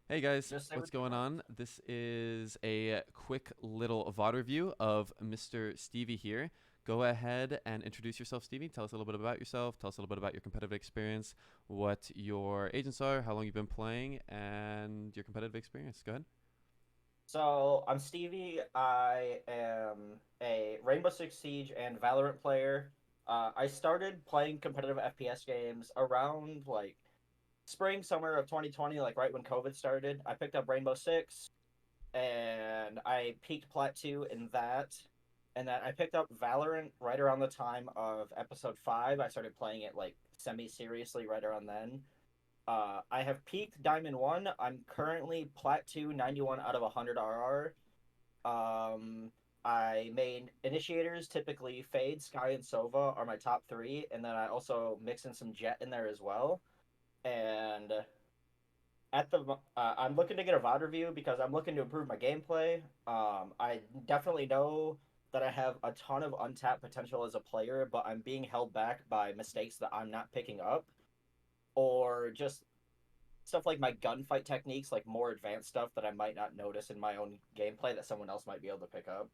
Hey guys, Just say what's what you going want. on? This is a quick little VOD review of Mr. Stevie here. Go ahead and introduce yourself, Stevie. Tell us a little bit about yourself. Tell us a little bit about your competitive experience, what your agents are, how long you've been playing, and your competitive experience. Go ahead. So I'm Stevie. I am a Rainbow Six Siege and Valorant player. I started playing competitive FPS games around like spring, summer of 2020, like right when COVID started. I picked up Rainbow Six and I peaked Plat 2 in that. And then I picked up Valorant right around the time of episode 5. I started playing it like semi seriously right around then. I have peaked Diamond 1. I'm currently Plat 2, 91 out of 100 RR. I made initiators, typically Fade, Sky, and Sova are my top three, and then I also mix in some Jet in there as well. And I'm looking to get a VOD review because I'm looking to improve my gameplay. I definitely know that I have a ton of untapped potential as a player, but I'm being held back by mistakes that I'm not picking up, or just stuff like my gunfight techniques, like more advanced stuff that I might not notice in my own gameplay that someone else might be able to pick up.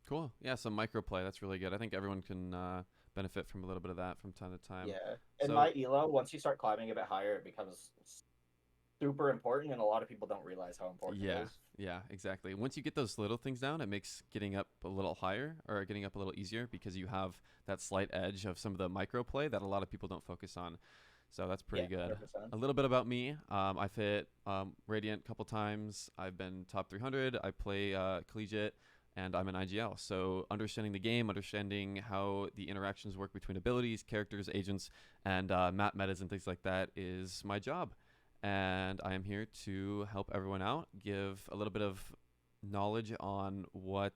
Cool. Yeah, some microplay. That's really good. I think everyone can benefit from a little bit of that from time to time. Yeah. In my So, elo, once you start climbing a bit higher, it becomes super important, and a lot of people don't realize how important it yeah, is. yeah, exactly. Once you get those little things down, it makes getting up a little higher or getting up a little easier because you have that slight edge of some of the micro play that a lot of people don't focus on. So that's Yeah, pretty good. 100%. A little bit about me. I've hit Radiant a couple times. I've been top 300. I play collegiate and I'm an IGL. So understanding the game, understanding how the interactions work between abilities, characters, agents, and map metas and things like that is my job. And I am here to help everyone out, give a little bit of knowledge on what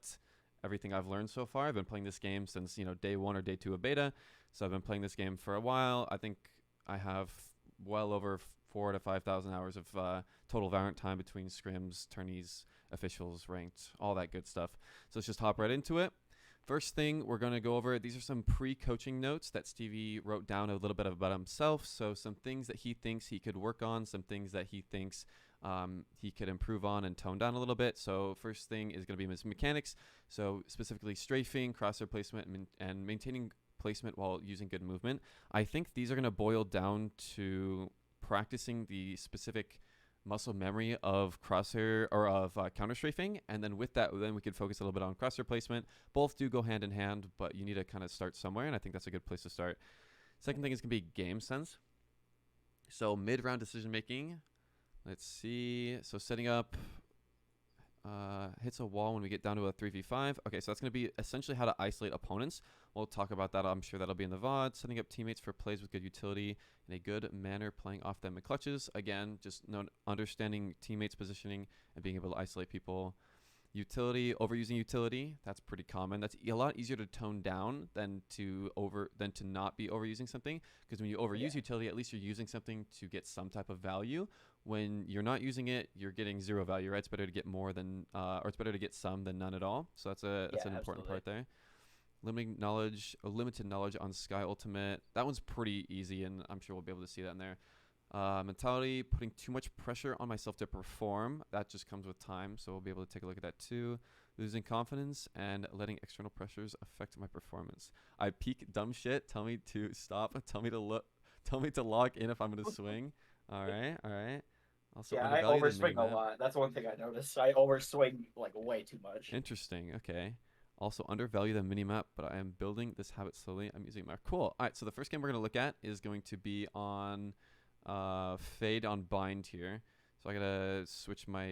everything I've learned so far. I've been playing this game since day one or day two of beta, so I've been playing this game for a while. I think I have well over 4 to 5 thousand hours of total Valorant time between scrims, tourneys, officials, ranked, all that good stuff. So let's just hop right into it. First thing we're going to go over, these are some pre-coaching notes that Stevie wrote down a little bit about himself. So some things that he thinks he could work on, some things that he thinks he could improve on and tone down a little bit. So first thing is going to be his mechanics. So specifically strafing, crosshair placement, and maintaining placement while using good movement. I think these are going to boil down to practicing the specific muscle memory of crosshair or of counter strafing, and then with that, then we could focus a little bit on crosshair placement. Both do go hand in hand, but you need to kind of start somewhere, and I think that's a good place to start. Second thing is gonna be game sense. So mid round decision making. Let's see. So setting up hits a wall when we get down to a 3v5. Okay, so that's going to be essentially how to isolate opponents. We'll talk about that. I'm sure that'll be in the VOD. Setting up teammates for plays with good utility in a good manner, playing off them in clutches. Again, just understanding teammates' positioning and being able to isolate people. Utility, overusing utility, that's pretty common. That's a lot easier to tone down than to not be overusing something. Because when you Yeah. overuse utility, at least you're using something to get some type of value. When you're not using it, you're getting zero value, right? It's better to get more than, or it's better to get some than none at all. So that's Yeah, an important absolutely. part there. Limited knowledge on Sky Ultimate. That one's pretty easy, and I'm sure we'll be able to see that in there. Mentality, putting too much pressure on myself to perform. That just comes with time, so we'll be able to take a look at that too. Losing confidence and letting external pressures affect my performance. I peak dumb shit. Tell me to stop. Tell me to look. Tell me to log in if I'm gonna swing. All right, all right. Also Yeah, I undervalue the overswing a minimap. lot. That's one thing I noticed. I overswing like way too much. Interesting. Okay. Also undervalue the minimap, but I am building this habit slowly. I'm using my cool. All right. So the first game we're gonna look at is going to be on fade on bind here. So I gotta switch my.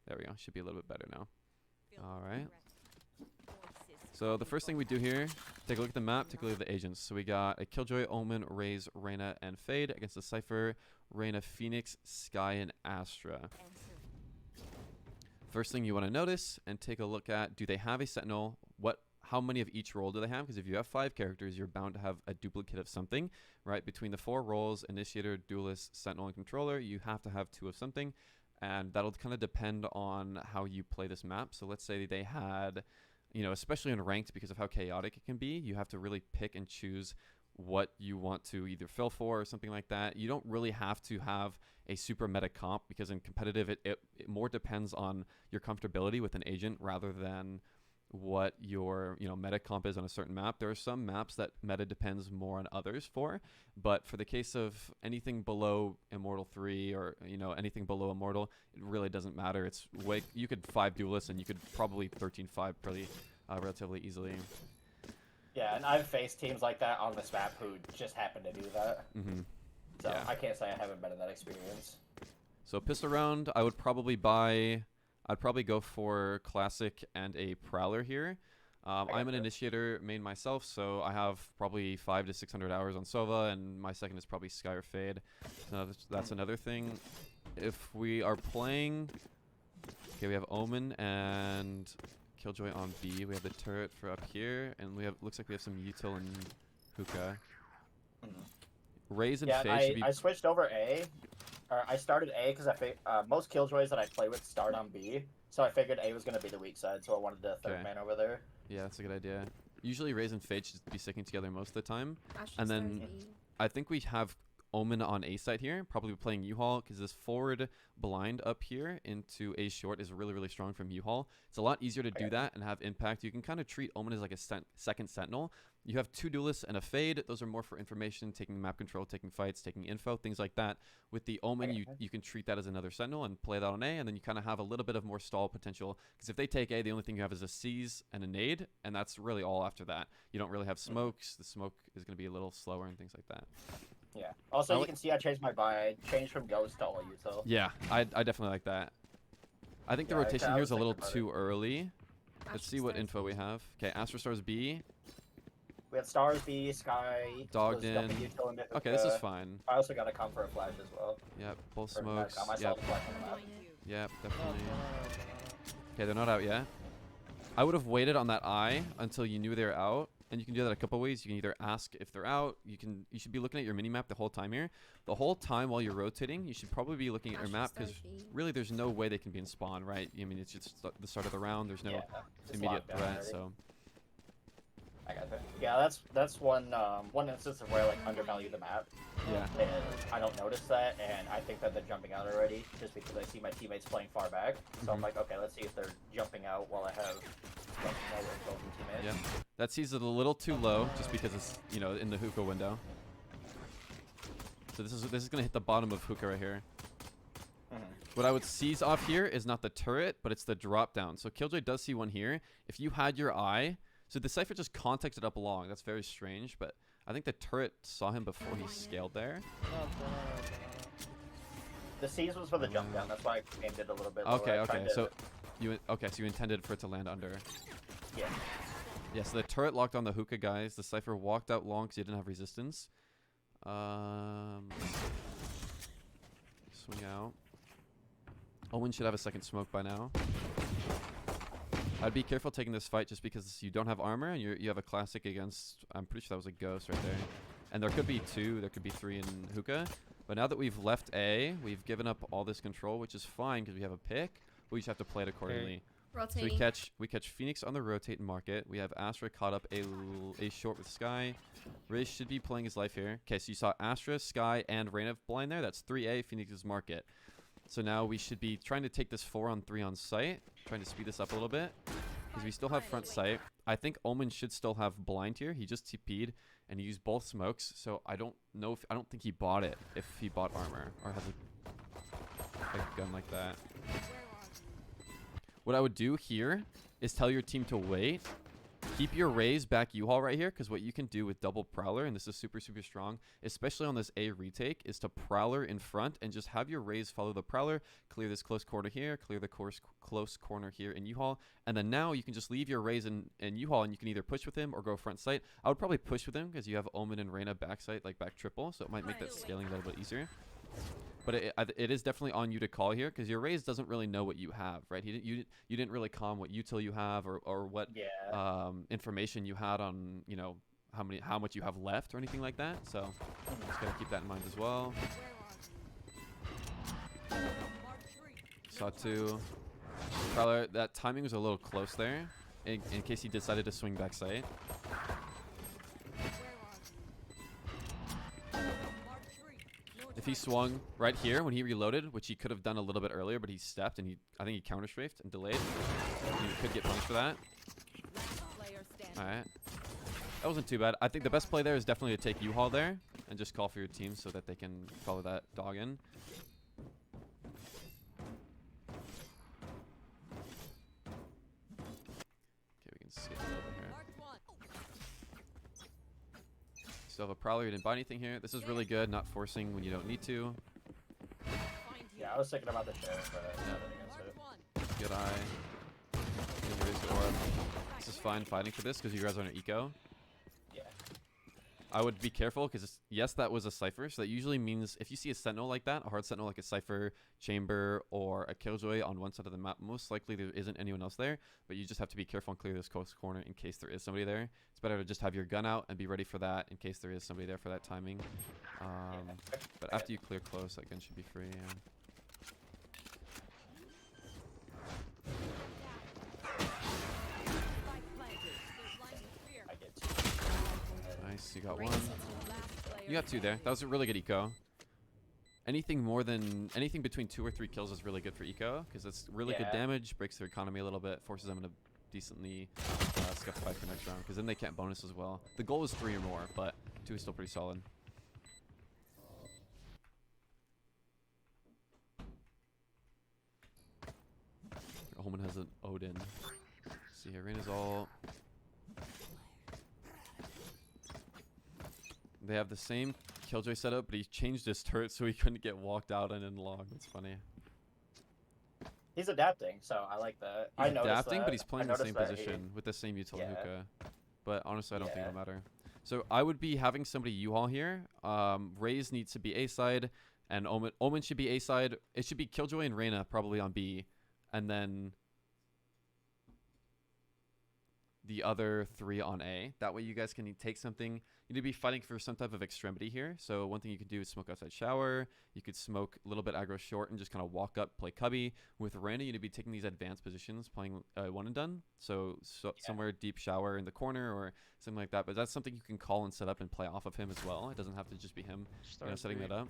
There we go. Should be a little bit better now. All right. So the first thing we do here, take a look at the map, take a look at the agents. So we got a Killjoy, Omen, Raze, Reyna, and Fade against the Cypher, Reyna, Phoenix, Sky, and Astra. First thing you want to notice and take a look at, do they have a Sentinel? How many of each role do they have? Because if you have 5 characters, you're bound to have a duplicate of something, right? Between the 4 roles, Initiator, Duelist, Sentinel, and Controller, you have to have 2 of something. And that'll kind of depend on how you play this map. So let's say they had, especially in ranked because of how chaotic it can be, you have to really pick and choose what you want to either fill for or something like that. You don't really have to have a super meta comp, because in competitive it more depends on your comfortability with an agent rather than what your meta comp is on a certain map. There are some maps that meta depends more on others for, but for the case of anything below Immortal 3 or anything below Immortal, it really doesn't matter. It's you could 5 duelists and you could probably 13-5 pretty relatively easily. Yeah, and I've faced teams like that on this map who just happen to do that. So Yeah. I can't say I haven't been in that experience. So pistol round, I'd probably go for Classic and a Prowler here. I'm an Initiator main myself, so I have probably 500 to 600 hours on Sova, and my second is probably Sky or Fade. So that's another thing. If we are playing, okay, we have Omen and Killjoy on B. We have the turret for up here, and looks like we have some util and hookah. Raise and Fade should be... I switched over A. Or I started A because most Killjoys that I play with start on B, so I figured A was going to be the weak side, so I wanted the third man over there. Yeah, that's a good idea. Usually Raise and Fade should be sticking together most of the time. And then I think we have Omen on A side here, probably playing U-Haul, because this forward blind up here into A short is really, really strong from U-Haul. It's a lot easier to do that and have impact. You can kind of treat Omen as like a second sentinel. You have 2 duelists and a Fade. Those are more for information, taking map control, taking fights, taking info, things like that. With the Omen, you can treat that as another sentinel and play that on A, and then you kind of have a little bit of more stall potential, because if they take A, the only thing you have is a seize and a nade, and that's really all after that. You don't really have smokes. The smoke is going to be a little slower and things like that. Yeah. Also, you can see I changed my buy. I changed from Ghost to all util. Yeah, I definitely like that. I think the rotation here is a little too early. Let's see what info we have. Okay, Astro Stars B. We had Stars B, Sky. Dogged in. Okay, this is fine. I also got to come for a flash as well. Yep, both smokes. Yep, definitely. Okay, they're not out yet. I would have waited on that eye until you knew they were out. And you can do that a couple ways. You can either ask if they're out. You should be looking at your mini-map the whole time here. The whole time while you're rotating, you should probably be looking at your map, because really there's no way they can be in spawn, right? I mean, it's just the start of the round. There's no immediate threat, so... I got that. Yeah, that's one instance of where I undervalue the map. Yeah. And I don't notice that, and I think that they're jumping out already, just because I see my teammates playing far back. So I'm like, okay, let's see if they're jumping out while I have teammates. Yeah. That sees it a little too low, just because it's in the hookah window. So this is gonna hit the bottom of hookah right here. What I would seize off here is not the turret, but it's the drop down. So Killjoy does see one here. If you had your eye. So the Cypher just contacted up along. That's very strange, but I think the turret saw him before he scaled there. The seize was for the jump down. That's why I aimed it a little bit lower. Okay. So you intended for it to land under. Yeah. Yeah, so the turret locked on the hookah guys. The Cypher walked out long because he didn't have resistance. Swing out. Owen should have a second smoke by now. I'd be careful taking this fight just because you don't have armor and you have a classic against... I'm pretty sure that was a ghost right there. And there could be 2, there could be 3 in hookah. But now that we've left A, we've given up all this control, which is fine because we have a pick. We just have to play it accordingly. Rotating. So we catch Phoenix on the rotate market. We have Astra caught up a short with Sky. Ray should be playing his life here. Okay, so you saw Astra, Sky, and Reyna blind there. That's 3A, Phoenix's market. So now we should be trying to take this 4-on-3 on site. Trying to speed this up a little bit. Because we still have front sight. I think Omen should still have blind here. He just TP'd and he used both smokes. So I don't think he bought it if he bought armor or has a gun like that. What I would do here is tell your team to wait. Keep your raise back U-Haul right here, because what you can do with double Prowler, and this is super, super strong, especially on this A retake, is to Prowler in front and just have your raise follow the Prowler, clear this close corner here, clear the close corner here in U-Haul, and then now you can just leave your raise in U-Haul, and you can either push with him or go front sight. I would probably push with him, because you have Omen and Reyna back sight, like back triple, so it might make that scaling a little bit easier. But it is definitely on you to call here, because your raise doesn't really know what you have, right? You didn't really calm what util you have or what information you had on how much you have left or anything like that. So just gotta keep that in mind as well. Saw 2. Prowler, that timing was a little close there, in case he decided to swing back sight. if he swung right here when he reloaded, which he could have done a little bit earlier, but he stepped and I think he counter strafed and delayed. He could get punished for that. All right, that wasn't too bad. I think the best play there is definitely to take U-Haul there and just call for your team so that they can follow that dog in. Okay, we can skip a little bit here. Still have a Prowler. You didn't buy anything here. This is really good, not forcing when you don't need to. Yeah, I was thinking about the share, but nothing against it. Good eye. Raise the orb. This is fine fighting for this because you guys are on an eco. Yeah. I would be careful because, yes, that was a Cypher. So that usually means if you see a Sentinel like that, a hard Sentinel like a Cypher, Chamber, or a Killjoy on one side of the map, most likely there isn't anyone else there. But you just have to be careful and clear this coast corner in case there is somebody there. It's better to just have your gun out and be ready for that in case there is somebody there for that timing. But after you clear close, that gun should be free. Yeah. Nice, you got one. You got two there. That was a really good eco. Anything between 2 or 3 kills is really good for eco because it's really good damage, breaks their economy a little bit, forces them to decently scuff fight for next round because then they can't bonus as well. The goal is 3 or more, but 2 is still pretty solid. Holman has an Odin. See here, Reina's all. They have the same Killjoy setup, but he changed his turret so he couldn't get walked out and in log. That's funny. He's adapting, so I like that. He's adapting, but he's playing the same position with the same util hookah. But honestly, I don't think it'll matter. So I would be having somebody U-Haul here. Raze needs to be A side, and Omen should be A side. It should be Killjoy and Reina probably on B, and then the other 3 on A. That way you guys can take something. You need to be fighting for some type of extremity here. So one thing you could do is smoke outside shower. You could smoke a little bit aggro short and just kind of walk up, play cubby. With Reina, you need to be taking these advanced positions, playing one and done. So somewhere deep shower in the corner or something like that. But that's something you can call and set up and play off of him as well. It doesn't have to just be him setting that up.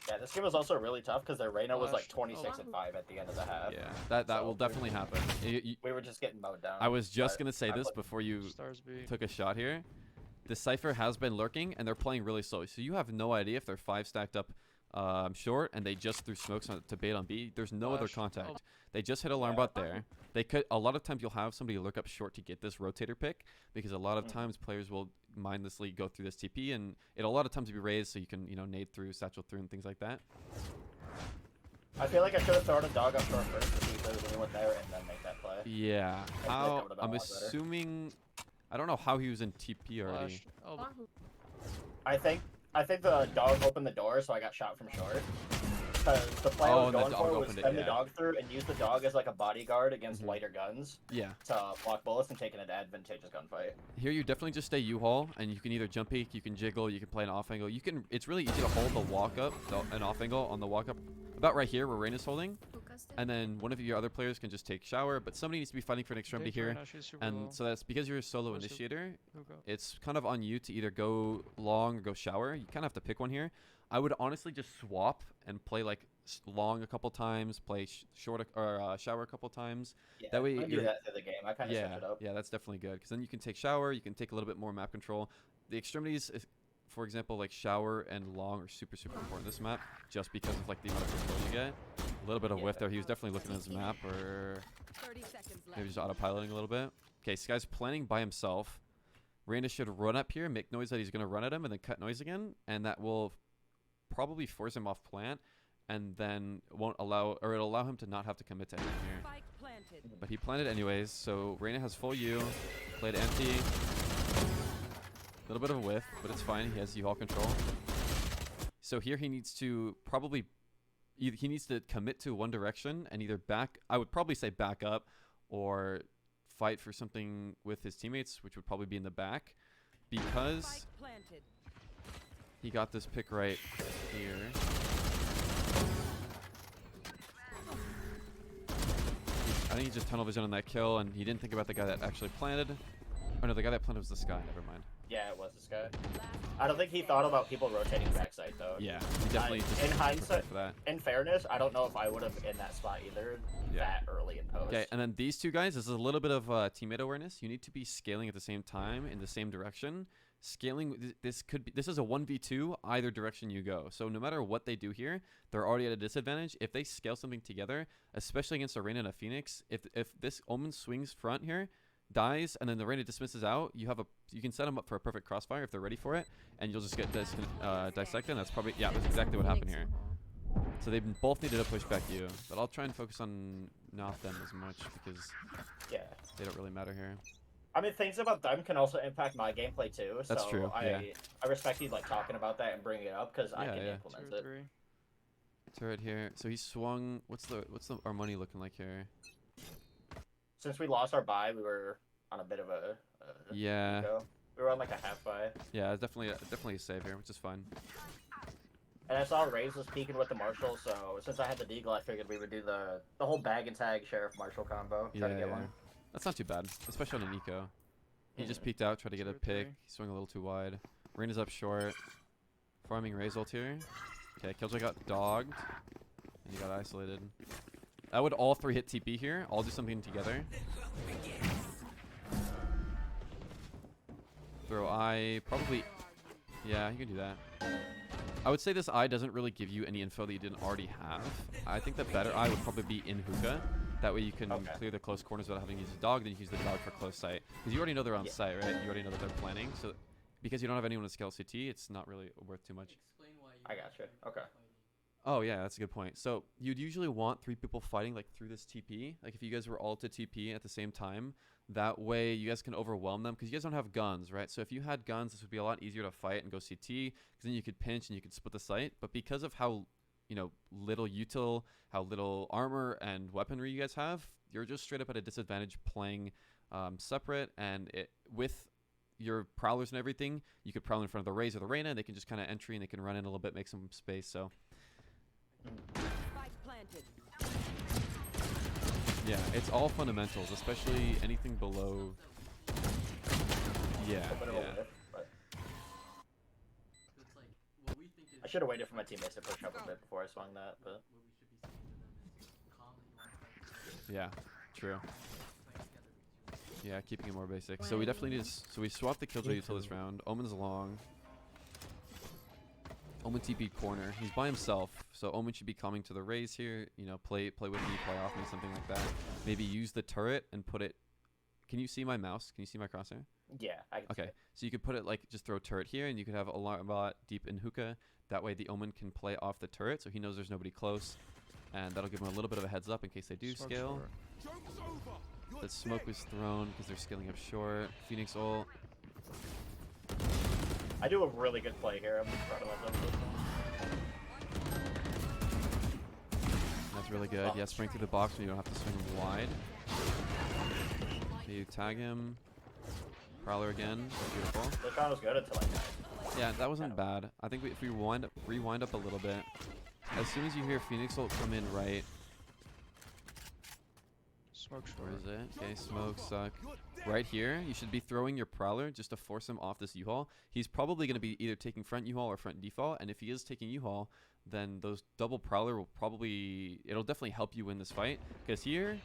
Yeah, this game was also really tough because their Reina was like 26 and 5 at the end of the half. Yeah, that will definitely happen. We were just getting mowed down. I was just going to say this before you took a shot here. The Cypher has been lurking, and they're playing really slow. So you have no idea if they're 5 stacked up short, and they just threw smokes to bait on B. There's no other contact. They just hit alarm bot there. They could. A lot of times you'll have somebody lurk up short to get this rotator pick, because a lot of times players will mindlessly go through this TP, and it'll a lot of times be raised so you can nade through, satchel through, and things like that. I feel like I should have thrown a dog up short first to see if there was anyone there and then make that play. Yeah. How? I'm assuming. I don't know how he was in TP already. I think the dog opened the door, so I got shot from short. Because the play I was going for was send the dog through and use the dog as like a bodyguard against lighter guns. Yeah. To block bullets and take an advantageous gunfight. Here you definitely just stay U-Haul, and you can either jump peek, you can jiggle, you can play an off angle. You can. It's really easy to hold the walk up, an off angle on the walk up, about right here where Rain is holding. And then one of your other players can just take shower, but somebody needs to be fighting for an extremity here. And so that's because you're a solo initiator. It's kind of on you to either go long or go shower. You kind of have to pick one here. I would honestly just swap and play like long a couple times, play short or shower a couple times. Yeah, that way you do that through the game. I kind of set it up. Yeah, that's definitely good because then you can take shower. You can take a little bit more map control. The extremities, for example, like shower and long are super important this map, just because of like the amount of control you get. A little bit of whiff there. He was definitely looking at his map, or maybe just autopiloting a little bit. Okay, this guy's planning by himself. Reina should run up here, make noise that he's going to run at him, and then cut noise again, and that will probably force him off plant, and then won't allow, or it'll allow him to not have to commit to anything here. But he planted anyways, so Reina has full U, played empty. A little bit of a whiff, but it's fine. He has U-Haul control. So here he needs to probably, he needs to commit to one direction and either back, I would probably say back up, or fight for something with his teammates, which would probably be in the back, because he got this pick right here. I think he just tunnel vision on that kill, and he didn't think about the guy that actually planted. Oh no, the guy that planted was this guy. Never mind. Yeah, it was this guy. I don't think he thought about people rotating backside though. Yeah, he definitely just in wasn't hindsight, prepared for that. in fairness, I don't know if I would have in that spot either that early in post. Okay, and then these two guys, this is a little bit of teammate awareness. You need to be scaling at the same time in the same direction. Scaling, this is a 1v2 either direction you go. So no matter what they do here, they're already at a disadvantage. If they scale something together, especially against a Reyna and a Phoenix, if this Omen swings front here, dies, and then the Reyna dismisses out, you can set them up for a perfect crossfire if they're ready for it, and you'll just get dissected. That's probably, yeah, that's exactly what happened here. So they both needed to push back you, but I'll try and focus on not them as much because they don't really matter here. I mean, things about them can also impact my gameplay too. That's so true. I respect you like talking about that and bringing it up because I can implement it. Turret here. So he swung. What's our money looking like here? Since we lost our buy, we were on a bit of a yeah. We were on like a half buy. Yeah, definitely a save here, which is fine. And I saw Raze was peeking with the Marshall, so since I had the Deagle, I figured we would do the whole bag and tag Sheriff Marshall combo. Try to get one. That's not too bad, especially on an eco. He just peeked out, tried to get a pick. He swung a little too wide. Rain is up short. Farming Raze ult here. Okay, Killjoy got dogged. And he got isolated. I would all three hit TP here. I'll do something together. Throw eye. Probably. Yeah, you can do that. I would say this eye doesn't really give you any info that you didn't already have. I think the better eye would probably be in hookah. That way you can clear the close corners without having to use a dog, then you use the dog for close sight. Because you already know they're on site, right? You already know that they're planning. So because you don't have anyone to scale CT, it's not really worth too much. I gotcha. Okay. Oh yeah, that's a good point. So you'd usually want 3 people fighting like through this TP. Like if you guys were all to TP at the same time, that way you guys can overwhelm them because you guys don't have guns, right? So if you had guns, this would be a lot easier to fight and go CT because then you could pinch and you could split the site. But because of how little util, how little armor and weaponry you guys have, you're just straight up at a disadvantage playing separate. And with your prowlers and everything, you could prowl in front of the Raze or the Reyna, and they can just kind of entry and they can run in a little bit, make some space. So yeah, it's all fundamentals, especially anything below. Yeah. I should have waited for my teammates to push up a bit before I swung that, but yeah, true. Yeah, keeping it more basic. So we definitely need to. So we swapped the Killjoy util this round. Omen's long. Omen TP corner. He's by himself, so Omen should be coming to the Raze here. Play with me, play off me, something like that. Maybe use the turret and put it. Can you see my mouse? Can you see my crosshair? Yeah, I can see it. So you could put it like just throw turret here, and you could have a lot deep in hookah. That way the Omen can play off the turret, so he knows there's nobody close, and that'll give him a little bit of a heads up in case they do scale. The smoke was thrown because they're scaling up short. Phoenix ult. I do a really good play here. I'm proud of myself. That's really good. Yeah, spring through the box when you don't have to swing wide. Okay, you tag him. Prowler again. Beautiful. This round was good until I died. Yeah, that wasn't bad. I think if we rewind up a little bit, as soon as you hear Phoenix ult come in right. Smoke short. Where is it? Okay, smoke suck. Right here, you should be throwing your Prowler just to force him off this U-Haul. He's probably going to be either taking front U-Haul or front default, and if he is taking U-Haul, then those double Prowler will it'll definitely help you win this fight. Because here,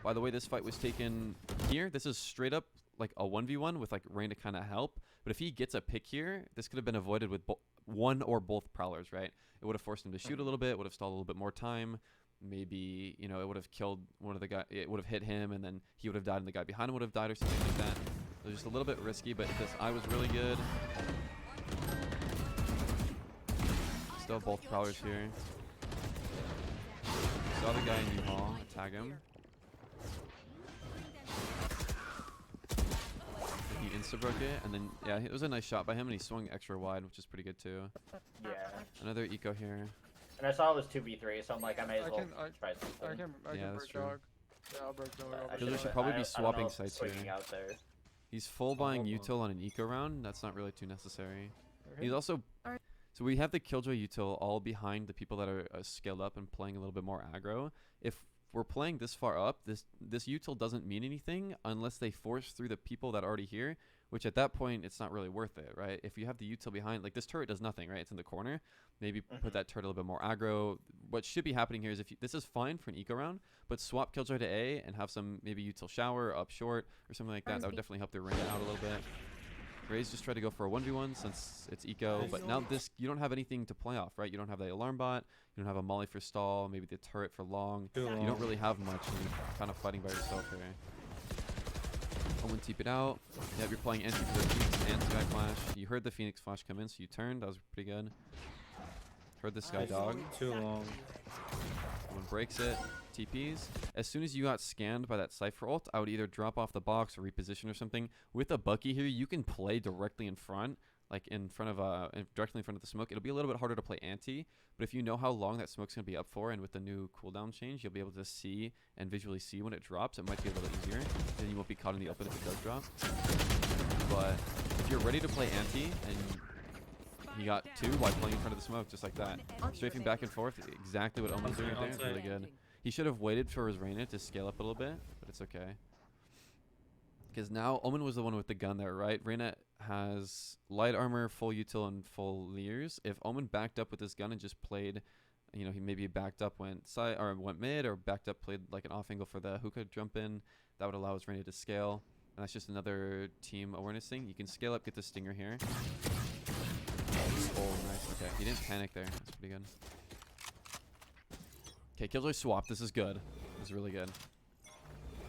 by the way this fight was taken here, this is straight up like a 1v1 with like Rain to kind of help. But if he gets a pick here, this could have been avoided with one or both Prowlers, right? It would have forced him to shoot a little bit, would have stalled a little bit more time. Maybe, it would have killed one of the guys, it would have hit him, and then he would have died, and the guy behind him would have died or something like that. So just a little bit risky, but this eye was really good. Still both Prowlers here. Saw the guy in U-Haul, tag him. He insta-broke it, and then, yeah, it was a nice shot by him, and he swung extra wide, which is pretty good too. Yeah. Another eco here. And I saw it was 2v3, so I'm like, I may as well try something. I can break dog. Yeah, I'll break dog. Killjoy should probably be swapping sites here. Out there. He's full buying util on an eco round. That's not really too necessary. He's also... So we have the Killjoy util all behind the people that are scaled up and playing a little bit more aggro. If we're playing this far up, this util doesn't mean anything unless they force through the people that are already here, which at that point it's not really worth it, right? If you have the util behind, like this turret does nothing, right? It's in the corner. Maybe put that turret a little bit more aggro. What should be happening here is this is fine for an eco round, but swap Killjoy to A and have some maybe util shower up short or something like that. That would definitely help their Reyna out a little bit. Raze just try to go for a 1v1 since it's eco, but now this, you don't have anything to play off, right? You don't have the alarm bot, you don't have a molly for stall, maybe the turret for long. You don't really have much, and you're kind of fighting by yourself here. Omen TP it out. Yeah, you're playing anti for the Phoenix and Sky Flash. You heard the Phoenix Flash come in, so you turned. That was pretty good. Heard the Sky Dog. Too long. Omen breaks it. TPs. As soon as you got scanned by that Cypher ult, I would either drop off the box or reposition or something. With a Bucky here, you can play directly in front, like directly in front of the smoke. It'll be a little bit harder to play anti, but if you know how long that smoke's gonna be up for, and with the new cooldown change, you'll be able to see and visually see when it drops. It might be a little easier, then you won't be caught in the open if it does drop. But if you're ready to play anti and you got 2 while playing in front of the smoke, just like that, strafing back and forth, exactly what Omen's doing right there. It's really good. He should have waited for his Reyna to scale up a little bit, but it's okay. Because now Omen was the one with the gun there, right? Reyna has light armor, full util, and full leers. If Omen backed up with this gun and just played, you know, he maybe backed up, went mid, or backed up, played like an off angle for the hookah jump in, that would allow his Reyna to scale. And that's just another team awareness thing. You can scale up, get the stinger here. Oh, nice. Okay, he didn't panic there. That's pretty good. Okay, Killjoy swap. This is good. This is really good.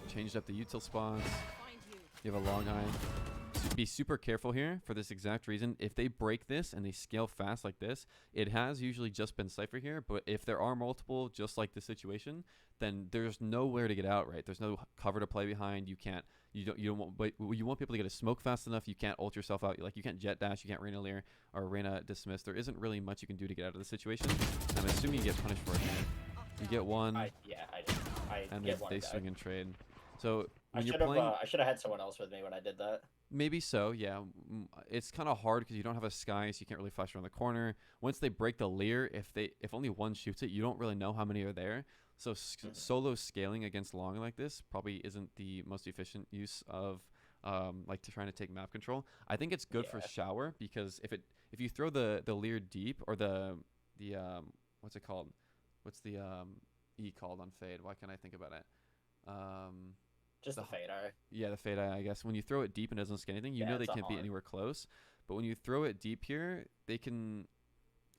Changed up the util spots. You have a long eye. So be super careful here for this exact reason. If they break this and they scale fast like this, it has usually just been Cypher here, but if there are multiple, just like this situation, then there's nowhere to get out, right? There's no cover to play behind. You won't be able to get a smoke fast enough. You can't ult yourself out. Like, you can't jet dash, you can't Reyna leer or Reyna dismiss. There isn't really much you can do to get out of the situation. And I'm assuming you get punished for it here. You get one, I did. and get one they guy. swing and trade. So I when you're should have. playing, I should have had someone else with me when I did that. maybe so, yeah. It's kind of hard because you don't have a sky, so you can't really flash around the corner. Once they break the leer, if only one shoots it, you don't really know how many are there. So solo scaling against long like this probably isn't the most efficient use of like trying to take map control. I think it's good for shower, because if you throw the leer deep, or the what's it called? What's the E called on fade? Why can't I think about it? Just the fade eye. Yeah, the fade eye, I guess. When you throw it deep and it doesn't scan anything, you know they can't be anywhere close. But when you throw it deep here, they can...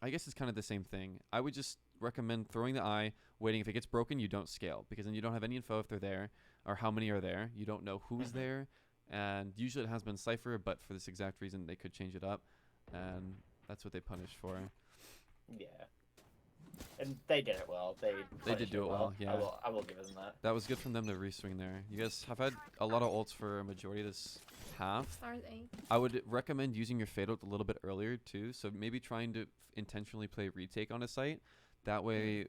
I guess it's kind of the same thing. I would just recommend throwing the eye, waiting. If it gets broken, you don't scale, because then you don't have any info if they're there or how many are there. You don't know who's there. And usually it has been Cypher, but for this exact reason, they could change it up. And that's what they punish for. Yeah. And they did it well. They did do it well, yeah. I will give them that. That was good from them to reswing there. You guys have had a lot of ults for a majority of this half. I would recommend using your fade ult a little bit earlier too. So maybe trying to intentionally play retake on a site. That way,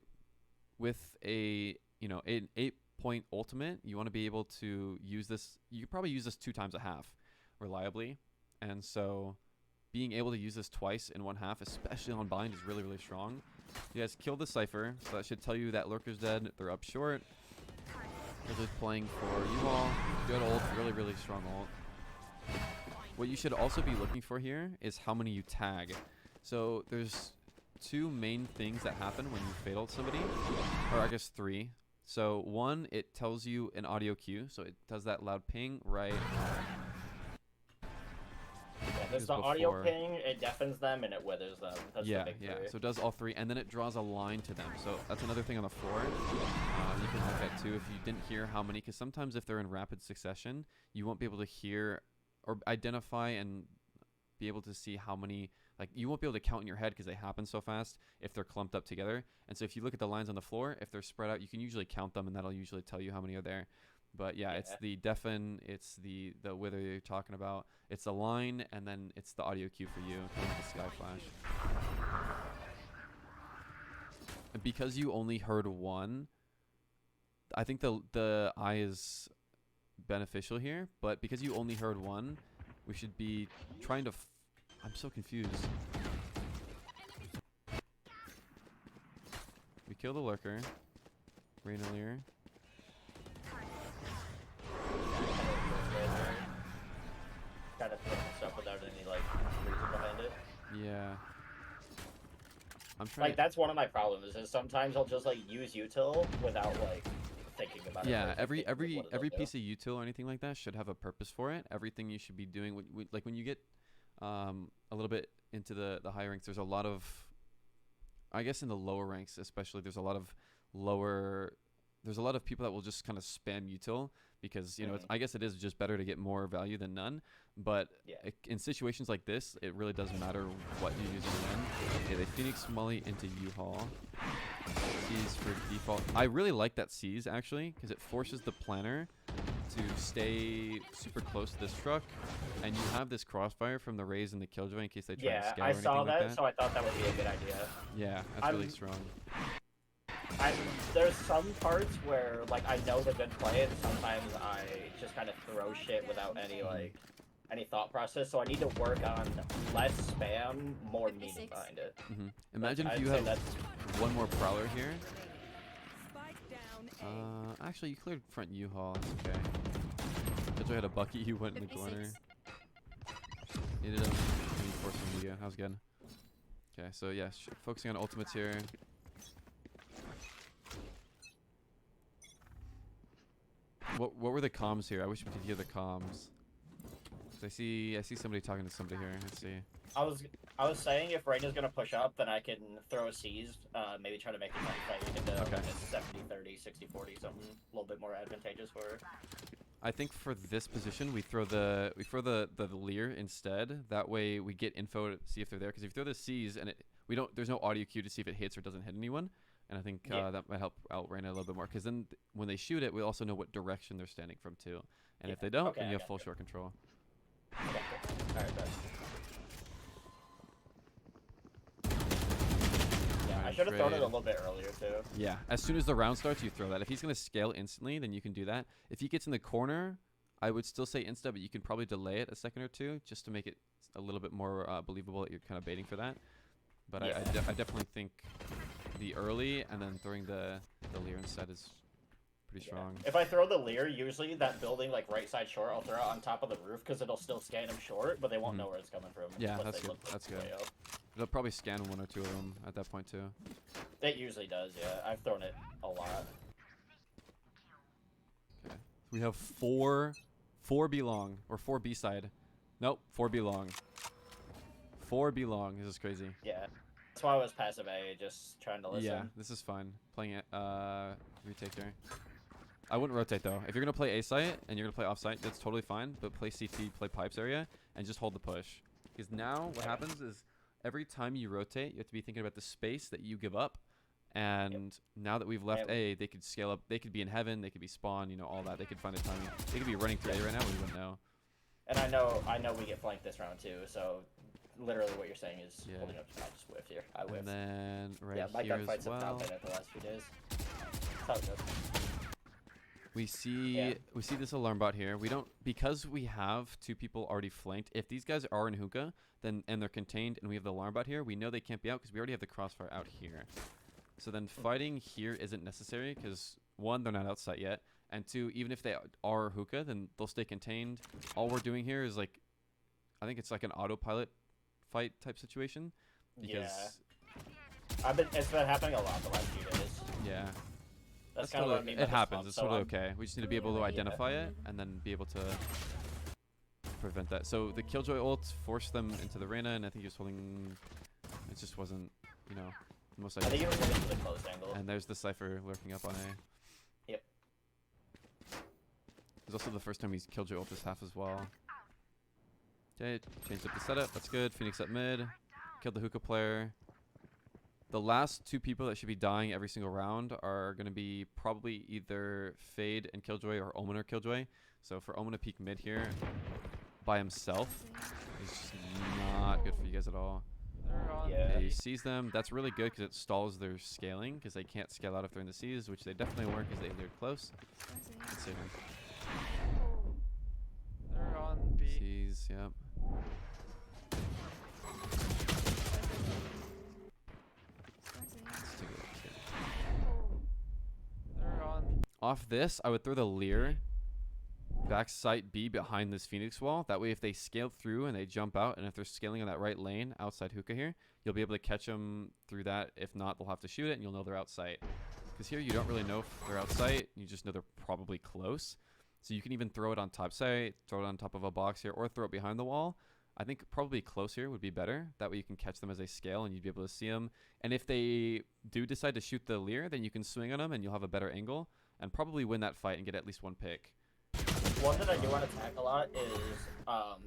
with an 8-point ultimate, you want to be able to use this. You could probably use this 2 times a half reliably. And so being able to use this twice in 1 half, especially on bind, is really, really strong. You guys killed the Cypher, so that should tell you that Lurker's dead. They're up short. They're just playing for you all. Good ult, really, really strong ult. What you should also be looking for here is how many you tag. So there's 2 main things that happen when you fade ult somebody, or I guess 3. So 1, it tells you an audio cue, so it does that loud ping right. There's the audio ping, it deafens them, and it withers them. That's the big 3. So it does all 3, and then it draws a line to them. So that's another thing on the floor you can look at too if you didn't hear how many, because sometimes if they're in rapid succession, you won't be able to hear or identify and be able to see how many, like, you won't be able to count in your head because they happen so fast if they're clumped up together. And so if you look at the lines on the floor, if they're spread out, you can usually count them, and that'll usually tell you how many are there. But yeah, it's the deafen, it's the wither you're talking about, it's the line, and then it's the audio cue for you, kind of like a sky flash. And because you only heard 1, I think the eye is beneficial here, but because you only heard 1, we should be trying to... I'm so confused. We kill the Lurker. Reyna leer. Gotta Yeah. I'm trying Like that's one of my problems is sometimes I'll just like use util without like thinking about it. yeah, like, every thinking every what it'll every do. piece of util or anything like that should have a purpose for it. Everything you should be doing, like when you get a little bit into the higher ranks, there's a lot of, I guess in the lower ranks especially, there's a lot of people that will just kind of spam util because it's, I guess it is just better to get more value than none. But Yeah. in situations like this, it really doesn't matter what you're using when. Okay, they Phoenix Molly into U-Haul. Seize for default. I really like that seize actually because it forces the planner to stay super close to this truck, and you have this crossfire from the raise and the killjoy in case they try to Yeah, scale or I anything saw like that, that. so I thought that would be a good idea. Yeah, that's really I'm- strong. There's some parts where like I know the good play, and sometimes I just kind of throw shit without any thought process. So I need to work on less spam, more meaning 56. behind it. Imagine if I'd you say have that's one more prowler here. Spike down A. Actually, you cleared front U-Haul. That's okay. Killjoy had a bucket. You went in the corner. 56. Needed him. Reinforcing media. That was good. Okay, so yeah, focusing on ultimates here. What were the comms here? I wish we could hear the comms. So I see somebody talking to somebody here. Let's see. I was saying if Rain is gonna push up, then I can throw a seize, maybe try to make the fight into Okay. like a 70-30, 60-40, something a little bit more advantageous for her. I think for this position, we throw the leer instead. That way we get info to see if they're there. Because if you throw the C's and there's no audio cue to see if it hits or doesn't hit anyone. And I think that might help out Reyna a little bit more. Because then when they shoot it, we also know what direction they're standing from too. And Yeah. if they don't, Okay, then I you have got full you. short control. Okay, cool. Alright, bet. Yeah, I Alright, should have thrown it trade. a little bit earlier too. Yeah, as soon as the round starts, you throw that. If he's going to scale instantly, then you can do that. If he gets in the corner, I would still say insta, but you can probably delay it a second or two just to make it a little bit more believable that you're kind of baiting for that. But Yeah. I definitely think the early and then throwing the leer instead is pretty Yeah. strong. If I throw the leer, usually that building like right side short, I'll throw it on top of the roof because it'll still scan him short, but they won't know where it's coming from. Yeah, unless that's they good. look, like, That's good. way up. They'll probably scan one or two of them at that point too. It usually does, yeah. I've thrown it a lot. Okay. We have four B long or 4B side. Nope, 4B long. 4B long. This is crazy. Yeah. That's why I was passive A, just trying to listen. Yeah, this is fun. Playing it, retake there. I wouldn't rotate though. If you're gonna play A site and you're gonna play off site, that's totally fine. But play CT, play pipes area, and just hold the push. Because now what happens is every time you rotate, you have to be thinking about the space that you give up. And now that we've left A, they could scale up. They could be in heaven. They could be spawn. All that. They could find a timing. They could be running through A right now. We wouldn't know. And I know we get flanked this round too, so literally what you're saying is Yeah. holding up. I just whiffed here. I whiffed. And then right yeah, my here gunfights as have not well. been at the last few days. That's how it goes. We see this alarm bot here. We don't, because we have two people already flanked. If these guys are in hookah, then and they're contained, and we have the alarm bot here, we know they can't be out because we already have the crossfire out here. So then fighting here isn't necessary because one, they're not outside yet, and two, even if they are hookah, then they'll stay contained. All we're doing here is like, I think it's like an autopilot fight type situation. Because It's been happening a lot the last few days. yeah. That's kind of what I mean by it the happens. slump, It's so totally I'm- okay. We just need to be able to identify it and then be able to prevent that. So the Killjoy ult forced them into the Reyna, and I think he was holding. It just wasn't, the most I think ideal. you were moving to the closed angle. And there's the Cypher lurking up on A. Yep. It's also the first time he's Killjoy ult this half as well. Okay, changed up the setup. That's good. Phoenix up mid. Killed the hookah player. The last two people that should be dying every single round are going to be probably either Fade and Killjoy or Omen or Killjoy. So for Omen to peek mid here by himself is just not good for you guys at all. They're on. Yeah. He sees them. That's really good because it stalls their scaling because they can't scale out if they're in the C's, which they definitely weren't because they're close. Let's see here. They're on B. C's, yep. Let's take a look here. They're on. Off this, I would throw the Leer back site B behind this Phoenix wall. That way, if they scale through and they jump out, and if they're scaling on that right lane outside hookah here, you'll be able to catch them through that. If not, they'll have to shoot it, and you'll know they're out sight. Because here, you don't really know if they're out sight. You just know they're probably close. So you can even throw it on top site, throw it on top of a box here, or throw it behind the wall. I think probably close here would be better. That way you can catch them as they scale, and you'd be able to see them. And if they do decide to shoot the leer, then you can swing on them, and you'll have a better angle, and probably win that fight and get at least one pick. One that I do want to attack a lot is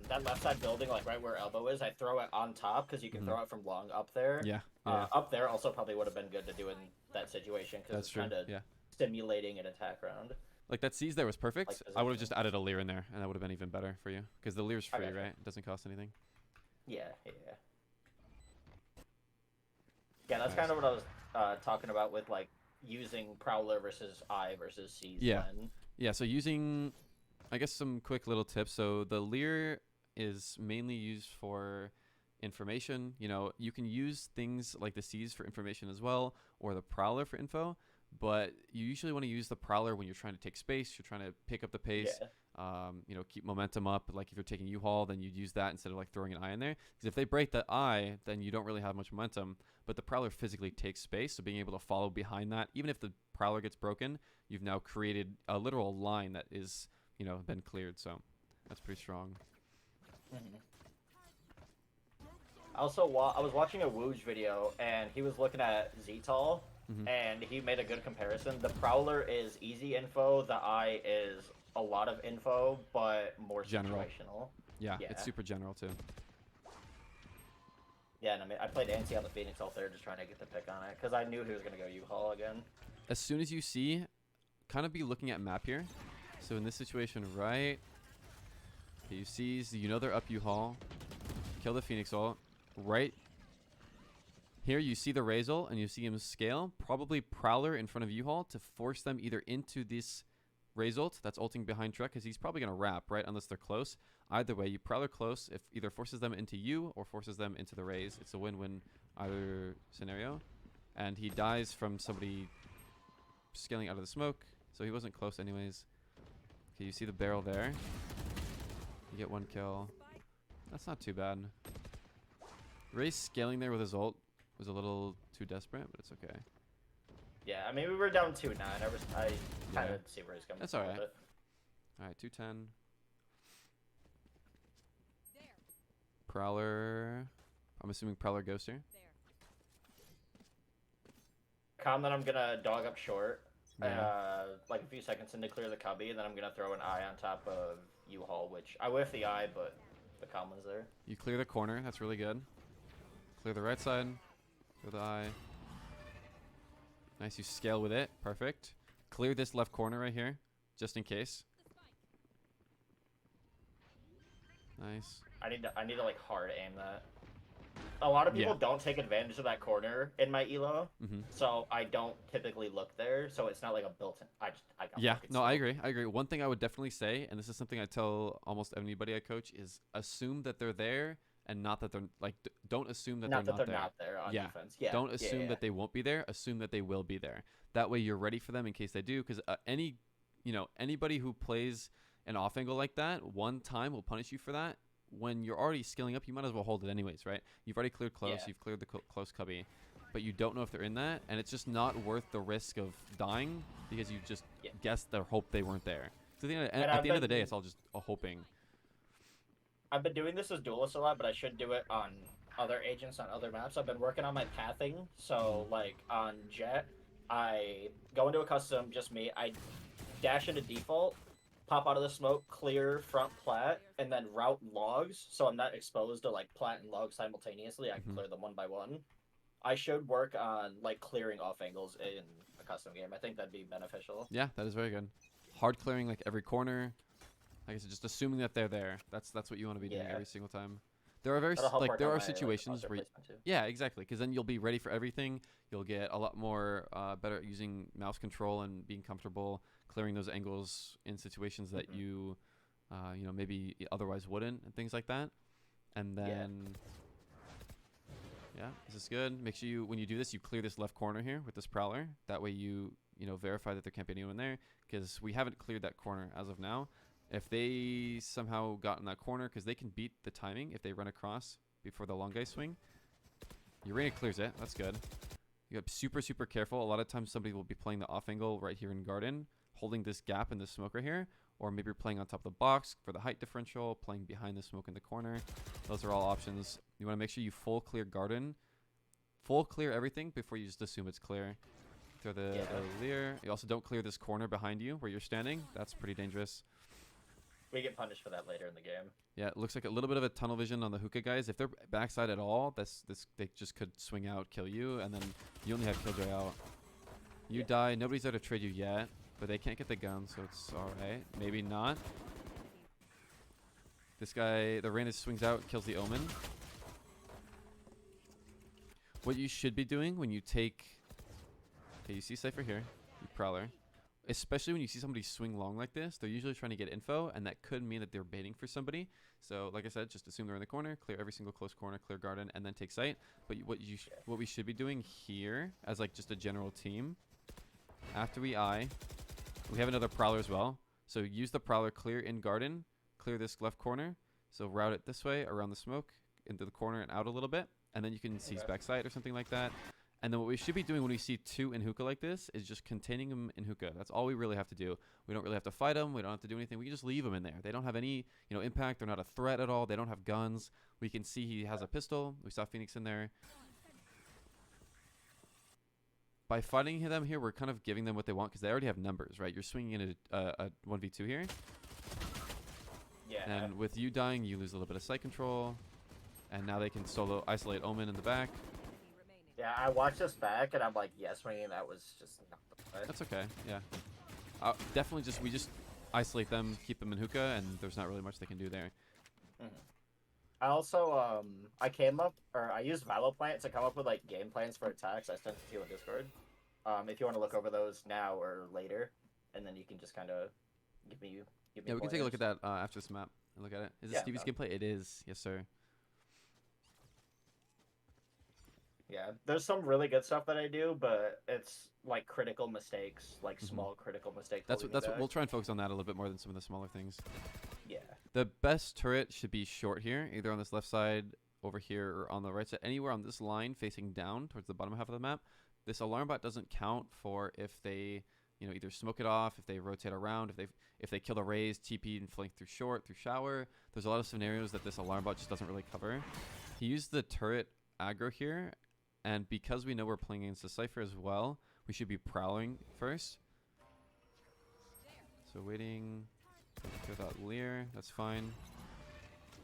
that left side building, like right where elbow is. I throw it on top because you can throw it from long up there. Yeah. Up there also probably would have been good to do in that situation because it's kind of stimulating an attack round. Like that seize there was perfect. Like I would have just added a leer in there, and that would have been even better for you. Because the leer's free, Okay. right? It doesn't cost anything. Yeah. Yeah, that's kind of what I was talking about with like using Prowler versus I versus Seize. Yeah, so using, I guess, some quick little tips. So the leer is mainly used for information. You know, you can use things like the seize for information as well, or the Prowler for info. But you usually want to use the Prowler when you're trying to take space, you're trying to pick up the pace, you know, keep momentum up. Like if you're taking U-Haul, then you'd use that instead of like throwing an eye in there. Because if they break the eye, then you don't really have much momentum. But the Prowler physically takes space, so being able to follow behind that, even if the Prowler gets broken, you've now created a literal line that is, you know, been cleared. So that's pretty strong. Also, I was watching a Wooj video, and he was looking at Ztol, and he made a good comparison. The Prowler is easy info, the Eye is a lot of info, but more General. situational. Yeah, it's super general too. Yeah, and I mean, I played Ansi on the Phoenix out there just trying to get the pick on it, because I knew he was going to go U-Haul again. As soon as you see, kind of be looking at map here. So in this situation, right, okay, you see, you know they're up U-Haul. Kill the Phoenix ult. Right here, you see the Razor, and you see him scale. Probably Prowler in front of U-Haul to force them either into this Razor that's ulting behind truck, because he's probably going to wrap, right, unless they're close. Either way, you Prowler close, if either forces them into you or forces them into the Raze. It's a win-win either scenario. And he dies from somebody scaling out of the smoke, so he wasn't close anyways. Okay, you see the barrel there. You get one kill. That's not too bad. Raze scaling there with his ult was a little too desperate, but it's okay. Yeah, I mean, we were down 2-9. I kind of see where he's coming from. That's all right. with it. All right, 210. Prowler. I'm assuming Prowler goes here. Calm that I'm going to dog up short, Yeah. like a few seconds in to clear the cubby, and then I'm going to throw an eye on top of U-Haul, which I whiff the eye, but the calm one's there. You clear the corner. That's really good. Clear the right side. Clear the eye. Nice. You scale with it. Perfect. Clear this left corner right here, just in case. Nice. I need to like hard aim that. A lot of people don't take advantage of that corner in my elo, so I don't typically look there. So it's not like a built-in. I got Yeah, fucking no, stuck. I agree. One thing I would definitely say, and this is something I tell almost anybody I coach, is assume that they're there and not that they're like. Don't assume that Not they're that not they're there. not there on Yeah. defense. Yeah. Don't assume yeah. that they won't be there. Assume that they will be there. That way you're ready for them in case they do. Because anybody who plays an off angle like that one time will punish you for that. When you're already scaling up, you might as well hold it anyways, right? You've already cleared close. Yeah. You've cleared the close cubby, but you don't know if they're in that, and it's just not worth the risk of dying because you just guessed or hope they weren't there. So at the end of the day, it's all just a hoping. I've been doing this as duelist a lot, but I should do it on other agents on other maps. I've been working on my pathing. So like on Jet, I go into a custom, just me. I dash into default, pop out of the smoke, clear front plat, and then route logs, so I'm not exposed to like plat and logs simultaneously. I can clear them one by one. I should work on like clearing off angles in a custom game. I think that'd be beneficial. Yeah, that is very good. Hard clearing like every corner. Like I said, just assuming that they're there. That's what you want to be doing every single time. There are there are situations where yeah, exactly, because then you'll be ready for everything. You'll get a lot more better at using mouse control and being comfortable clearing those angles in situations that you maybe otherwise wouldn't, and things like that. And then yeah, this is good. Make sure when you do this, you clear this left corner here with this Prowler. That way you verify that there can't be anyone there, because we haven't cleared that corner as of now. If they somehow got in that corner, because they can beat the timing if they run across before the long guy swing. Urena clears it. That's good. You got super, super careful. A lot of times somebody will be playing the off angle right here in garden, holding this gap in the smoke right here. Or maybe you're playing on top of the box for the height differential, playing behind the smoke in the corner. Those are all options. You want to make sure you full clear garden. Full clear everything before you just assume it's clear. Throw the leer. You also don't clear this corner behind you where you're standing. That's pretty dangerous. We get punished for that later in the game. Yeah, it looks like a little bit of a tunnel vision on the hookah guys. If they're backside at all, they just could swing out, kill you, and then you only have killjoy out. You die. Nobody's there to trade you yet, but they can't get the gun, so it's all right. Maybe not. This guy, the Reyna swings out, kills the Omen. What you should be doing when you take... Okay, you see Cypher here. You Prowler. Especially when you see somebody swing long like this, they're usually trying to get info, and that could mean that they're baiting for somebody. So, like I said, just assume they're in the corner, clear every single close corner, clear garden, and then take sight. But what we should be doing here, as like just a general team, after we eye, we have another Prowler as well. So use the Prowler, clear in garden, clear this left corner. So route it this way, around the smoke, into the corner and out a little bit, and then you can seize backside or something like that. And then what we should be doing when we see two in hookah like this is just containing them in hookah. That's all we really have to do. We don't really have to fight them. We don't have to do anything. We can just leave them in there. They don't have any, impact. They're not a threat at all. They don't have guns. We can see he has a pistol. We saw Phoenix in there. By fighting them here, we're kind of giving them what they want because they already have numbers, right? You're swinging in a 1v2 here. Yeah. And with you dying, you lose a little bit of sight control. And now they can solo isolate Omen in the back. Yeah, I watched this back and I'm like, yeah, swinging that was just not the play. That's okay. Yeah. Definitely we just isolate them, keep them in hookah, and there's not really much they can do there. I also I used Valoplant to come up with like game plans for attacks. I sent it to you on Discord. If you want to look over those now or later, and then you can just kind of give me. Yeah, we can take a look at that after this map and look at it. Is it Stevie's gameplay? It is. Yes, sir. Yeah, there's some really good stuff that I do, but it's like critical mistakes, like small critical mistakes. That's what we'll try and focus on that a little bit more than some of the smaller things. Yeah. The best turret should be short here, either on this left side, over here, or on the right side, anywhere on this line facing down towards the bottom half of the map. This alarm bot doesn't count for if they, either smoke it off, if they rotate around, if they kill the raise, TP and flank through short, through shower. There's a lot of scenarios that this alarm bot just doesn't really cover. He used the turret aggro here. And because we know we're playing against the Cypher as well, we should be prowling first. So waiting. Without Lear, that's fine.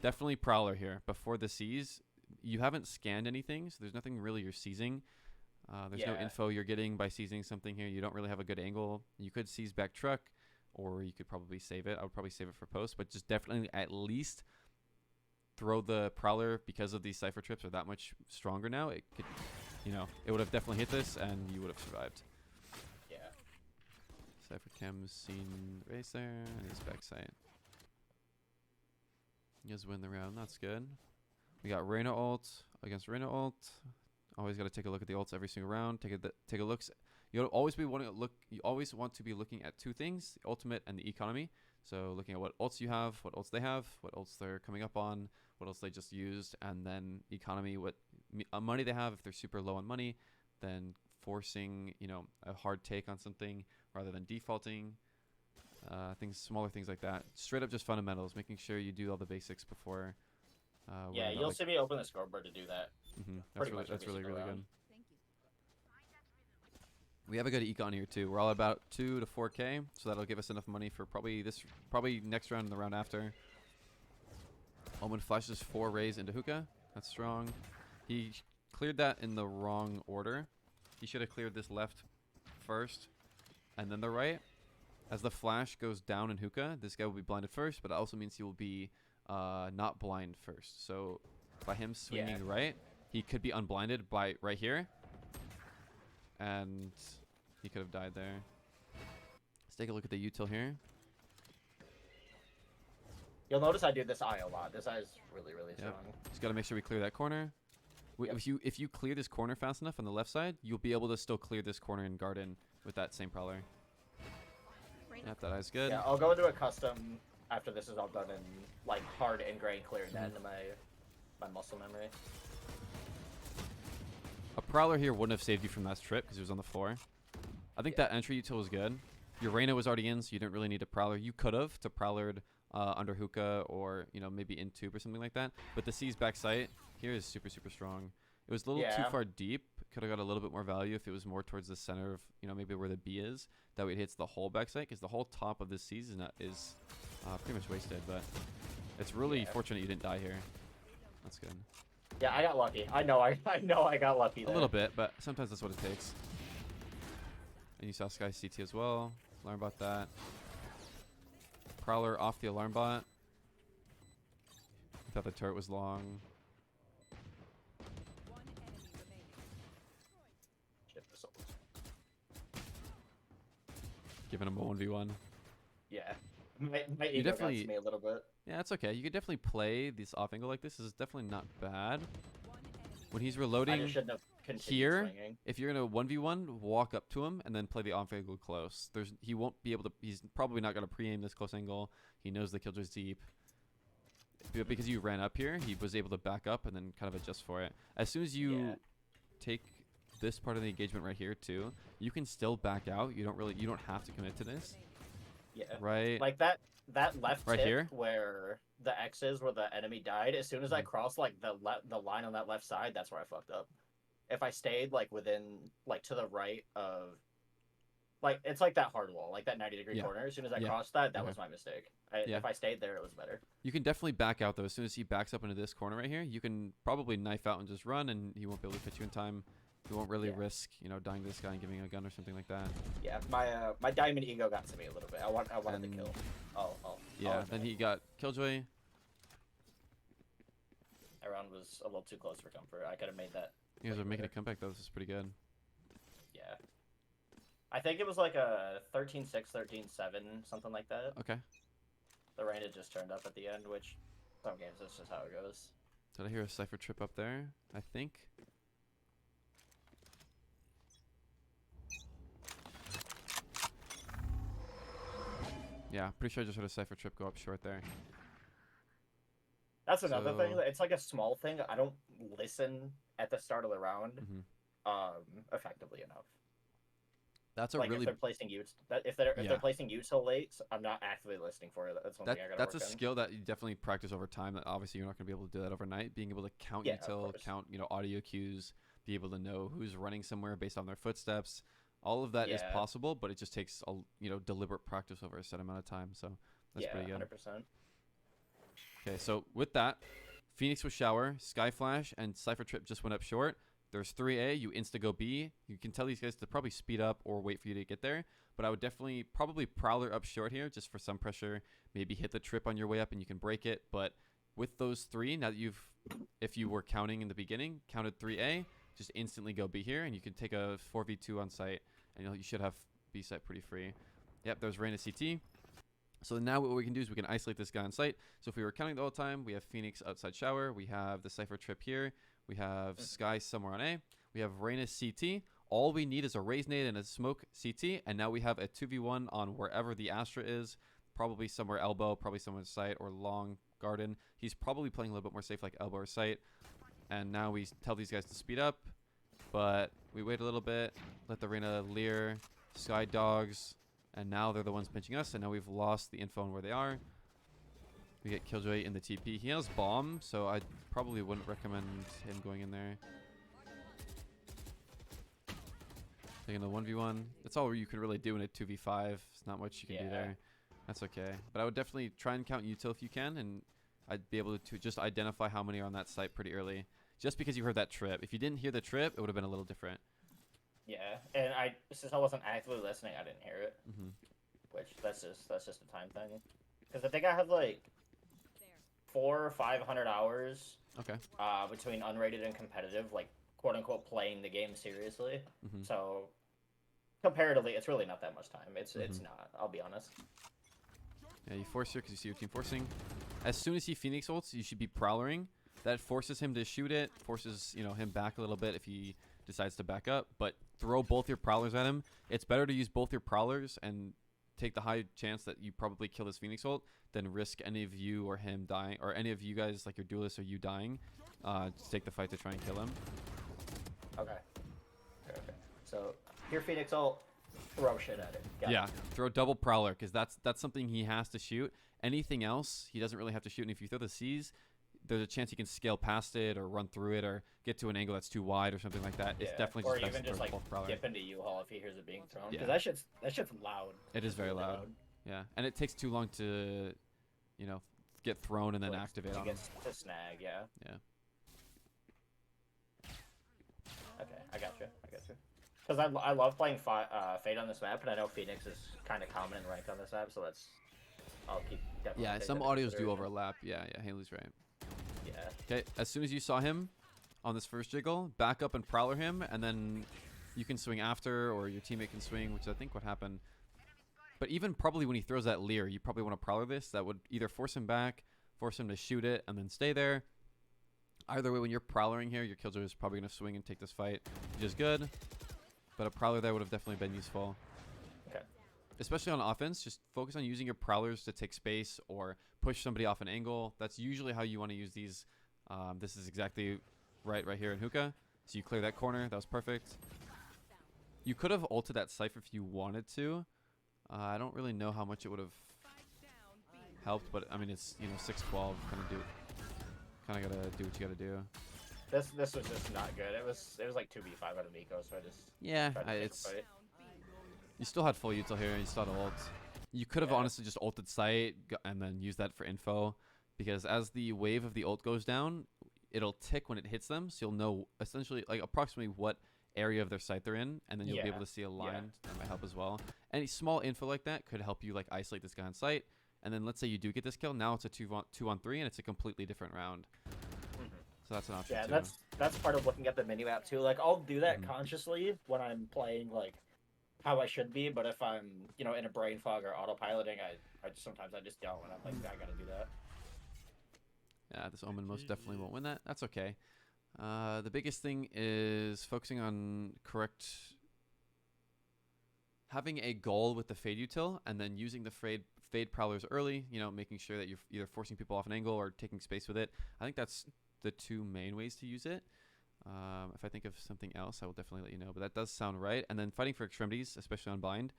Definitely Prowler here. Before the seize, you haven't scanned anything, so there's nothing really you're seizing. There's no info you're getting by seizing something here. You don't really have a good angle. You could seize back truck, or you could probably save it. I would probably save it for post, but just definitely at least throw the Prowler because of these Cypher trips are that much stronger now. It could, it would have definitely hit this, and you would have survived. Yeah. Cypher Cam's seen race there, and he's backside. You guys win the round. That's good. We got Reyna ult against Reyna ult. Always got to take a look at the ults every single round. Take a look. You always want to be looking at two things: the ultimate and the economy. So looking at what ults you have, what ults they have, what ults they're coming up on, what else they just used, and then economy, what money they have. If they're super low on money, then forcing a hard take on something rather than defaulting. Smaller things like that. Straight up just fundamentals, making sure you do all the basics before. Yeah, you'll see me open the scoreboard to do that. That's really good. We have a good econ here too. We're all about 2 to 4K, so that'll give us enough money for probably next round and the round after. Omen flashes 4 rays into hookah. That's strong. He cleared that in the wrong order. He should have cleared this left first, and then the right. As the flash goes down in hookah, this guy will be blinded first, but it also means he will be not blind first. So by him swinging right, he could be unblinded by right here, and he could have died there. Let's take a look at the util here. You'll notice I do this eye a lot. This eye is really, really strong. Just got to make sure we clear that corner. If you clear this corner fast enough on the left side, you'll be able to still clear this corner in garden with that same Prowler. Yep, that eye's good. Yeah, I'll go into a custom after this is all done and like hard ingrained clearing that into my muscle memory. A Prowler here wouldn't have saved you from that trip because it was on the floor. I think that entry util was good. Your Reyna was already in, so you didn't really need a Prowler. You could have to Prowlered under hookah or, you know, maybe in tube or something like that. But the C's back sight here is super, super strong. It was a little too far deep. Could have got a little bit more value if it was more towards the center of, you know, maybe where the B is. That way it hits the whole backside, because the whole top of this C is pretty much wasted. But it's really fortunate you didn't die here. That's good. Yeah, I got lucky. I know I got lucky there. A little bit, but sometimes that's what it takes. And you saw Sky CT as well. Learn about that. Prowler off the alarm bot. I thought the turret was long. One enemy remaining. Shit, this almost- Giving him a 1v1. Yeah. My ego got to definitely- me a little bit. Yeah, it's okay. You could definitely play this off angle like this. This is definitely not bad. One enemy. When he's I reloading just shouldn't have continued here, swinging. if you're gonna 1v1, walk up to him and then play the off angle close. He won't be able to. He's probably not gonna pre-aim this close angle. He knows the killjoy's deep. But because you ran up here, he was able to back up and then kind of adjust for it. As soon as you take this part of the engagement right here too, you can still back out. You don't have to commit to this, Yeah. right? Like that left Right tip here? where the X is where the enemy died, as soon as I crossed like the line on that left side, that's where I fucked up. If I stayed like within like to the right of like it's like that hard wall, like that 90-degree corner, as soon as I crossed that was my mistake. If I stayed there, it was better. You can definitely back out though. As soon as he backs up into this corner right here, you can probably knife out and just run, and he won't be able to hit you in time. You won't really risk, you know, dying to this guy and giving a gun or something like that. Yeah, my diamond ego got to me a little bit. I wanted to kill. Yeah, okay. then he got Killjoy. That round was a little too close for comfort. I could have made that. You guys way are making a better. comeback though. This is pretty good. Yeah. I think it was like a 13-6, 13-7, something like that. Okay. The rain had just turned up at the end, which some games that's just how it goes. Did I hear a Cypher trip up there? I think. Yeah, pretty sure I just heard a Cypher trip go up short there. That's another thing. So- It's like a small thing. I don't listen at the start of the round effectively enough. That's a Like really if they're placing if they're placing util late, I'm not actively listening for it. That's one thing I gotta that's a work on. skill that you definitely practice over time. That obviously you're not going to be able to do that overnight. Being able to count Yeah, of util, course. count audio cues, be able to know who's running somewhere based on their footsteps. All of that is Yeah. possible, but it just takes a deliberate practice over a set amount of time. So that's yeah, pretty good. 100%. Okay, so with that, Phoenix with Shower, Sky Flash, and Cypher Trip just went up short. There's 3A, you insta-go B. You can tell these guys to probably speed up or wait for you to get there. But I would definitely probably Prowler up short here just for some pressure. Maybe hit the trip on your way up and you can break it. But with those three, now that if you were counting in the beginning, counted 3A, just instantly go B here. And you can take a 4v2 on site. And you should have B site pretty free. Yep, there's Reyna CT. So now what we can do is we can isolate this guy on site. So if we were counting the whole time, we have Phoenix outside Shower. We have the Cypher Trip here. We have Sky somewhere on A. We have Reyna CT. All we need is a Raise Nade and a Smoke CT. And now we have a 2v1 on wherever the Astra is. Probably somewhere elbow, probably somewhere site or long garden. He's probably playing a little bit more safe like elbow or site. And now we tell these guys to speed up. But we wait a little bit. Let the Reyna leer. Sky dogs. And now they're the ones pinching us. And now we've lost the info on where they are. We get Killjoy in the TP. He has bomb, so I probably wouldn't recommend him going in there. Taking the 1v1. That's all you can really do in a 2v5. There's not much you can do there. That's okay. But I would definitely try and count util if you can, and I'd be able to just identify how many are on that site pretty early. Just because you heard that trip. If you didn't hear the trip, it would have been a little different. Yeah, and since I wasn't actively listening, I didn't hear it. Which that's just a time thing. Because I think I have like 400 or 500 hours between unrated and competitive, like quote unquote playing the game seriously. So comparatively, it's really not that much time. It's not. I'll be honest. Yeah, you force here because you see your team forcing. As soon as he Phoenix ults, you should be Prowlering. That forces him to shoot it, forces him back a little bit if he decides to back up. But throw both your Prowlers at him. It's better to use both your Prowlers and take the high chance that you probably kill this Phoenix ult than risk any of you or him dying, or any of you guys, like your duelist or you dying, to take the fight to try and kill him. Okay. Okay. So here, Phoenix ult, throw shit at it. Got Yeah, it. throw double Prowler, because that's something he has to shoot. Anything else, he doesn't really have to shoot. And if you throw the C's, there's a chance he can scale past it or run through it or get to an angle that's too wide or something like that. It's definitely or just best even to just throw like both Prowler. dip into U-Haul if he hears it being thrown. Yeah. Because that shit's loud. It is It's very really loud. Yeah, and it takes too long to, you know, get thrown and then Like, activate to on get him. to snag. Yeah. Yeah. Okay, I got you. Because I love playing Fate on this map, and I know Phoenix is kind of common in ranked on this map, so I'll keep definitely. Yeah, take some that into audios do consideration. overlap. Yeah, Haley's right. Yeah. Okay, as soon as you saw him on this first jiggle, back up and Prowler him, and then you can swing after, or your teammate can swing, which I think what happened. But even probably when he throws that leer, you probably want to Prowler this. That would either force him back, force him to shoot it, and then stay there. Either way, when you're Prowlering here, your Killjoy is probably going to swing and take this fight, which is good. But a Prowler there would have definitely been useful. Okay. Especially on offense, just focus on using your Prowlers to take space or push somebody off an angle. That's usually how you want to use these. This is exactly right here in Hookah. So you clear that corner. That was perfect. You could have ulted that Cypher if you wanted to. I don't really know how much it would have helped, but I mean, it's, you know, 6-12. Kind of gotta do what you gotta do. This was just not good. It was like 2v5 out of Nico, so I just Yeah, tried to take a it's. fight. You still had full util here. You still had ult. You could have Yeah. honestly just ulted sight and then used that for info, because as the wave of the ult goes down, it'll tick when it hits them, so you'll know essentially like approximately what area of their sight they're in, and then you'll be Yeah. able to see a line. That might help as well. Any small info like that could help you like isolate this guy on sight, and then let's say you do get this kill. Now it's a 2-on-3, and it's a completely different round. So that's an option Yeah, too. that's part of looking at the mini map too. Like I'll do that Mhm. consciously when I'm playing like how I should be, but if I'm, you know, in a brain fog or autopiloting, I just sometimes I just don't, and I'm like, I gotta do that. Yeah, this Omen most definitely won't win that. That's okay. The biggest thing is focusing on having a goal with the Fade util, and then using the Fade Prowlers early, you know, making sure that you're either forcing people off an angle or taking space with it. I think that's the two main ways to use it. If I think of something else, I will definitely let you know, but that does sound right. And then fighting for extremities, especially on bind.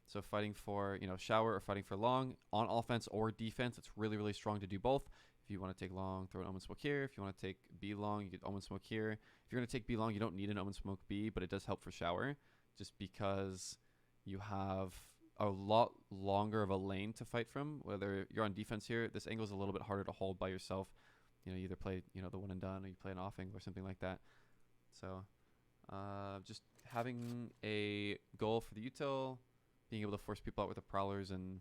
So fighting for, you know, shower or fighting for long on offense or defense, it's really, really strong to do both. If you want to take long, throw an Omen Smoke here. If you want to take B long, you get Omen Smoke here. If you're going to take B long, you don't need an Omen Smoke B, but it does help for shower just because you have a lot longer of a lane to fight from. Whether you're on defense here, this angle is a little bit harder to hold by yourself. You know, you either play, you know, the one and done, or you play an off angle or something like that. So just having a goal for the util, being able to force people out with the prowlers, and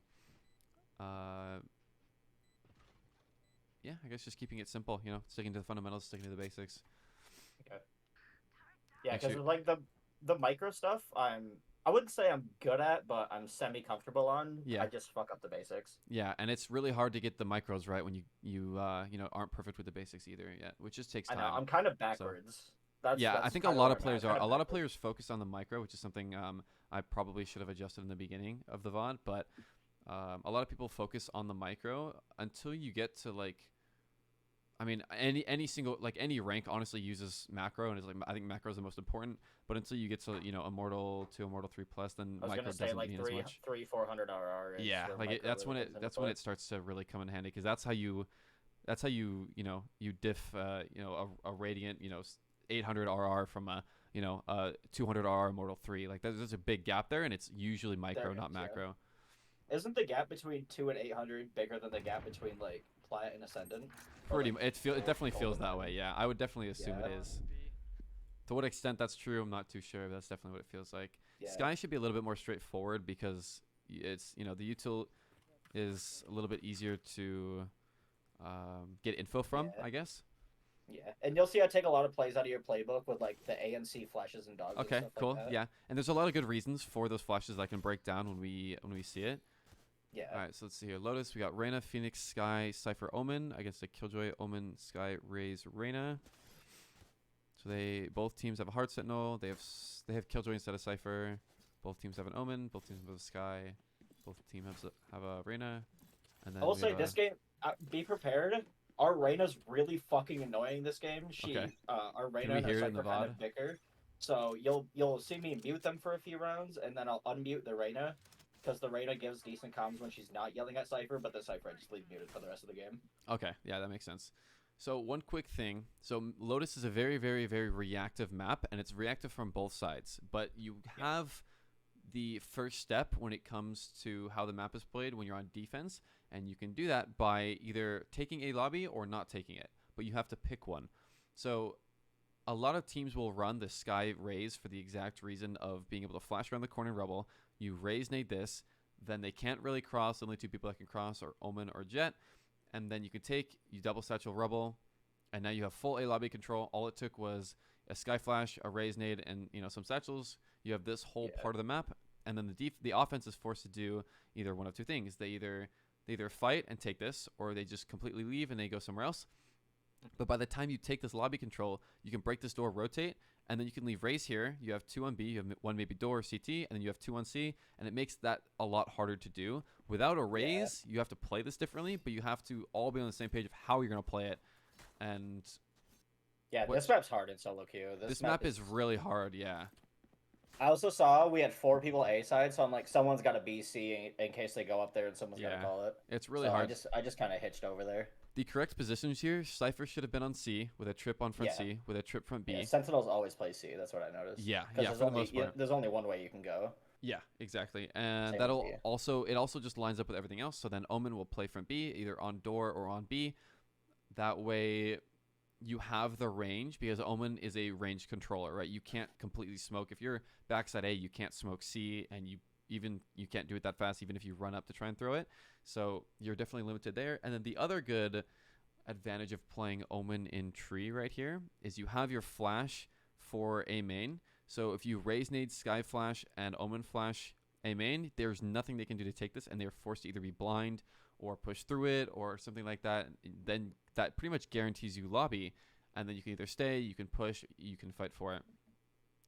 yeah, I guess just keeping it simple, you know, sticking to the fundamentals, sticking to the basics. Okay. Yeah, Make because sure- like the micro stuff, I wouldn't say I'm good at, but I'm semi comfortable on. Yeah. I just fuck up the basics. Yeah, and it's really hard to get the micros right when you know, aren't perfect with the basics either yet, which just takes I time. know I'm kind of backwards. Yeah, I that's think a kinda lot where of I'm at, players kinda are. A lot of backwards. players focus on the micro, which is something I probably should have adjusted in the beginning of the VOD. But a lot of people focus on the micro until you get to like, I mean, any single, like any rank honestly uses macro, and is like, I think macro is the most important. But until you get to, you know, Immortal 2, Immortal 3+, then I was micro gonna say doesn't like mean as much. 400 RR. Is Yeah, where like micro that's really when comes into that's when play. it starts to really come in handy, because that's how you know, you diff you know, a Radiant, you know, 800 RR from a, you know, 200 RR Immortal 3. Like there's a big gap there, and it's usually micro, There not is, yeah. macro. Isn't the gap between 2 and 800 bigger than the gap between like Plat and Ascendant? Or, Pretty, like, it Gold- definitely Gold feels and that Diamond? way. Yeah, I would definitely assume Yeah. it is. To what extent that's true, I'm not too sure, but that's definitely what it feels like. Yeah. Sky should be a little bit more straightforward, because it's, you know, the util is a little bit easier to get info from, Yeah. I guess. Yeah, and you'll see I take a lot of plays out of your playbook with like the ANC flashes and dogs. Okay, and stuff cool. Like that. Yeah, and there's a lot of good reasons for those flashes that I can break down when we see it. Yeah. All right, so let's see here. Lotus, we got Reyna, Phoenix, Sky, Cypher, Omen against a Killjoy, Omen, Sky, Raze, Reyna. So both teams have a Heart Sentinel. They have Killjoy instead of Cypher. Both teams have an Omen. Both teams have a Sky. Both team have a Reyna, and then I will we say have this game, be prepared. Our Reyna's really fucking annoying this game. Okay. Our Can Reyna we and our hear it in the Cypher kind VOD? of bicker. So you'll see me mute them for a few rounds, and then I'll unmute the Reyna, because the Reyna gives decent comms when she's not yelling at Cypher, but the Cypher I just leave muted for the rest of the game. Okay, yeah, that makes sense. So one quick thing. So Lotus is a very, very, very reactive map, and it's reactive from both sides. But you have the first step when it comes to how the map is played when you're on defense, and you can do that by either taking a lobby or not taking it. But you have to pick one. So a lot of teams will run the Sky Raise for the exact reason of being able to flash around the corner and Rebel. You Raise nade this, then they can't really cross. Only two people that can cross are Omen or Jet. And then you can you double satchel Rebel, and now you have full A lobby control. All it took was a Sky Flash, a Raise nade, and some satchels. You have this whole part of the map, and then the offense is forced to do either one of two things. They either fight and take this, or they just completely leave and they go somewhere else. But by the time you take this lobby control, you can break this door, rotate, and then you can leave Raise here. You have 2 on B, you have 1 maybe door or CT, and then you have 2 on C, and it makes that a lot harder to do. Without a Raise, you have to play this differently, but you have to all be on the same page of how you're going to play it. And Yeah, this map's hard in solo queue. this map is really hard, yeah. I also saw we had 4 people A side, so I'm like, someone's got to B C in case they go up there, and someone's got to call it. It's really So hard. I just kind of hitched over there. The correct positions here, Cypher should have been on C with a trip on front C with a trip front B. Yeah, Sentinels always play C. That's what I noticed. Yeah, Because for the most part. there's only one way you can go. Yeah, exactly. And Same that'll with B. also just lines up with everything else. So then Omen will play front B, either on door or on B. That way you have the range, because Omen is a range controller, right? You can't completely smoke. If you're backside A, you can't smoke C, and you can't do it that fast even if you run up to try and throw it. So you're definitely limited there. And then the other good advantage of playing Omen in tree right here is you have your flash for A main. So if you Raise nade, Sky Flash, and Omen Flash A main, there's nothing they can do to take this, and they're forced to either be blind or push through it or something like that. Then that pretty much guarantees you lobby, and then you can either stay, you can push, you can fight for it.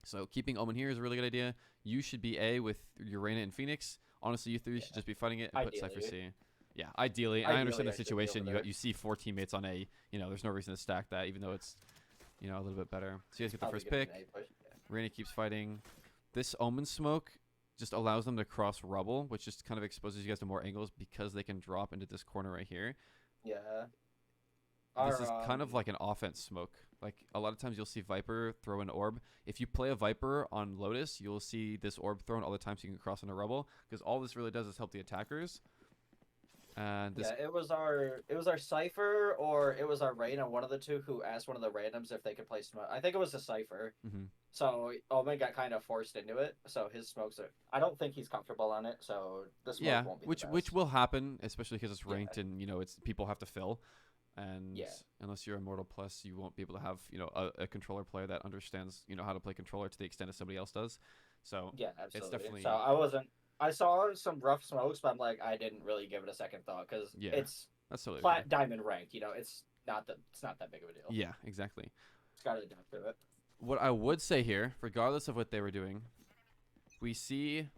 So keeping Omen here is a really good idea. You should be A with your Reyna and Phoenix. Honestly, you three should just be fighting it and put Cypher C. Yeah, ideally. I understand the situation. You see 4 teammates on A. There's no reason to stack that, even though it's a little bit better. So you guys get the first pick. Reyna keeps fighting. This Omen smoke just allows them to cross rubble, which just kind of exposes you guys to more angles because they can drop into this corner right here. Yeah. This is kind of like an offense smoke. Like a lot of times you'll see Viper throw an orb. If you play a Viper on Lotus, you'll see this orb thrown all the time so you can cross into rubble, because all this really does is help the attackers. And this it was our Cypher or it was our Reyna, one of the two, who asked one of the randoms if they could play smoke. I think it was the Cypher. Mhm. So Omen got kind of forced into it. So his smokes are. I don't think he's comfortable on it. So the smoke won't be the which best. will happen, especially because it's ranked and it's people have to fill. And unless you're Immortal Plus, you won't be able to have a controller player that understands how to play controller to the extent that somebody else does. So yeah, absolutely. It's definitely. So I saw some rough smokes, but I'm like, I didn't really give it a second thought because it's that's totally plat diamond ranked. It's not that big of a deal. Yeah, exactly. It's got to adapt to it. What I would say here, regardless of what they were doing, we see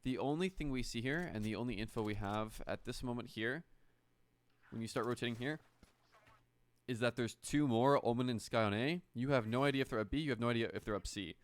the only thing we see here and the only info we have at this moment here, when you start rotating here, is that there's 2 more, Omen and Sky on A. You have no idea if they're up B. You have no idea if they're up C.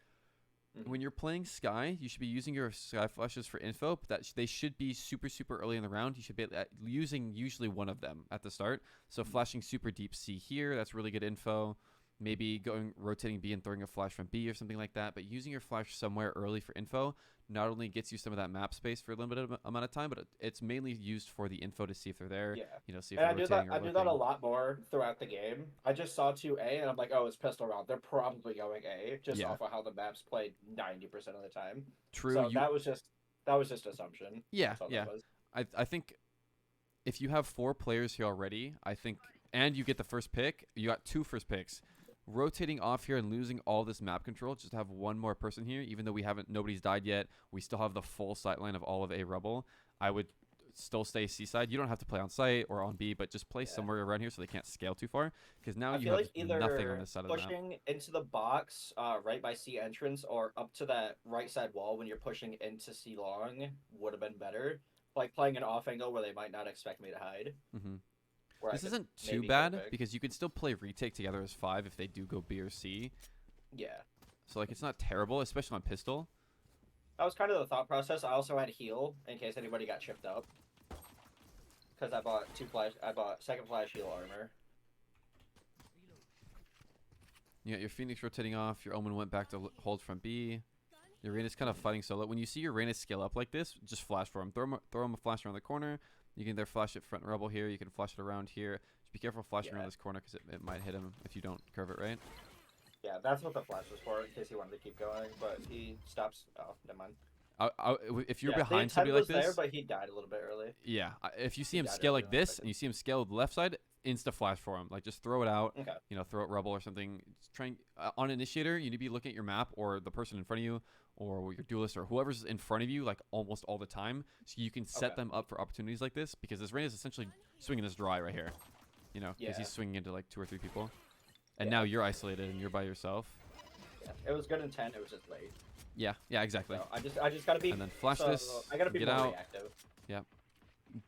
When you're playing Sky, you should be using your Sky Flashes for info, but they should be super, super early in the round. You should be using usually one of them at the start. So flashing super deep C here, that's really good info. Maybe rotating B and throwing a flash from B or something like that. But using your flash somewhere early for info not only gets you some of that map space for a limited amount of time, but it's mainly used for the info to see if they're there. Yeah. See if they're rotating or I do that a lot more throughout the game. I just saw 2A and I'm like, oh, it's pistol round. They're probably going A just off of how the map's played 90% of the time. True. So that was just assumption. Yeah. I think if you have 4 players here already, and you get the first pick, you got 2 first picks. Rotating off here and losing all this map control, just to have 1 more person here, even though nobody's died yet, we still have the full sight line of all of A rubble. I would still stay seaside. You don't have to play on site or on B, but just play Yeah. somewhere around here so they can't scale too far. Because now I you feel have like either nothing on this side of the map. pushing into the box right by C entrance or up to that right side wall when you're pushing into C long would have been better. Like playing an off angle where they might not expect me to hide. Mm-hmm. Where I This could isn't too maybe get a bad pick. because you can still play retake together as 5 if they do go B or C. Yeah. So like it's not terrible, especially on pistol. That was kind of the thought process. I also had heal in case anybody got chipped up. Because I bought second flash heal armor. You got your Phoenix rotating off. Your Omen went back to hold from B. Your Reyna's kind of fighting solo. When you see your Reyna scale up like this, just flash for him. Throw him a flash around the corner. You can either flash it front rubble here. You can flash it around here. Just be careful flashing around this corner because it might hit him if you don't curve it right. Yeah, that's what the flash was for, in case he wanted to keep going, but he stops. Oh, never mind. If you're Yeah, behind the somebody intent like was this, there, but he died a little bit early. yeah. If you see He him died scale early like on the this second. and you see him scale left side, insta flash for him. Like just throw it out. Okay. You know, throw it rubble or something. Just trying on initiator, you need to be looking at your map or the person in front of you or your duelist or whoever's in front of you like almost all the time, so you can set Okay. them up for opportunities like this because this Reyna is essentially swinging this dry right here. You know, because Yeah. he's swinging into like 2 or 3 people, and Yeah. now you're isolated and you're by yourself. Yeah. It was good intent. It was just late. Yeah, exactly. So I just gotta be. And then flash so this. I gotta be get more out. reactive.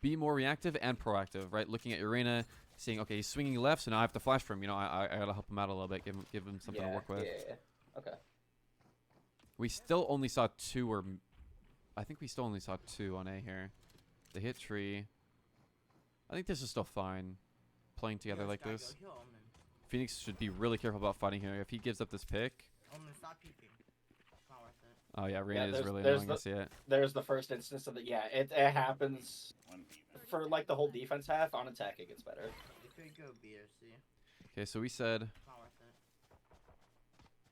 Be more reactive and proactive, right? Looking at your Reyna, seeing okay, he's swinging left, so now I have to flash for him. You know, I gotta help him out a little bit, give him something to work with. Yeah. Okay. We still only saw 2 or I think we still only saw 2 on A here. They hit tree. I think this is still fine. Playing together like this. Phoenix should be really careful about fighting here. If he gives up this pick. Oh yeah, Reyna is there's- really there's annoying to see it. There's the first instance of the it happens for like the whole defense half. On attack, it gets better. You could go B or C. Okay, so we said Not worth it.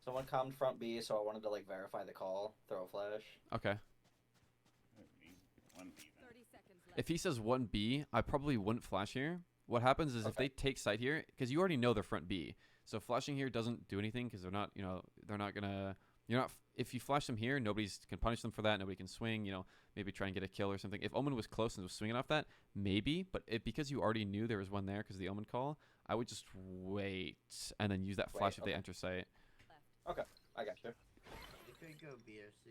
Someone calmed front B, so I wanted to like verify the call. Throw a flash. okay. 30 seconds left. If he says 1B, I probably wouldn't flash here. What happens is if Okay. they take site here, because you already know they're front B, so flashing here doesn't do anything because they're not, they're not gonna. You're not. If you flash them here, nobody can punish them for that. Nobody can swing. Maybe try and get a kill or something. If Omen was close and was swinging off that, maybe. But because you already knew there was one there because of the Omen call, I would just wait and then use that flash if they okay. enter site. I got you. You could go B or C.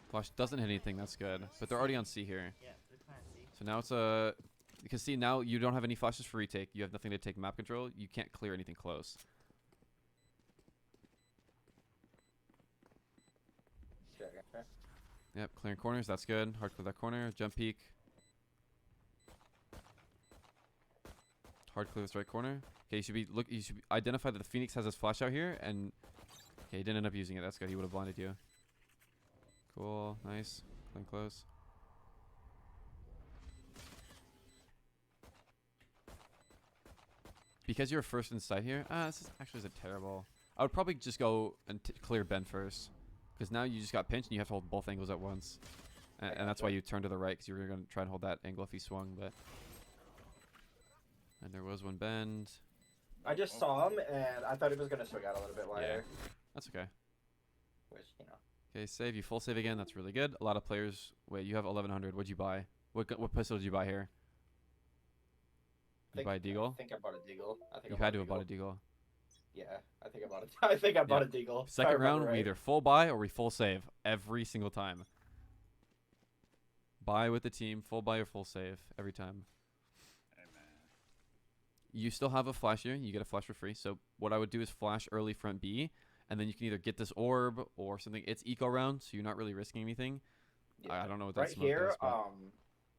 Flash doesn't hit anything. That's good. But they're already on C here. Yeah, they're playing C. So now it's a. Because see, now you don't have any flashes for retake. You have nothing to take map control. You can't clear anything close. Sure, I got you. Yep, clearing corners. That's good. Hard clear that corner. Jump peek. Hard clear this right corner. Okay, you should identify that the Phoenix has his flash out here, and okay, he didn't end up using it. That's good. He would have blinded you. Cool. Nice. Clean close. Because you're first in sight here, this is actually isn't terrible. I would probably just go and clear Ben first, because now you just got pinched and you have to hold both angles at once, and that's why you turn to the right because you were going to try and hold that angle if he swung. But and there was one bend. I just saw him and I thought he was gonna swing out a little bit wider. That's okay. Which Okay, save. You full save again. That's really good. A lot of players. Wait, you have 1100. What'd you buy? What pistol did you buy here? You buy a Deagle? I think I bought a Deagle. I think You I bought had to a have bought a Deagle. Deagle. Yeah, I think I bought it. I think I bought a Deagle. if I Second remember round, we right. either full buy or we full save every single time. Buy with the team, full buy or full save every time. You still have a flash here. You get a flash for free. So what I would do is flash early front B, and then you can either get this orb or something. It's eco round, so you're not really risking anything. Yeah. I don't know what that Right smoke here, does, but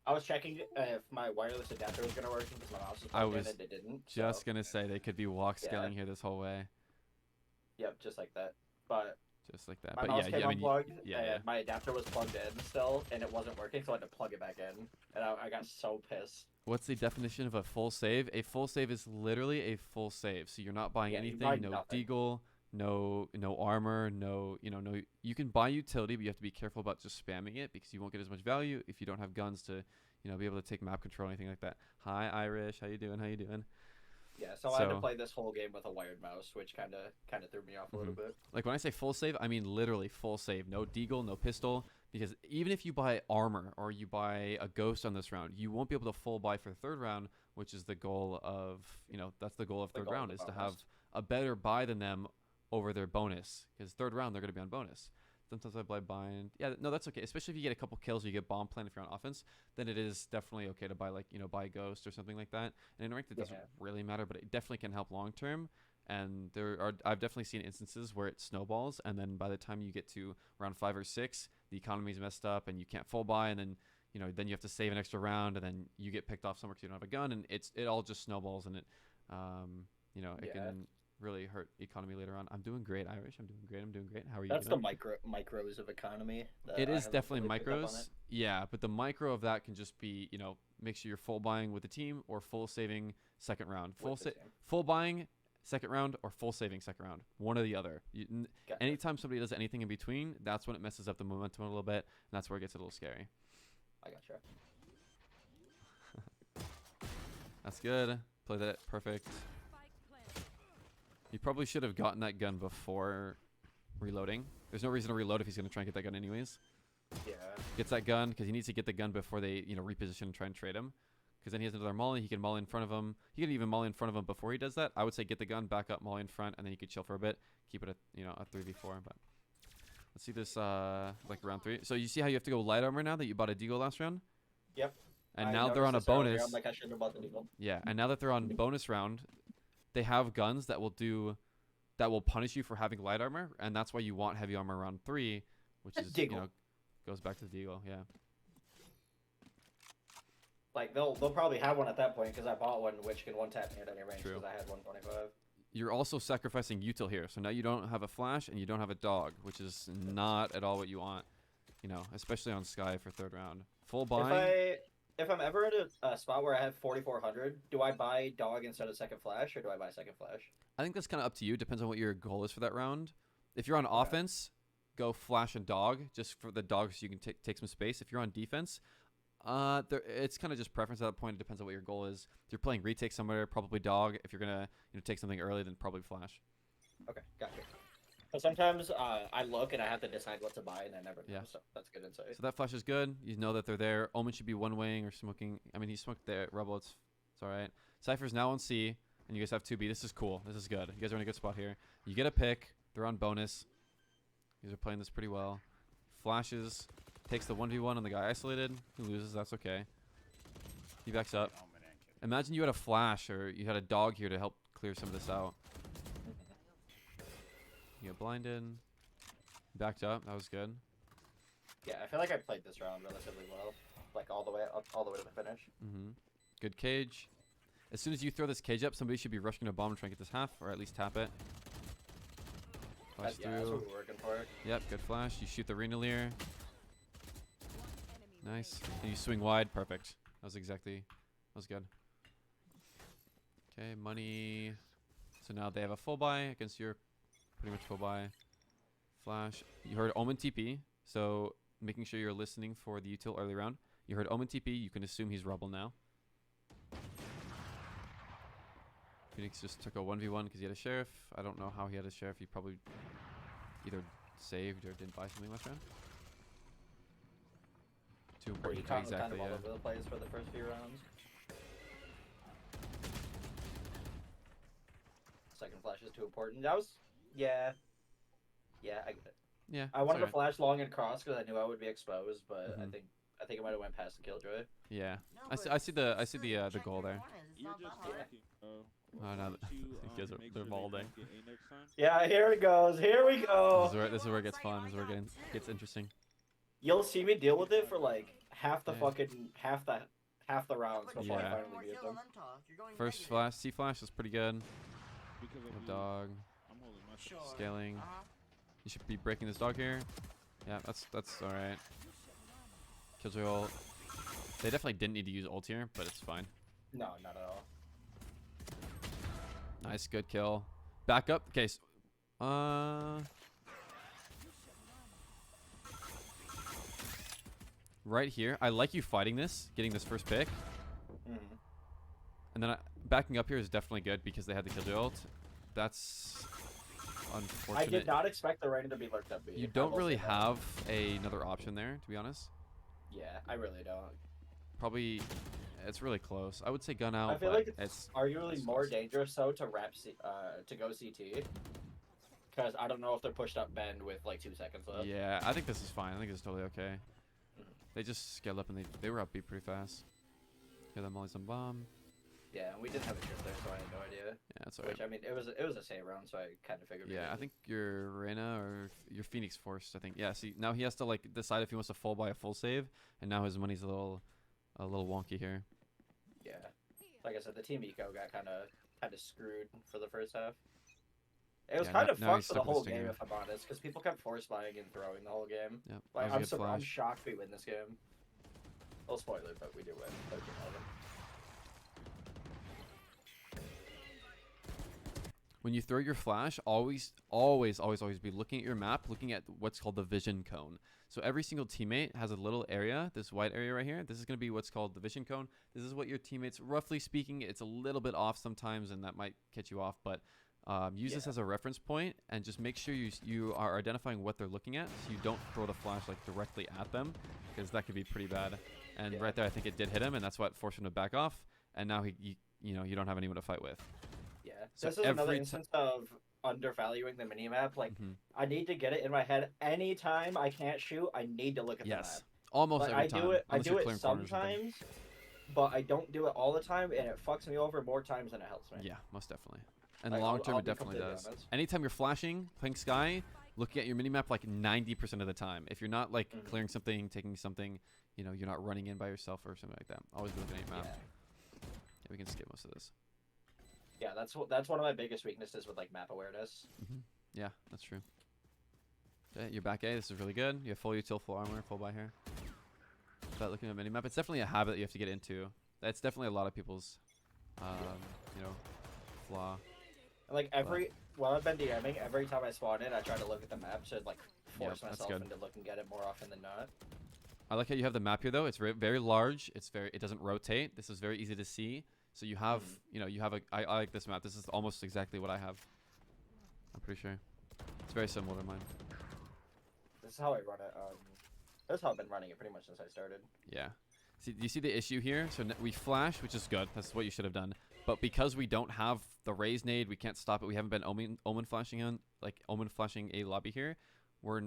I was checking if my wireless adapter was gonna work because my mouse was I plugged in was and it didn't. just so, gonna say they could be walk Yeah. scaling here this whole way, Yep, just like that. But just like that. my But mouse yeah, came I mean, unplugged, yeah, and yeah. my adapter was plugged in still, and it wasn't working, so I had to plug it back in, and I got so pissed. What's the definition of a full save? A full save is literally a full save. So you're not buying Yeah, you anything, buy no nothing. deagle, no armor, no. You can buy utility, but you have to be careful about just spamming it because you won't get as much value if you don't have guns to, be able to take map control or anything like that. Hi Irish, how you doing? How you doing? Yeah, so I had to So- play this whole game with a wired mouse, which kind of threw me off a little bit. Like when I say full save, I mean literally full save. No deagle, no pistol. Because even if you buy armor or you buy a ghost on this round, you won't be able to full buy for the third round, which is the goal of, that's the goal of The third goal of round the is to bonus. have a better buy than them over their bonus. Because third round, they're going to be on bonus. Sometimes I buy bind. Yeah, no, that's okay. Especially if you get a couple kills or you get bomb plan if you're on offense, then it is definitely okay to buy buy ghost or something like that. And in ranked, it doesn't Yeah. really matter, but it definitely can help long term. And I've definitely seen instances where it snowballs, and then by the time you get to round 5 or 6, the economy's messed up, and you can't full buy, and then then you have to save an extra round, and then you get picked off somewhere because you don't have a gun, and it all just snowballs, and it it Yeah. can really hurt economy later on. I'm doing great, Irish. I'm doing great. How are you That's doing? the micros of economy. that It I is haven't definitely fully picked up on micros. it. Yeah, but the micro of that can just be, make sure you're full buying with the team or full saving second round. With the team. Full buying second round or full saving second round. One or the other. Gotcha. Anytime somebody does anything in between, that's when it messes up the momentum a little bit, and that's where it gets a little scary. I gotcha. That's good. Play that perfect. Spike planted. You probably should have gotten that gun before reloading. There's no reason to reload if he's going to try and get that gun anyways. Yeah. Gets that gun because he needs to get the gun before they reposition and try and trade him, because then he has another molly. He can molly in front of him. He can even molly in front of him before he does that. I would say get the gun, back up, molly in front, and then you could chill for a bit, keep it at a 3v4. But let's see this like round 3. So you see how you have to go light armor now that you bought a deagle last round, Yep. and I now they're on a noticed this earlier. bonus. I'm like, I should have bought the deagle. Yeah, and now that they're on bonus round, they have guns that will punish you for having light armor, and that's why you want heavy armor round 3, which is Deagle. goes back to the deagle. Yeah. Like they'll probably have one at that point because I bought one which can one tap me at any range True. because I had 125. You're also sacrificing util here, so now you don't have a flash and you don't have a dog, which is not at all what you want. Especially on Sky for third round. Full buy. If I'm ever at a spot where I have 4400, do I buy dog instead of second flash or do I buy second flash? I think that's kind of up to you. Depends on what your goal is for that round. If you're on Okay. offense, go flash and dog just for the dog so you can take some space. If you're on defense, it's kind of just preference at that point. It depends on what your goal is. If you're playing retake somewhere, probably dog. If you're gonna take something early, then probably flash. Okay, gotcha. But sometimes I look and I have to decide what to buy and I never know. Yeah. So that's good insight. So that flash is good. You know that they're there. Omen should be one wing or smoking. I mean, he smoked there. Rebel, it's all right. Cypher's now on C, and you guys have 2B. This is cool. This is good. You guys are in a good spot here. You get a pick. They're on bonus. You guys are playing this pretty well. Flashes. Takes the 1v1 on the guy isolated. He loses. That's okay. He backs up. Imagine you had a flash or you had a dog here to help clear some of this out. You get blinded. Backed up. That was good. Yeah, I feel like I played this round relatively well, like all the way to the finish. Mm-hmm. Good cage. As soon as you throw this cage up, somebody should be rushing a bomb and trying to get this half, or at least tap it. Flash Yeah, that's through. what we're working for. Yep, good flash. You shoot the Renalier. One enemy Nice. remaining. And you swing wide. Perfect. That was good. Okay, money. So now they have a full buy against your pretty much full buy. Flash. You heard Omen TP, so making sure you're listening for the util early round. You heard Omen TP. You can assume he's Rebel now. Phoenix just took a 1v1 because he had a sheriff. I don't know how he had a sheriff. He probably either saved or didn't buy something last round. Too Or important. you kind Exactly, of all yeah. over the place for the first few rounds. Second flash is too important. That was, yeah, I get it. Yeah. I it's wanted to alright. flash long and cross because I knew I would be exposed, but I Mhm. think it might have went past the killjoy. Yeah. No, I see- but I see the- just I see the, like the check goal your there. corners, it's You're not just that hard. talking. Oh, no, Why don't you, you guys are- make they're sure balding. they don't get A next time? Yeah, here it goes. Here we go. This is where it gets fun. This is where it gets interesting. You'll see me deal with it for like half the Yeah. fucking half the rounds But before Yeah. I more finally get chill them. than talk. You're going First negative. flash, C flash is pretty good. Because of No you, dog. I'm holding my shit. Sure. Scaling. Uh-huh. You should be breaking this dog here. Yeah, that's all right. Killjoy ult. They definitely didn't need to use ult here, but it's fine. No, not at all. Nice, good kill. Back up. Okay. Right here. I like you fighting this, getting this first pick, Mhm. and then backing up here is definitely good because they had the Killjoy ult. That's I unfortunate. did not expect the Reyna to be lurked up B. You I don't will really say that. have another option there, to be honest. Yeah, I really don't. Probably, it's really close. I would say gun out, I feel but like it's arguably it's more close. dangerous though to to go CT. Because I don't know if they're pushed up bend with like 2 seconds left. Yeah, I think this is fine. I think it's totally okay. They just scaled up and they were up B pretty fast. Hear them molly some bomb. Yeah, and we didn't have a trip there, so I had no idea. Yeah, that's alright. Which I mean, it was a save round, so I kind of figured. Yeah, I think your Reyna or your Phoenix forced. I think. Yeah. See, now he has to like decide if he wants to full buy a full save, and now his money's a little wonky here. Yeah, like I said, the team eco got kind of screwed for the first half. It was Yeah, kind of now fucked he's for the stuck with whole Stinger. game, if I'm honest, because people kept force buying and throwing the whole game. Yep. Like that was a good I'm flash. shocked we win this game. Well, spoiler, but we do win. 13-11. When you throw your flash, always be looking at your map, looking at what's called the vision cone. So every single teammate has a little area, this white area right here. This is going to be what's called the vision cone. This is what your teammates, roughly speaking, it's a little bit off sometimes, and that might catch you off, but use this as a reference point, and just make sure you are identifying what they're looking at, so you don't throw the flash like directly at them, because that could be pretty bad. And right there, I think it did hit him, and that's what forced him to back off. And now you don't have anyone to fight with. Yeah, So this is another every instance of undervaluing the minimap. Like, Mhm. I need to get it in my head. Anytime I can't shoot, I need to look at the map. Yes, almost Like, every I time. do it. I unless do you're it clearing corners or something. sometimes, but I don't do it all the time, and it fucks me over more times than it helps me. Yeah, most definitely. And Like, long term, I'll it be definitely completely does. honest. Anytime you're flashing, playing Sky, looking at your minimap like 90% of the time. If you're not like Mhm. clearing something, taking something, you're not running in by yourself or something like that. Always be looking at your map. Yeah. Yeah, we can skip most of this. Yeah, that's one of my biggest weaknesses with like map awareness. Yeah, that's true. Okay, you're back A. This is really good. You have full util, full armor, full buy here. But looking at minimap, it's definitely a habit that you have to get into. That's definitely a lot of people's, flaw. And, like while I've been DMing, every time I spawn in, I try to look at the map to like force that's myself good. into looking at it more often than not. I like how you have the map here though. It's very, very large. It doesn't rotate. This is very easy to see. So you have, I like this map. This is almost exactly what I have. I'm pretty sure. It's very similar to mine. This is how I run it. That's how I've been running it pretty much since I started. Yeah. See, do you see the issue here? So we flash, which is good. That's what you should have done. But because we don't have the raise nade, we can't stop it. We haven't been omen flashing a lobby here. We're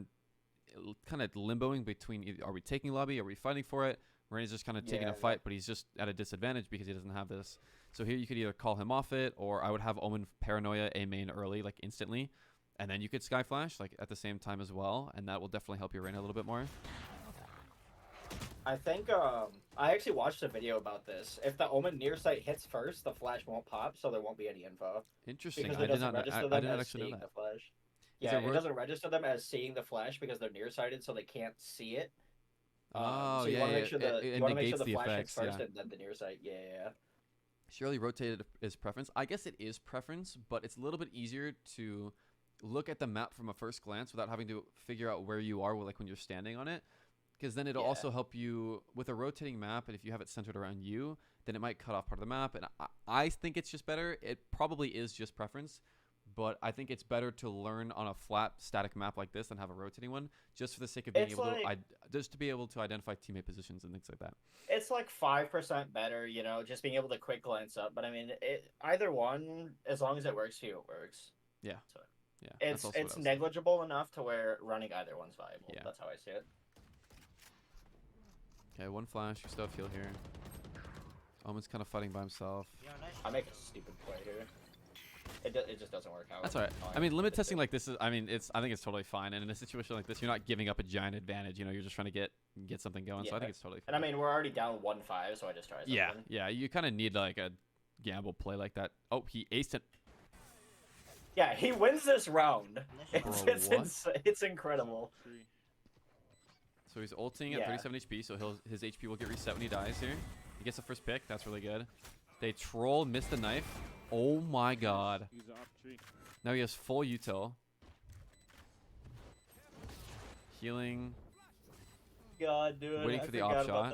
kind of limboing between either, are we taking lobby? Are we fighting for it? Reyna's just kind of taking a fight, but he's just at a disadvantage because he doesn't have this. So here you could either call him off it, or I would have Omen Paranoia A main early, like instantly. And then you could Sky Flash like at the same time as well, and that will definitely help your Reyna a little bit more. I think I actually watched a video about this. If the Omen near sight hits first, the flash won't pop, so there won't be any info. Interesting. Because I it did doesn't not. register I them did not as actually know seeing that. the flash. Is Yeah, it it doesn't register them as seeing the flash because they're nearsighted, so they can't see it. Oh, so you yeah, want to yeah. make sure the It you want to make sure negates the the flash effects, hits first yeah. and then the near sight. Yeah. Surely rotated is preference. I guess it is preference, but it's a little bit easier to look at the map from a first glance without having to figure out where you are, like when you're standing on it. Because then it'll also help you with a rotating map, and if you have it centered around you, then it might cut off part of the map. And I think it's just better. It probably is just preference, but I think it's better to learn on a flat, static map like this than have a rotating one, just for the sake of being able to just to be able to identify teammate positions and things like that. It's like 5% better, just being able to quick glance up. But I mean, either one, as long as it works for you, it works. Yeah. So Yeah. that's also what I it's was negligible enough to where running either one's viable. Yeah. That's how I see it. Okay, one flash. You still have heal here. Omen's kind of fighting by himself. Yo, nice. I make a stupid play here. It just doesn't work out. That's alright. I mean, limit testing like this is. I think it's totally fine. And in a situation like this, you're not giving up a giant advantage. You're just trying to get something going. So I think it's totally fine. And I mean, we're already down 1-5, so I just tried something. Yeah. You kind of need like a gamble play like that. Oh, he aced it. Yeah, he wins this round. Initial. It's incredible. Three. So he's ulting at 37 HP. So his HP will get reset when he dies here. He gets the first pick. That's really good. They troll, miss the knife. Oh my god. He's off tree. Now he has full util. Healing. God, dude. Waiting for the op shot.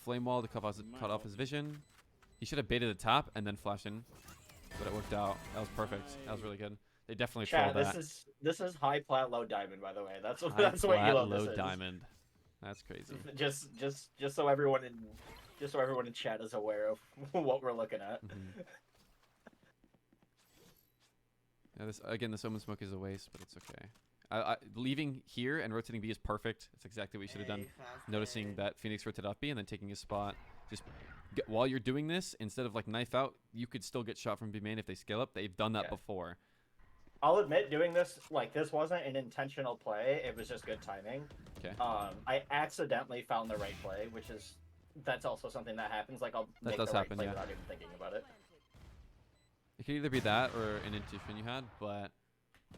Flame wall to cut off his vision. He should have baited the top and then flashed in, but it worked out. That was perfect. That was really good. They definitely Chat, trolled that. this is high plat, low diamond, by the way. That's High that's what flat, elo low this is. diamond. That's crazy. Just so everyone in chat is aware of what we're looking at. Mhm. Yeah, this again, the Omen Smoke is a waste, but it's okay. Leaving here and rotating B is perfect. It's exactly what you should have done. Noticing that Phoenix rotated off B and then taking his spot. Just while you're doing this, instead of like knife out, you could still get shot from B main if they scale up. They've done that Yeah. before. I'll admit, doing this this wasn't an intentional play. It was just good timing. Okay. I accidentally found the right play, that's also something that happens. Like I'll That make does the right happen, play yeah. without even thinking about it. It could either be that or an intuition you had, but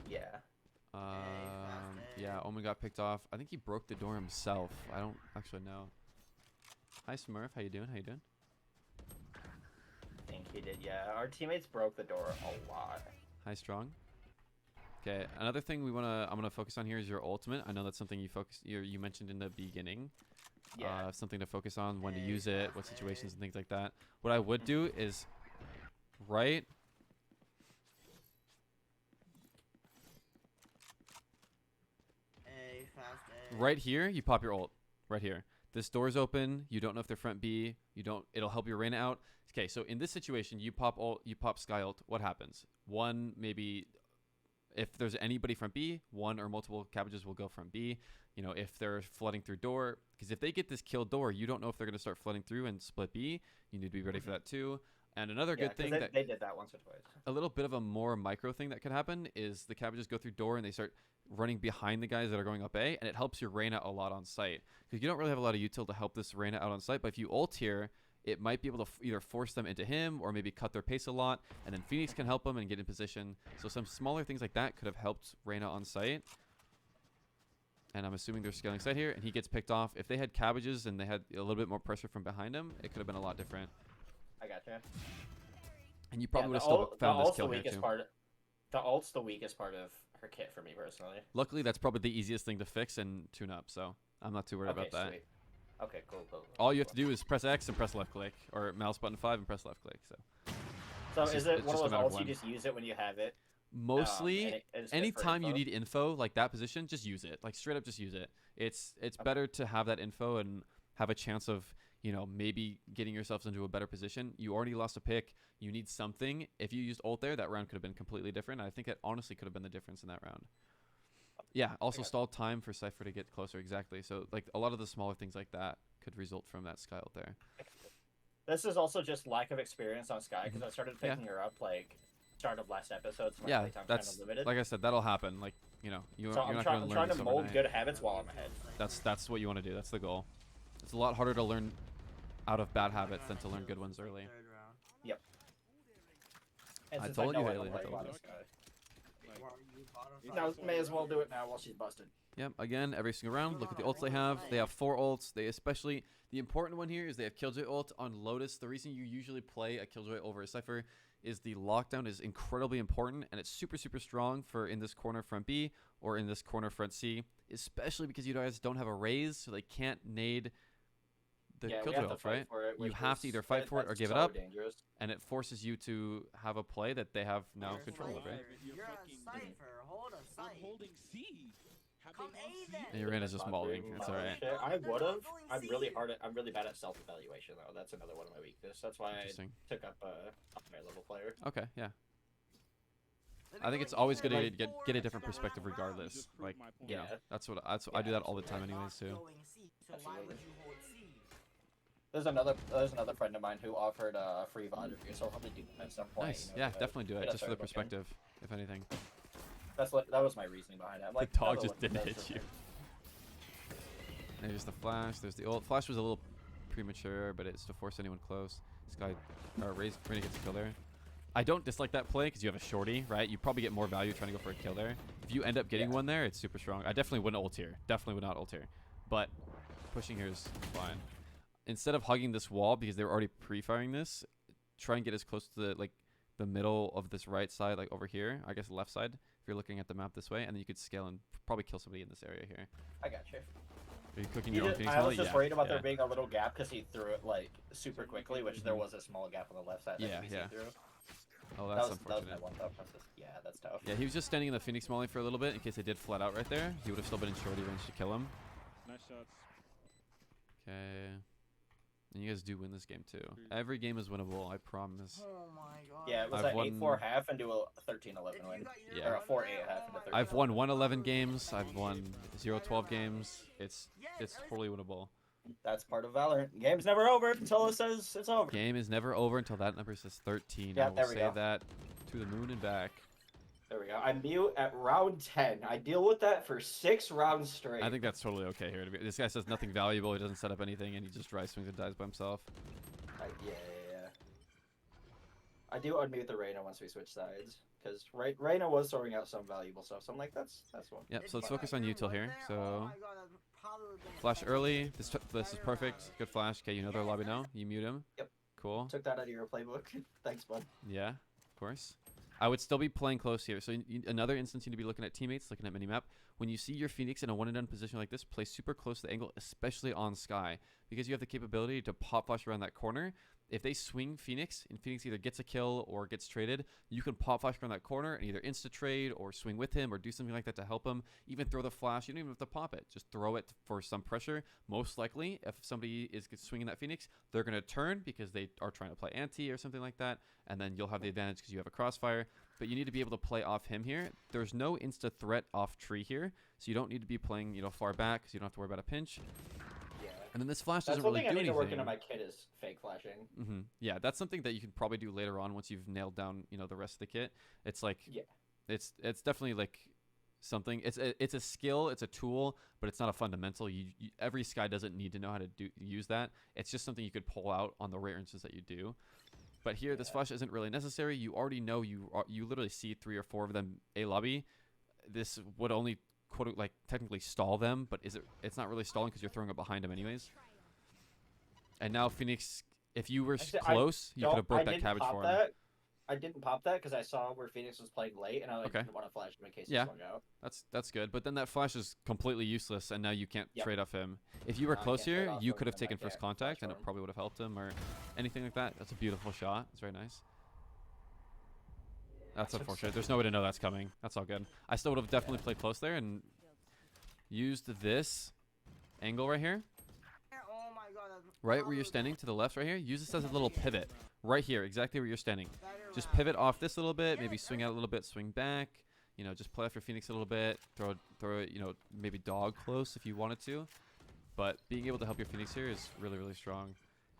Yeah. yeah, Omen got picked off. I think he broke the door himself. I don't actually know. Hi Smurf, how you doing? How you doing? I think he did. Yeah, our teammates broke the door a lot. Hi Strong. Okay, another thing I'm gonna focus on here is your ultimate. I know that's something you mentioned in the beginning. Yeah. Something to focus on, when to use it, what situations and things like that. What I would do is right here, you pop your ult. Right here. This door's open. You don't know if they're front B. It'll help your Reyna out. Okay, so in this situation, you pop ult, you pop Sky ult. What happens? One, maybe if there's anybody front B, one or multiple cabbages will go front B. You know, if they're flooding through door, because if they get this kill door, you don't know if they're going to start flooding through and split B. You need to be ready for that too. And another good thing that they did that once or twice. a little bit of a more micro thing that could happen is the cabbages go through door and they start running behind the guys that are going up A, and it helps your Reyna a lot on site. Because you don't really have a lot of util to help this Reyna out on site, but if you ult here, it might be able to either force them into him or maybe cut their pace a lot, and then Phoenix can help them and get in position. So some smaller things like that could have helped Reyna on site. And I'm assuming they're scaling site here, and he gets picked off. If they had cabbages and they had a little bit more pressure from behind him, it could have been a lot different. I gotcha. And you probably would have the still ult- found the this ult's kill the here weakest too. part. The ult's the weakest part of her kit for me personally. Luckily, that's probably the easiest thing to fix and tune up, so I'm not too worried about that. Sweet. Okay, cool. All you have to do is press X and press left click, or mouse button 5 and press left click. So So it's is just- it it's one of just a those matter of ults when. you just use it when you have it? mostly and it's good for anytime you info? need info like that position, just use it. Like straight up, just use it. It's better to have that info and have a chance of, you know, maybe getting yourselves into a better position. You already lost a pick. You need something. If you used ult there, that round could have been completely different. I think it honestly could have been the difference in that round. Yeah, also stall time for Cypher to get closer. Exactly. So like a lot of the smaller things like that could result from that Sky ult there. This is also just lack of experience on Sky because I started picking her up like start of last episode. So my Yeah, playtime's that's kind of limited. like I said, that'll happen. Like, you know, you're So not I'm going to learn trying this to mold overnight. good habits while I'm ahead. That's what you want to do. That's the goal. It's a lot harder to learn out of bad habits than to learn good ones early. And I since told know you, I Haley, don't I play told a lot you. of Sky. Now may as well do it now while she's busted. Yep, again, every single round, look at the ults they have. They have 4 ults. They especially, the important one here is they have Killjoy ult on Lotus. The reason you usually play a Killjoy over a Cypher is the lockdown is incredibly important, and it's super, super strong for in this corner front B or in this corner front C, especially because you guys don't have a raise, so they can't nade the Yeah, we Killjoy have to ult, fight right? for it, You which have to was- either fight for it or that's give it so up, dangerous. and it forces you to have a play that they have now control of, right? You're a cipher. Hold a I'm sight. holding C. Have Come they not A C? then. And your Reyna's just Not mauling. doing That's my alright. shit. I would have. Going I'm C. I'm really bad at self-evaluation though. That's another one of my weaknesses. That's why I Interesting. took up a higher level player. Okay, yeah. Then I think go it's always good to like get four a different and a half perspective rounds. regardless. Just prove Like, my point. you know, Yeah. that's what I do that all the time You're anyways not too. going C, so why would you hold C? There's another friend of mine who offered a free VOD review, so I'll probably do that at some point. Nice. you know, Yeah, to definitely do it get us just for the started looking. perspective, if anything. That was my reasoning behind it. I'm like, The dog another just one didn't does hit you. something. There's the flash. There's the ult. Flash was a little premature, but it's to force anyone close. This guy, Reyna gets a kill there. I don't dislike that play because you have a shorty, right? You probably get more value trying to go for a kill there. If you end up getting Yeah. one there, it's super strong. I definitely wouldn't ult here. Definitely would not ult here. But pushing here is fine. Instead of hugging this wall because they were already pre-firing this, try and get as close to the middle of this right side, like over here. I guess left side if you're looking at the map this way, and then you could scale and probably kill somebody in this area here. I got you. Are you cooking He your own did- Phoenix I was Molly? just Yeah, worried about yeah. there being a little gap because he threw it like super quickly, which there Mhm. was a small gap on the left side that Yeah, could be yeah. seen through. Oh, That that's was my unfortunate. one thought process. Yeah, that's tough. Yeah, he was just standing in the Phoenix Molly for a little bit in case they did flat out right there. He would have still been in shorty range to kill him. Nice shots. Okay. And you guys do win this game too. Every game is winnable, I promise. Oh my god. Yeah, it was I've an 8-4 won- half into a 13-11 win. Yeah. Or a 4-8 half into 13. I've won 111 games. I've won 0-12 games. It's totally winnable. That's part of Valorant. Game's never over until it says it's over. Game is never over until that number says 13. Yeah, I will there we say go. that to the moon and back. There we go. I mute at round 10. I deal with that for 6 rounds straight. I think that's totally okay here. This guy says nothing valuable. He doesn't set up anything, and he just dry swings and dies by himself. Yeah. I do unmute the Reyna once we switch sides. Because Reyna was throwing out some valuable stuff. So I'm like, that's one. Yep, so let's focus on util here. Oh So, flash early. This is perfect. Good flash. Okay, you know their lobby now. You mute him. Yep. Cool. Took that out of your playbook. Thanks, bud. Yeah, of course. I would still be playing close here. So another instance, you need to be looking at teammates, looking at minimap. When you see your Phoenix in a one and done position like this, play super close to the angle, especially on Sky, because you have the capability to pop flash around that corner. If they swing Phoenix, and Phoenix either gets a kill or gets traded, you can pop flash around that corner and either insta-trade or swing with him or do something like that to help him. Even throw the flash. You don't even have to pop it. Just throw it for some pressure. Most likely, if somebody is swinging that Phoenix, they're going to turn because they are trying to play anti or something like that, and then you'll have the advantage because you have a crossfire. But you need to be able to play off him here. There's no insta-threat off tree here, so you don't need to be playing, far back because you don't have to worry about a pinch. Yeah. And then this flash That's doesn't one really thing I do need to anything. work into my kit is fake flashing. Yeah, that's something that you can probably do later on once you've nailed down, the rest of the kit. It's like, Yeah. it's definitely like something. It's a skill, it's a tool, but it's not a fundamental. Every Sky doesn't need to know how to use that. It's just something you could pull out on the rare instances that you do. But here, this flash isn't really necessary. You already know you literally see 3 or 4 of them a lobby. This would only technically stall them, but it's not really stalling because you're throwing it behind him anyways. And now Phoenix, if you were close, you could have broke that cabbage for him. I didn't pop that because I saw where Phoenix was playing late, and I didn't want to flash him in case he swung out. That's good. But then that flash is completely useless, and now you can't trade off him. If you were No, I close can't trade here, off you him, could have and I taken first can't contact, flash and for it him. probably would have helped him or anything like that. That's a beautiful shot. It's very nice. That's unfortunate. There's no way to know that's coming. That's all good. I still would have definitely played close there and used this angle right here. Oh my god. Right where you're standing to the left right here. Use this as a little pivot. Right here, exactly where you're standing. Just pivot off this a little bit, maybe swing out a little bit, swing back. Just play off your Phoenix a little bit. Throw it, maybe dog close if you wanted to. But being able to help your Phoenix here is really, really strong.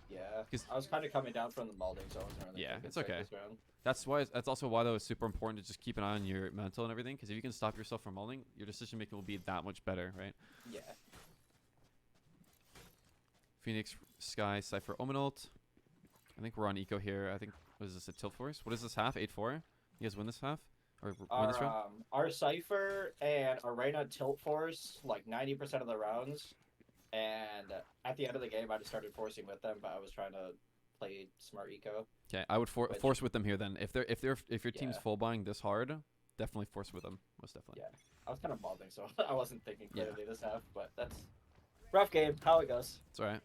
Yeah. 'Cause- I was kind of coming down from the Malding, so I wasn't really. Yeah, making it's okay. this round. That's also why though it's super important to just keep an eye on your mental and everything. Because if you can stop yourself from mauling, your decision making will be that much better, right? Yeah. Phoenix, Sky, Cypher, Omenult. I think we're on eco here. I think, what is this, a tilt force? What is this half? 8-4? You guys win this half? Or win this round? Our Cypher and Arena tilt force like 90% of the rounds, and at the end of the game I just started forcing with them, but I was trying to play smart eco. Okay, I would force with them here then. If your team's Yeah. full buying this hard, definitely force with them. Most definitely. Yeah. I was kind of Malding, so I wasn't thinking clearly this half, but that's rough game. How it goes. It's alright.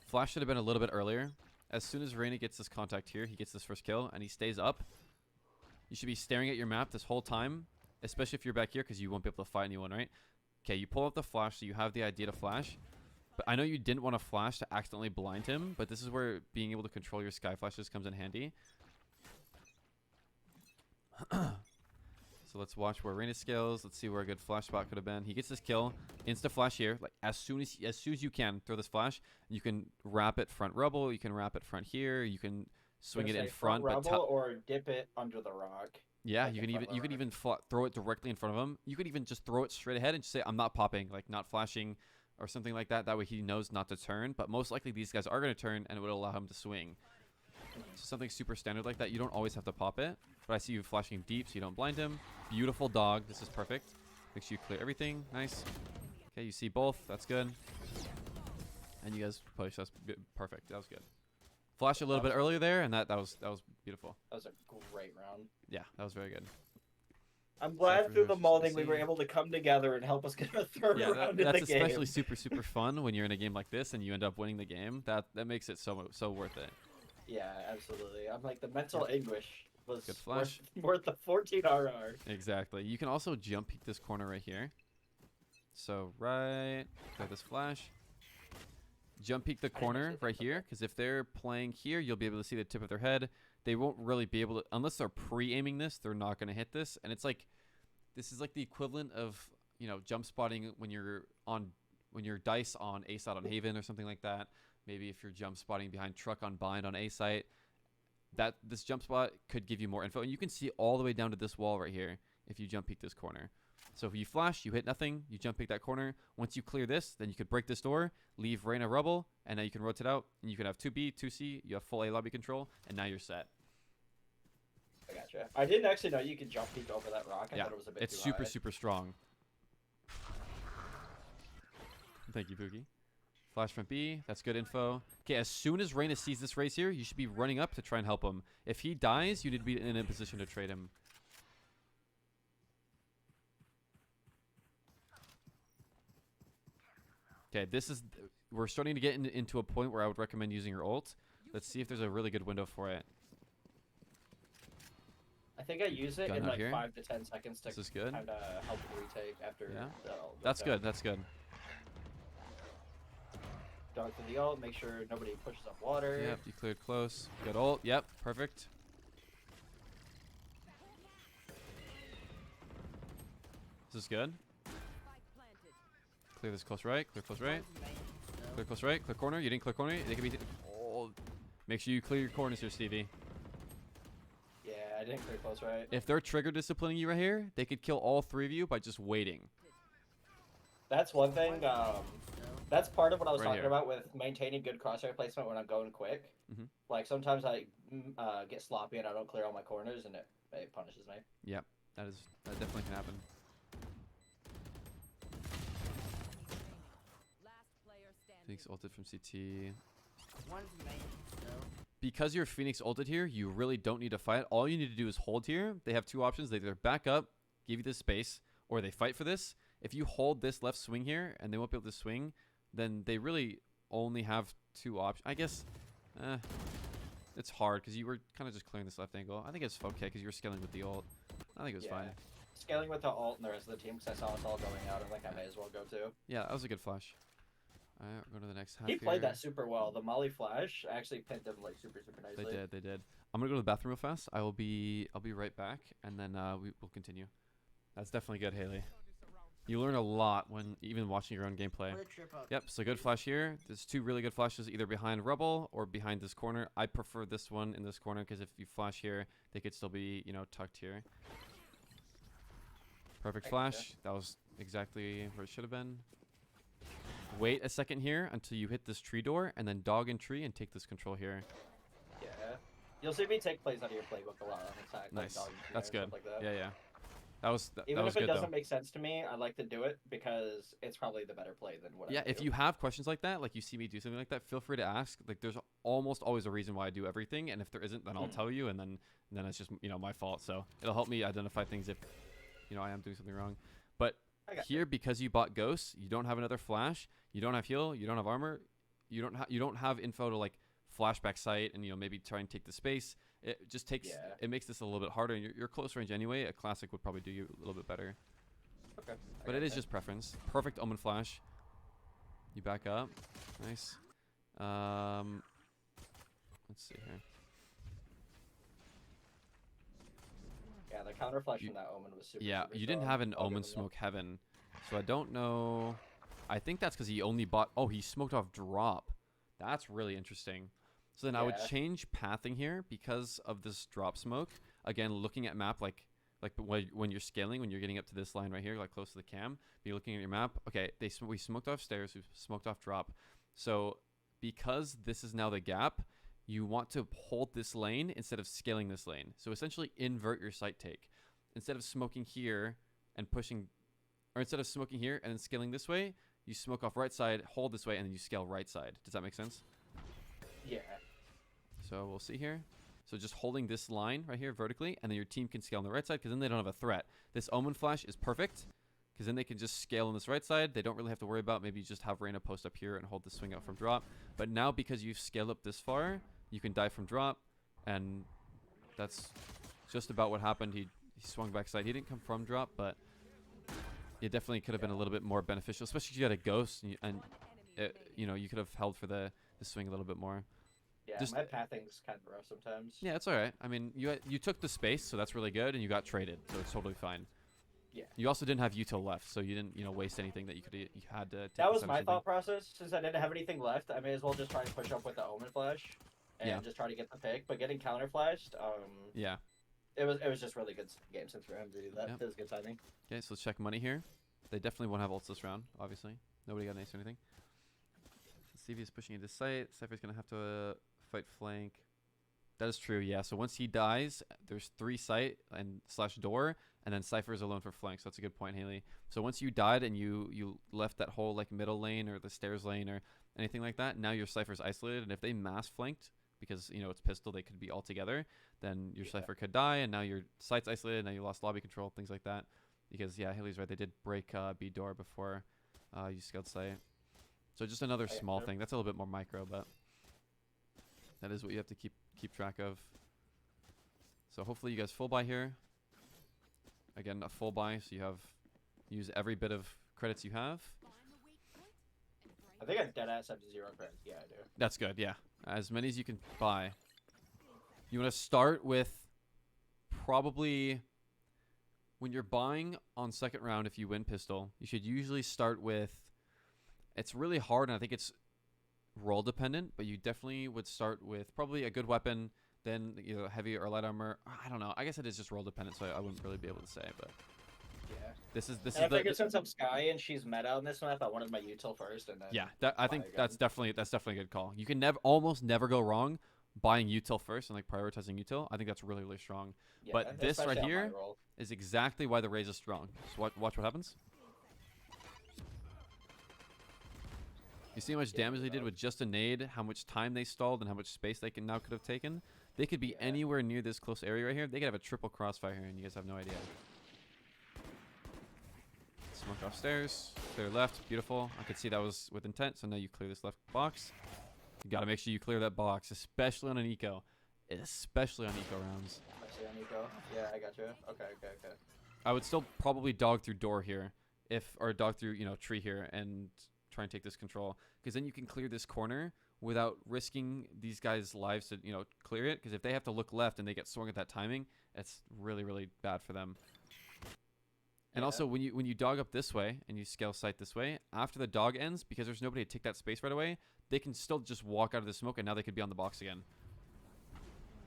Flash should have been a little bit earlier. As soon as Reyna gets this contact here, he gets this first kill, and he stays up. You should be staring at your map this whole time, especially if you're back here, because you won't be able to fight anyone, right? Okay, you pull up the flash, so you have the idea to flash. But I know you didn't want to flash to accidentally blind him, but this is where being able to control your sky flashes comes in handy. So let's watch where Reyna scales. Let's see where a good flash spot could have been. He gets this kill. Insta flash here. Like as soon as you can, throw this flash. You can wrap it front rubble. You can wrap it front here. You can swing it in front. But But or dip it under the rock. yeah, like you in can front of even the rock. throw it directly in front of him. You could even just throw it straight ahead and just say I'm not popping, like not flashing or something like that. That way he knows not to turn. But most likely these guys are going to turn, and it would allow him to swing. So something super standard like that. You don't always have to pop it. But I see you flashing deep so you don't blind him. Beautiful dog. This is perfect. Make sure you clear everything. Nice. Okay, you see both. That's good. And you guys push. That's perfect. That was good. Flash a little bit earlier there, and that was beautiful. That was a great round. Yeah, that was very good. I'm glad for through the who's molding we were see. able to come together and help us get a third Yeah, round in that's the game. especially super fun when you're in a game like this and you end up winning the game. That makes it so worth it. Yeah, absolutely. I'm like, the mental anguish was Good flash. worth the 14 RR. Exactly. You can also jump peek this corner right here. So got this flash. Jump peek the corner actually right think here, because if they're playing here, you'll be able to see the tip of their head. They won't really be able to, unless they're pre-aiming this, they're not going to hit this. And it's like, this is like the equivalent of, you know, jump spotting when you're dice on A site on Haven or something like that. Maybe if you're jump spotting behind truck on bind on A site, that this jump spot could give you more info. And you can see all the way down to this wall right here if you jump peek this corner. So if you flash, you hit nothing, you jump peek that corner. Once you clear this, then you could break this door, leave Reyna rubble, and now you can rotate out, and you can have 2B, 2C, you have full A lobby control, and now you're set. I gotcha. I didn't actually know you could jump peek over that rock. I Yeah, thought it was a bit it's too high. super strong. Thank you, Pookie. Flash front B, that's good info. Okay, as soon as Reyna sees this race here, you should be running up to try and help him. If he dies, you need to be in a position to trade him. Okay, we're starting to get into a point where I would recommend using your ult. Let's see if there's a really good window for it. I think I use it Gun in out like here. 5 to 10 seconds to This is good. kind of help the retake after Yeah. the ult. That's good. That's good. Dog for the ult, make sure nobody pushes up water. Yep, you cleared close. Good ult. Yep, perfect. This is good. Spike planted. Clear this close right. Clear close right. Clear close right. Clear corner. You didn't clear corner. They could be. Oh, make sure you clear your corners here, Stevie. Yeah, I didn't clear close right. If they're trigger disciplining you right here, they could kill all three of you by just waiting. That's one thing. That's part of what I was Right talking here. about with maintaining good crosshair placement when I'm going quick. Mhm. Like sometimes I get sloppy and I don't clear all my corners and it punishes me. Yep, that definitely can happen. Last player standing. Phoenix ulted from CT. One's main. Because you're Phoenix ulted here, you really don't need to fight. All you need to do is hold here. They have two options. They either back up, give you this space, or they fight for this. If you hold this left swing here and they won't be able to swing, then they really only have two options. I guess it's hard because you were kind of just clearing this left angle. I think it's okay because you were scaling with the ult. I think it was fine. Scaling with the ult and the rest of the team because I saw us all going out. I'm like, I may as well go too. Yeah, that was a good flash. All right, we'll go to the next half He played here. that super well. The Molly Flash actually pinned him like super nicely. They did. I'm gonna go to the bathroom real fast. I'll be right back, and then we'll continue. That's definitely good, Haley. You learn a lot when even watching your own gameplay. What a trip up. Yep, so good flash here. There's two really good flashes either behind rubble or behind this corner. I prefer this one in this corner because if you flash here, they could still be, you know, tucked here. Perfect flash. That was exactly where it should have been. Wait a second here until you hit this tree door and then dog and tree and take this control here. Yeah. You'll see me take plays out of your playbook a lot on attack. Nice. Like dog and That's stuff good. Like that. Yeah. That was Even if it good doesn't though. make sense to me, I like to do it because it's probably the better play than what Yeah, I do. if you have questions like that, like you see me do something like that, feel free to ask. Like there's almost always a reason why I do everything, and if there isn't, then I'll tell you, and then it's just, you know, my fault. So it'll help me identify things if, you know, I am doing something wrong. But I got here, because you bought ghosts, you don't have another flash, you don't have heal, you don't have armor, you don't have info to like flashback sight and, you know, maybe try and take the space. It just takes it makes this a little bit harder. And you're close range anyway. A classic would probably do you a little bit better. Okay. But it is just preference. Perfect omen flash. You back up. Nice. Let's see here. Yeah, the counter flash from that omen was super. Yeah, super you didn't strong. have an I'll give omen him that. smoke heaven, so I don't know. I think that's because he only bought. Oh, he smoked off drop. That's really interesting. So then I would Yeah. change pathing here because of this drop smoke. Again, looking at map like when you're scaling, when you're getting up to this line right here, like close to the cam, be looking at your map. Okay, we smoked off stairs, we smoked off drop. So because this is now the gap, you want to hold this lane instead of scaling this lane. So essentially invert your sight take. Instead of smoking here and pushing, or instead of smoking here and then scaling this way, you smoke off right side, hold this way, and then you scale right side. Does that make sense? Yeah. So we'll see here. So just holding this line right here vertically, and then your team can scale on the right side because then they don't have a threat. This Omen Flash is perfect because then they can just scale on this right side. They don't really have to worry about maybe just have Reyna post up here and hold the swing out from drop. But now because you've scaled up this far, you can die from drop, and that's just about what happened. He swung backside. He didn't come from drop, but it definitely could have been a little bit more beneficial, especially if you had a ghost and you know, you could have held for the swing a little bit more. Yeah, Just- my pathing's kind of rough sometimes. Yeah, it's all right. I mean, you took the space, so that's really good, and you got traded, so it's totally fine. Yeah. You also didn't have util left, so you didn't, you know, waste anything that you had to take. That was the my 7 thought process. Since I didn't have anything left, I may as well just try and push up with the Omen Flash and Yeah. just try to get the pick. But getting counter flashed, Yeah. it was just really good game sense for him to do that. Yep. It was good timing. Okay, so let's check money here. They definitely won't have ults this round, obviously. Nobody got an ace or anything. Stevie is pushing into site. Cypher's going to have to fight flank. That is true, yeah. So once he dies, there's 3 site and / door, and then Cypher is alone for flank. So that's a good point, Haley. So once you died and you left that whole like middle lane or the stairs lane or anything like that, now your Cypher's isolated, and if they mass flanked, because you know it's pistol, they could be all together, then your Cypher could die, and now your site's isolated, now you lost lobby control, things like that. Because yeah, Haley's right, they did break B door before you scaled site. So just another small thing. That's a little bit more micro, but that is what you have to keep track of. So hopefully you guys full buy here. Again, a full buy, so you use every bit of credits you have. I think I deadass have 0 credits. Yeah, I do. That's good, yeah. As many as you can buy. You want to start with probably when you're buying on second round, if you win pistol, you should usually start with, it's really hard, and I think it's role dependent, but you definitely would start with probably a good weapon, then either heavy or light armor. I don't know. I guess it is just role dependent, so I wouldn't really be able to say, but Yeah. this is And I figured since I'm Sky and she's meta on this map, I wanted my util first, and then yeah, I think again. that's definitely a good call. You can almost never go wrong buying util first and like prioritizing util. I think that's really, really strong. Yeah, But this right especially on my here role. is exactly why the raise is strong. So watch what happens. You see how much damage they did with just a nade, how much time they stalled, and how much space they could have taken. They could be anywhere near this close area right here. They could have a triple crossfire here, and you guys have no idea. Smoke off stairs, clear left, beautiful. I could see that was with intent, so now you clear this left box. You gotta make sure you clear that box, especially on an eco. Especially on eco rounds. Especially on Eco. Yeah, I got you. Okay. I would still probably dog through door here, or dog through, you know, tree here, and try and take this control, because then you can clear this corner without risking these guys' lives to, you know, clear it. Because if they have to look left and they get swung at that timing, it's really, really bad for them. And also, when you dog up this way and you scale sight this way, after the dog ends, because there's nobody to take that space right away, they can still just walk out of the smoke, and now they could be on the box again.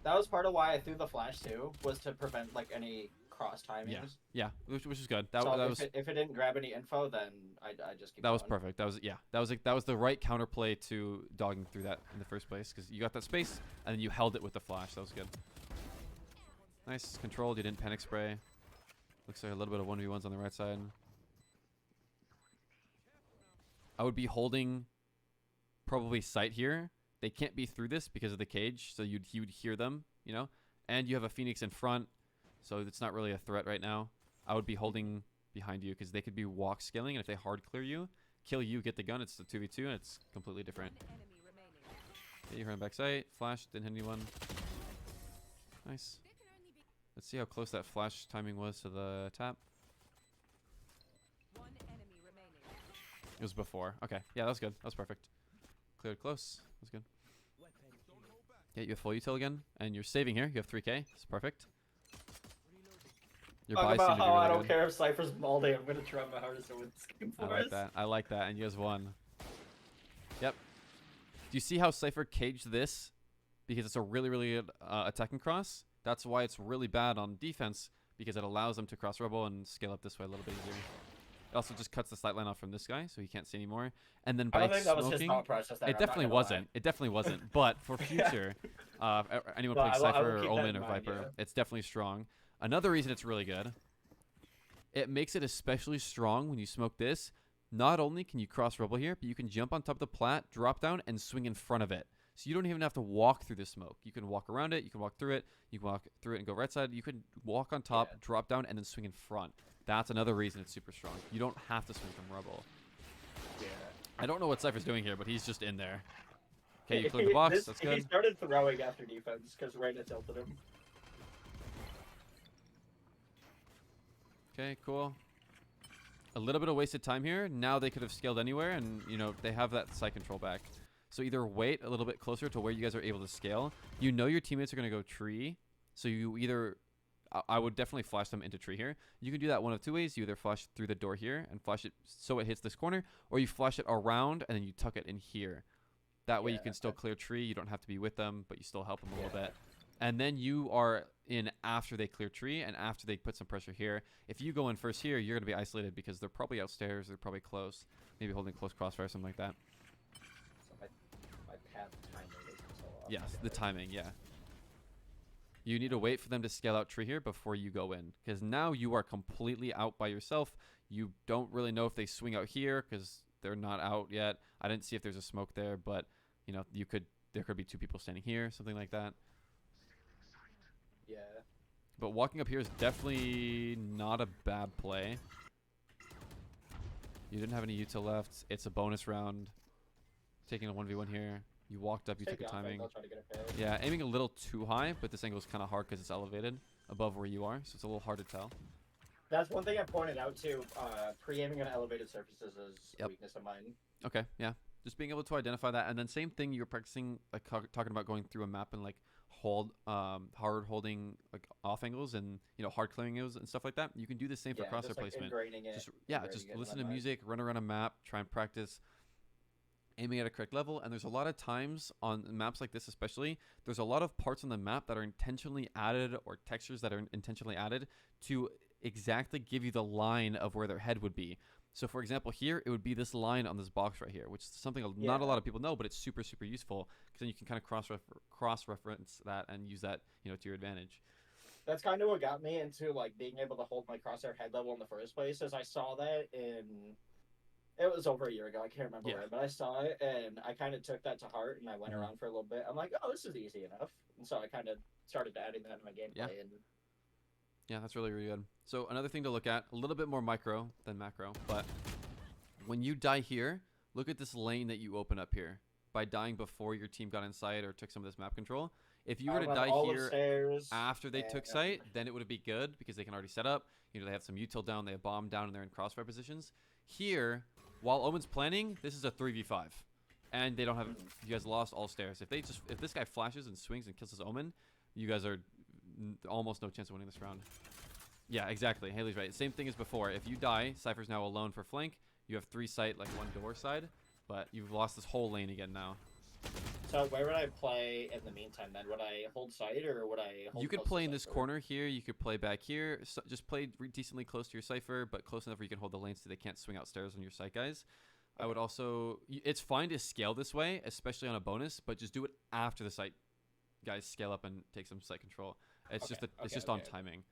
That was part of why I threw the flash too, was to prevent like any cross timings. Yeah, which is good. If it didn't grab any info, then I just keep That was going. perfect. That was the right counterplay to dogging through that in the first place, because you got that space and then you held it with the flash. That was good. Nice, controlled. You didn't panic spray. Looks like a little bit of 1v1s on the right side. I would be holding probably sight here. They can't be through this because of the cage, so you would hear them, you know. And you have a Phoenix in front, so it's not really a threat right now. I would be holding behind you because they could be walk scaling, and if they hard clear you, kill you, get the gun, it's the 2v2, and it's completely different. Okay, you heard him back sight. Flash, didn't hit anyone. Nice. Let's see how close that flash timing was to the tap. It was before. Okay, yeah, that was good. That was perfect. Cleared close. That was good. Yeah, you have full util again, and you're saving here. You have 3k. That's perfect. Your Talk buys seem about to be how I really don't good. care if Cypher's Malday. I'm gonna try my hardest to win this game I for like us. that. I like that, and you guys won. Yep. Do you see how Cypher caged this? Because it's a really, really good attacking cross. That's why it's really bad on defense, because it allows them to cross rebel and scale up this way a little bit easier. It also just cuts the sight line off from this guy, so he can't see anymore. And then I by don't think that was his smoking, thought process there, it I'm not definitely gonna wasn't. lie. It definitely wasn't. But for future, anyone Well, playing I will Cypher or keep that Omen in or mind, Viper, yeah. it's definitely strong. Another reason it's really good, it makes it especially strong when you smoke this. Not only can you cross rebel here, but you can jump on top of the plat, drop down, and swing in front of it. So you don't even have to walk through the smoke. You can walk around it. You can walk through it. You can walk through it and go right side. You can walk on top, Yeah. drop down, and then swing in front. That's another reason it's super strong. You don't have to swing from rubble. Yeah. I don't know what Cypher's doing here, but he's just in there. Okay, you cleared the box. That's He good. started throwing after defense because Reyna tilted him. Okay, cool. A little bit of wasted time here. Now they could have scaled anywhere, and you know they have that side control back. So either wait a little bit closer to where you guys are able to scale. You know your teammates are going to go tree, so you either I would definitely flash them into tree here. You can do that one of two ways. You either flash through the door here and flash it so it hits this corner, or you flash it around and then you tuck it in here. That way you can still clear tree. You don't have to be with them, but you still help them a little bit. And then you are in after they clear tree and after they put some pressure here. If you go in first here, you're going to be isolated because they're probably outstairs. They're probably close. Maybe holding close crossfire, something like that. So my path timing isn't so off. Yes, the timing, yeah. You need to wait for them to scale out tree here before you go in. Because now you are completely out by yourself. You don't really know if they swing out here because they're not out yet. I didn't see if there's a smoke there, but you know, there could be two people standing here, something like that. Yeah. But walking up here is definitely not a bad play. You didn't have any util left. It's a bonus round. Taking a 1v1 here. You walked up, you took a timing. I'll try to get a fade. Yeah, aiming a little too high, but this angle is kind of hard because it's elevated above where you are, so it's a little hard to tell. That's one thing I pointed out too. Pre-aiming on elevated surfaces is a weakness of mine. Okay, yeah. Just being able to identify that, and then same thing. You're practicing, like talking about going through a map and like hard holding like off angles and hard clearing angles and stuff like that. You can do the same for crosshair placement. Just listen to music, run around a map, try and practice aiming at a correct level. And there's a lot of times on maps like this, especially, there's a lot of parts on the map that are intentionally added or textures that are intentionally added to exactly give you the line of where their head would be. So for example, here it would be this line on this box right here, which is something not a lot of people know, but it's super, super useful because then you can kind of cross-reference that and use that, to your advantage. That's kind of what got me into like being able to hold my crosshair head level in the first place. As I saw that it was over a year ago. I can't remember when, but I saw it and I kind of took that to heart and I went around for a little bit. I'm like, oh, this is easy enough, and so I kind of started adding that in my gameplay. Yeah, that's really, really good. So another thing to look at, a little bit more micro than macro, but when you die here, look at this lane that you open up here. By dying before your team got inside or took some of this map control, if you were to die here after they took site, then it would be good because they can already set up. They have some util down, they have bomb down, and they're in crossfire positions. Here, while Omen's planning, this is a 3v5. And they don't have, you guys lost all stairs. If this guy flashes and swings and kills his Omen, you guys are almost no chance of winning this round. Yeah, exactly. Haley's right. Same thing as before. If you die, Cypher's now alone for flank. You have 3 site, like 1 door side, but you've lost this whole lane again now. So where would I play in the meantime then? Would I hold site or would I hold You could play in this corner here. You could play back here. So just play decently close to your Cypher, but close enough where you can hold the lane so they can't swing out stairs on your site guys. I would also... It's fine to scale this way, especially on a bonus, but just do it after the site guys scale up and take some site control. It's just on timing.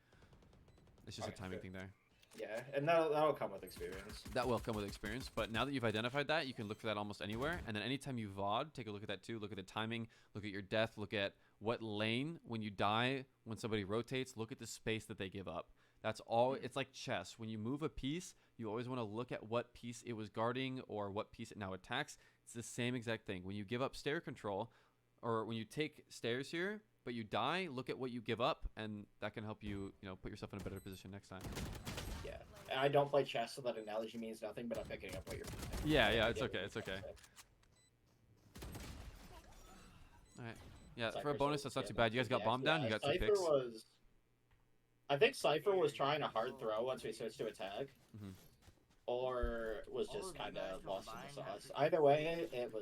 It's just a timing thing there. Yeah, and that'll come with experience. That will come with experience, but now that you've identified that, you can look for that almost anywhere. And then anytime you VOD, take a look at that too. Look at the timing, look at your death, look at what lane, when you die, when somebody rotates, look at the space that they give up. That's all. It's like chess. When you move a piece, you always want to look at what piece it was guarding or what piece it now attacks. It's the same exact thing. When you give up stair control, or when you take stairs here, but you die, look at what you give up, and that can help you, put yourself in a better position next time. Yeah, and I don't play chess, so that analogy means nothing, but I'm picking up what you're saying. Yeah, it's okay, it's okay. Alright, yeah, for a bonus, that's not too bad. You guys got bomb down, you got 2 picks. I think Cypher was trying to hard throw once we switched to attack, or was just kind of lost in the sauce. Either way, it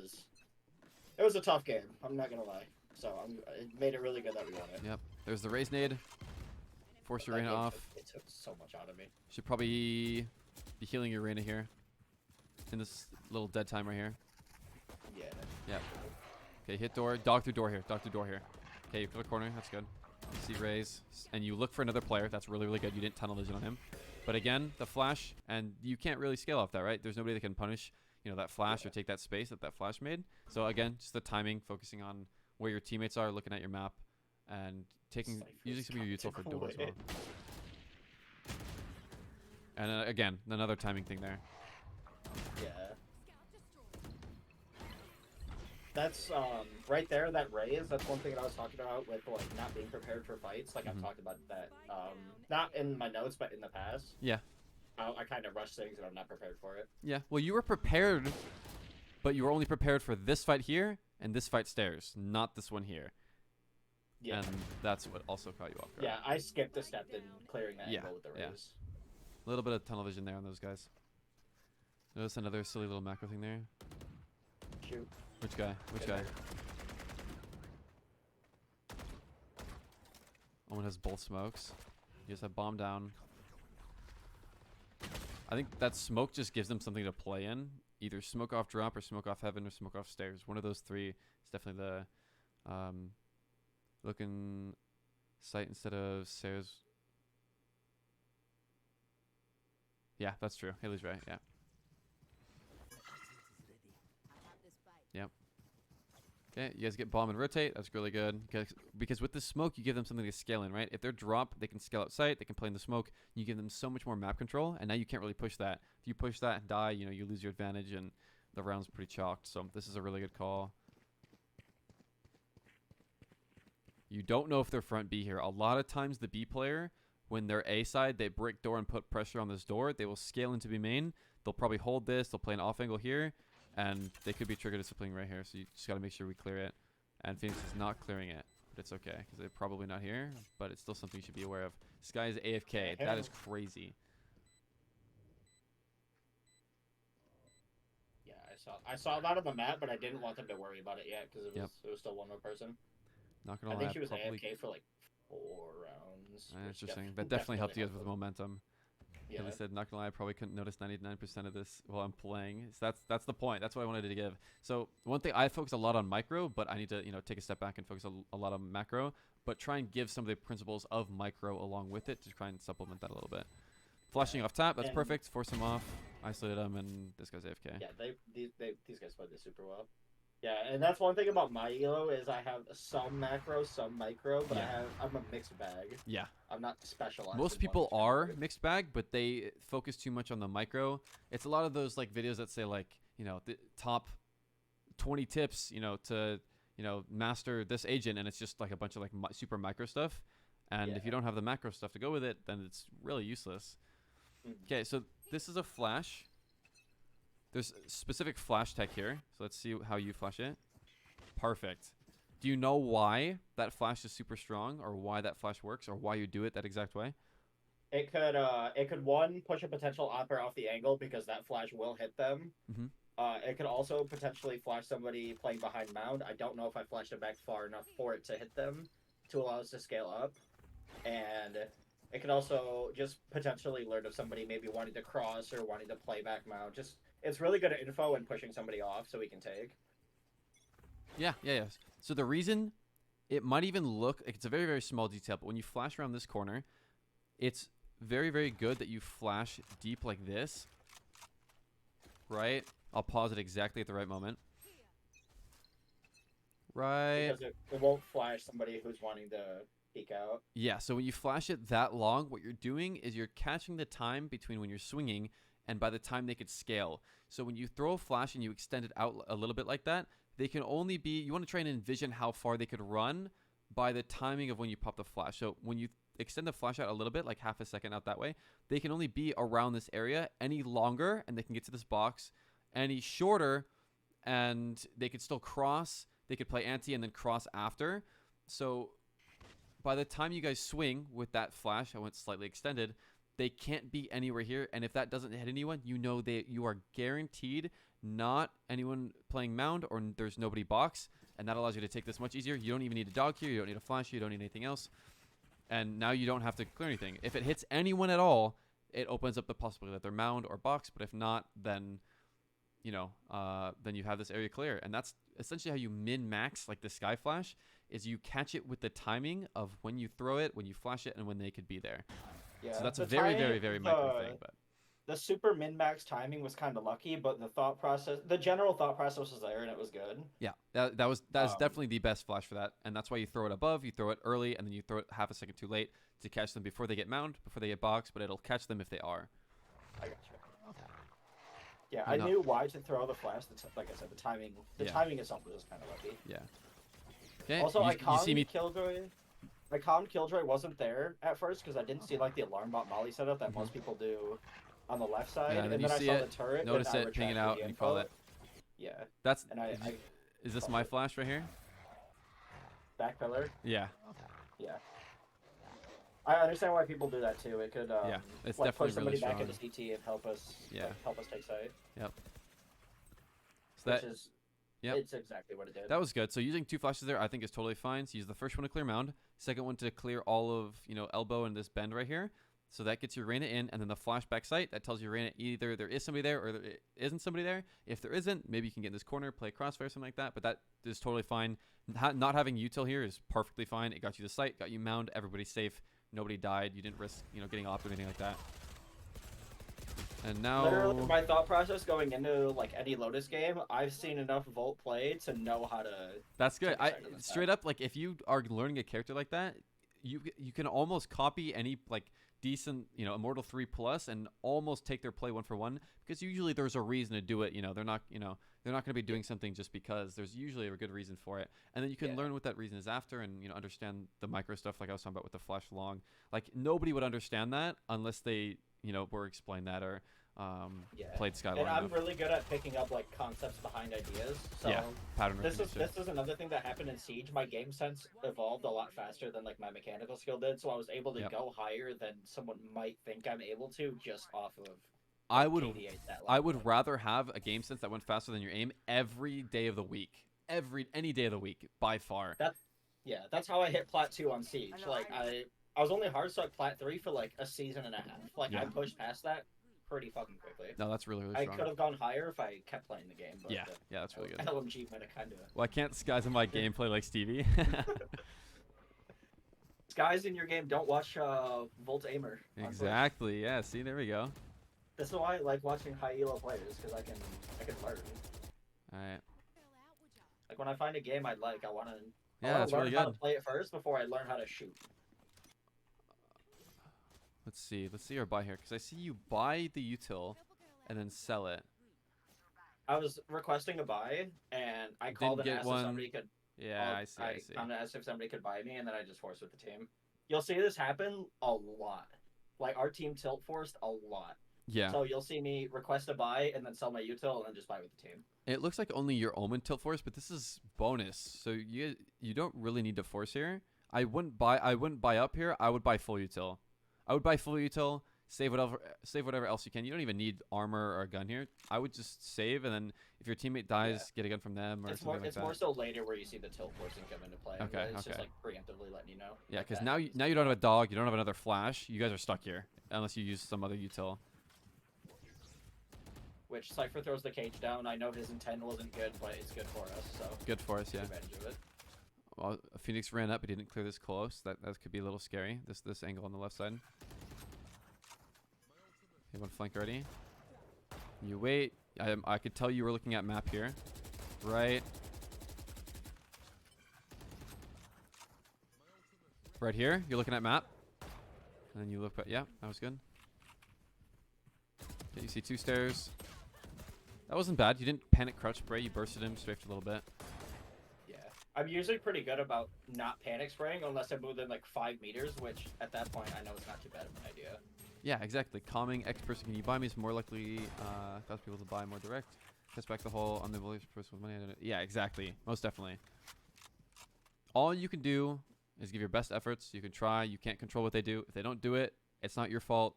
was a tough game, I'm not going to lie. So it made it really good that we won it. Yep. There's the raise nade. Force your Reyna off. It took so much out of me. Should probably be healing your Reyna here. In this little dead time right here. Yeah. Yep. Okay, hit door. Dog through door here. Dog through door here. Okay, you click corner. That's good. You see raise. And you look for another player. That's really, really good. You didn't tunnel vision on him. But again, the flash. And you can't really scale off that, right? There's nobody that can punish. that flash or take that space that flash made. So again, just the timing, focusing on where your teammates are, looking at your map, and using some of your util for duel as well. And again, another timing thing there. Yeah. That's right there. That raise. That's one thing that I was talking about with like not being prepared for fights. Like I've talked about that. Not in my notes, but in the past. Yeah. I kind of rush things and I'm not prepared for it. Yeah. Well, you were prepared, but you were only prepared for this fight here and this fight stairs, not this one here. Yeah. And that's what also caught you off guard. Yeah, I skipped a step in clearing that Yeah, angle with the yeah. raise. A little bit of tunnel vision there on those guys. Notice another silly little macro thing there. Shoot. Which guy? Which guy? Omen has both smokes. He has that bomb down. I think that smoke just gives them something to play in. Either smoke off drop or smoke off heaven or smoke off stairs. One of those three is definitely the looking sight instead of stairs. Yeah, that's true. Haley's right. Yeah. Yep. Okay, you guys get bomb and rotate. That's really good. Because with the smoke, you give them something to scale in, right? If they're drop, they can scale out sight. They can play in the smoke. You give them so much more map control, and now you can't really push that. If you push that and die, you lose your advantage, and the round's pretty chalked. So this is a really good call. You don't know if they're front B here. A lot of times the B player, when they're A side, they break door and put pressure on this door. They will scale into B main. They'll probably hold this. They'll play an off angle here. And they could be triggered disciplining right here, so you just got to make sure we clear it. And Phoenix is not clearing it, but it's okay, because they're probably not here, but it's still something you should be aware of. This guy is AFK. That is crazy. Yeah, I saw that on the map, but I didn't want them to worry about it yet, because it was still one more person. Not gonna I lie, think she was probably AFK for like 4 rounds. interesting. That definitely helped you guys with momentum. Yeah. Haley said, not gonna lie, I probably couldn't notice 99% of this while I'm playing. So that's the point. That's what I wanted to give. So one thing, I focus a lot on micro, but I need to take a step back and focus a lot on macro, but try and give some of the principles of micro along with it to try and supplement that a little bit. Flashing off tap, that's perfect. Force him off, isolated him, and this guy's AFK. Yeah, these guys played this super well. Yeah, and that's one thing about my elo is I have some macro, some micro, but I'm a mixed bag. Yeah. I'm not specialized. Most in people one are category. mixed bag, but they focus too much on the micro. It's a lot of those like videos that say like, the top 20 tips, to, master this agent, and it's just like a bunch of like super micro stuff. And if you don't have the macro stuff to go with it, then it's really useless. Okay, so this is a flash. There's specific flash tech here, so let's see how you flash it. Perfect. Do you know why that flash is super strong, or why that flash works, or why you do it that exact way? It could one push a potential opper off the angle because that flash will hit them. It could also potentially flash somebody playing behind mound. I don't know if I flashed it back far enough for it to hit them to allow us to scale up, and it could also just potentially alert of somebody maybe wanting to cross or wanting to play back mound. It's really good at info and pushing somebody off so we can take. Yeah. So the reason it might even look like it's a very, very small detail, but when you flash around this corner, it's very, very good that you flash deep like this. Right? I'll pause it exactly at the right moment. Right. Because it won't flash somebody who's wanting to peek out. Yeah, so when you flash it that long, what you're doing is you're catching the time between when you're swinging and by the time they could scale. So when you throw a flash and you extend it out a little bit like that, they can only be, you want to try and envision how far they could run by the timing of when you pop the flash. So when you extend the flash out a little bit, like half a second out that way, they can only be around this area. Any longer, and they can get to this box. Any shorter, and they could still cross. They could play anti and then cross after. So by the time you guys swing with that flash, I went slightly extended, they can't be anywhere here. And if that doesn't hit anyone, you are guaranteed not anyone playing mound, or there's nobody box. And that allows you to take this much easier. You don't even need a dog here. You don't need a flash. You don't need anything else. And now you don't have to clear anything. If it hits anyone at all, it opens up the possibility that they're mound or box. But if not, then then you have this area clear. And that's essentially how you min-max like the sky flash, is you catch it with the timing of when you throw it, when you flash it, and when they could be there. Yeah. So that's a very, very, very micro thing. But the super min-max timing was kind of lucky, but the general thought process was there and it was good. Yeah, that is Um, definitely the best flash for that, and that's why you throw it above, you throw it early, and then you throw it half a second too late to catch them before they get mound, before they get boxed, but it'll catch them if they are. I got you. Yeah, I'm I not- knew why to throw the flash. Like I said, the timing Yeah. timing itself was kind of lucky. Yeah. Okay. Also, you see me. I calmed Killjoy wasn't there at first because I didn't see like the alarm bot molly setup that most people do on the left side, Yeah, and then you I see saw it, the turret. notice and I it pinging retracted out, the and you call info. it. Yeah, That's. and Is this called my it. flash right here? Back pillar. Yeah. Yeah. I understand why people do that too. It could Yeah, it's like definitely push somebody really back into strong. CT and help us help us take site. Yep. So Which that is Yep. it's exactly what it did. that was good. So using 2 flashes there, I think is totally fine. So use the first one to clear mound, second one to clear all of elbow and this bend right here. So that gets your Reyna in, and then the flashback sight that tells you Reyna either there is somebody there or there isn't somebody there. If there isn't, maybe you can get in this corner, play crossfire, something like that. But that is totally fine. Not having util here is perfectly fine. It got you the sight, got you mound, everybody's safe, nobody died. You didn't risk getting off or anything like that. And now Literally, my thought process going into like any Lotus game, I've seen enough Volt play to know how to. that's good. Take a second on Straight up, like if you are learning a character like that, you can almost copy any like decent Immortal 3+ and almost take their play one for one, because usually there's a reason to do it. They're not going to be doing something just because. There's usually a good reason for it, and then you can learn what that reason is after, and understand the micro stuff like I was talking about with the flash long. Like nobody would understand that unless they were explained that or played Skylore And I'm enough. really good at picking up like concepts behind ideas. So Yeah, pattern this recognition. is another thing that happened in Siege. My game sense evolved a lot faster than like my mechanical skill did, so I was able to Yep. go higher than someone might think I'm able to just off of. I would KD8 that I level. would rather have a game sense that went faster than your aim every day of the week. Any day of the week, by far. Yeah, that's how I hit Plat 2 on Siege. I know, Like I was only hard stuck Plat 3 for like a season and a half. Like Yeah. I pushed past that pretty fucking quickly. No, that's really, really I strong. could have gone higher if I kept playing the game. But Yeah, that's really good. LMG might have kind of. Well, I can't disguise my gameplay like Stevie. Guys in your game don't watch Volt Aimer. on Twitch. Exactly. Yeah. See, there we go. This is why I like watching high elo players because I can learn. All right. Like when I find a game I like, I want to. Yeah, that's learn really how good. to play it first before I learn how to shoot. Let's see our buy here, because I see you buy the util and then sell it. I was requesting a buy, and I called and get asked one. if somebody could. Yeah, I see. I see. I asked if somebody could buy me, and then I just forced with the team. You'll see this happen a lot. Like our team tilt forced a lot. Yeah. So you'll see me request a buy and then sell my util and then just buy with the team. It looks like only your Omen tilt force, but this is bonus, so you don't really need to force here. I wouldn't buy up here. I would buy full util. I would buy full util. Save whatever else you can. You don't even need armor or a gun here. I would just save, and then if your teammate dies, get a gun from them or something like that. It's more so later where you see the tilt forcing come into play. Okay, It's just okay. like preemptively letting you know. Yeah, like because that. now you don't have a dog. You don't have another flash. You guys are stuck here unless you use some other util. Which Cypher throws the cage down. I know his intent wasn't good, but it's good for us. So Good for us, yeah. take advantage of it. Well, Phoenix ran up. He didn't clear this close. That could be a little scary. This angle on the left side. You want flank ready? You wait. I could tell you were looking at map here. Right. Right here. You're looking at map. And then you look, but yeah, that was good. Okay, you see 2 stairs. That wasn't bad. You didn't panic crouch spray. You bursted him, strafed a little bit. Yeah, I'm usually pretty good about not panic spraying unless I move in like 5 meters, which at that point I know it's not too bad of an idea. Yeah, exactly. Calming X person, can you buy me is more likely cause people to buy more direct. Test back the hole on the person with money. I don't know. Yeah, exactly. Most definitely. All you can do is give your best efforts. You can try. You can't control what they do. If they don't do it, it's not your fault.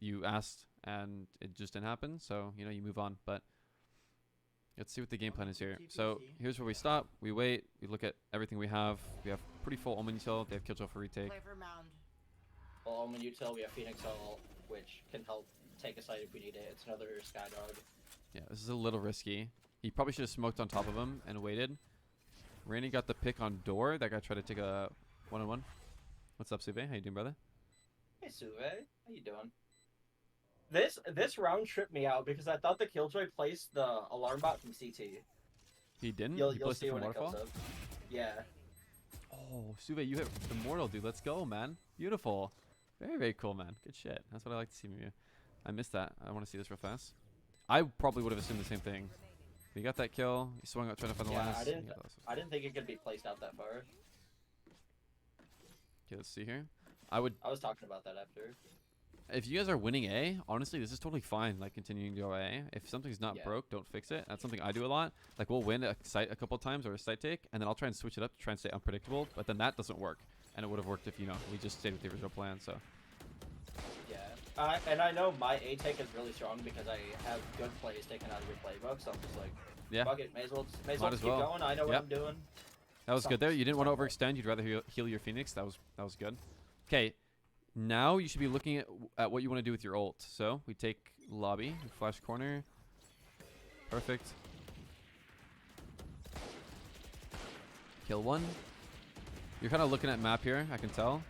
You asked and it just didn't happen. So, you move on. But let's see what the game plan is here. So here's where we stop. We wait. We look at everything we have. We have pretty full Omen util. They have Killjoy for retake. Play for mound. Well, Omen util, we have Phoenix Ult, which can help take a site if we need it. It's another Skydog. Yeah, this is a little risky. He probably should have smoked on top of him and waited. Randy got the pick on door. That guy tried to take a one-on-one. What's up, Suve? How you doing, brother? Hey, Suve. How you doing? This round tripped me out because I thought the Killjoy placed the alarm bot from CT. He didn't. You'll He you'll placed it see from when it comes waterfall. up. Yeah. Oh, Suve, you hit Immortal, dude. Let's go, man. Beautiful. Very, very cool, man. Good shit. That's what I like to see from you. I missed that. I want to see this real fast. I probably would have assumed the same thing. You got that kill. You swung out trying to find the Yeah, last. I didn't think it could be placed out that far. Okay, let's see here. I was talking about that after. If you guys are winning A, honestly, this is totally fine. Like continuing to go A. If something's not Yeah. broke, don't fix it. That's something I do a lot. Like we'll win a site a couple times or a site take, and then I'll try and switch it up to try and stay unpredictable. But then that doesn't work, and it would have worked if we just stayed with the original plan. So Yeah. And I know my A take is really strong because I have good plays taken out of your playbook, so I'm just like, yeah, fuck it, may as well Might just as keep well. going. I know what Yep. I'm doing. that was good there. You didn't want to Something. overextend. You'd rather heal your Phoenix. That was good. Okay, now you should be looking at what you want to do with your ult. So we take lobby, we flash corner. Perfect. Kill one. You're kind of looking at map here, I can tell.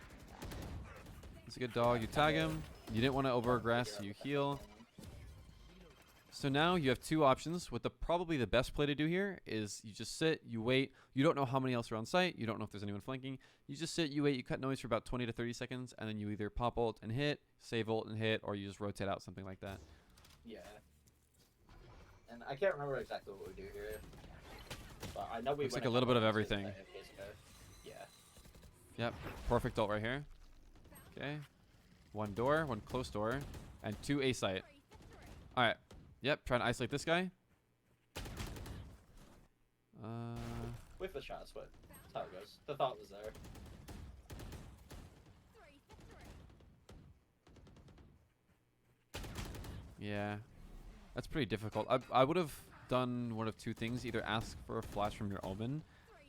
It's a good dog. You tag him. You didn't want to over-aggress, so you heal. So now you have two options. What probably the best play to do here is you just sit, you wait. You don't know how many else are on site. You don't know if there's anyone flanking. You just sit, you wait, you cut noise for about 20 to 30 seconds, and then you either pop ult and hit, save ult and hit, or you just rotate out, something like that. Yeah. And I can't remember exactly what we do here. But I know we Looks went like a little bit of couple rounds everything. with the AFK guy. Yeah. Yep, perfect ult right here. Okay. One door, one close door, and two A site. All right. Yep, trying to isolate this guy. With the shots, but that's how it goes. The thought was there. Yeah. That's pretty difficult. I would have done one of two things. Either ask for a flash from your Omen.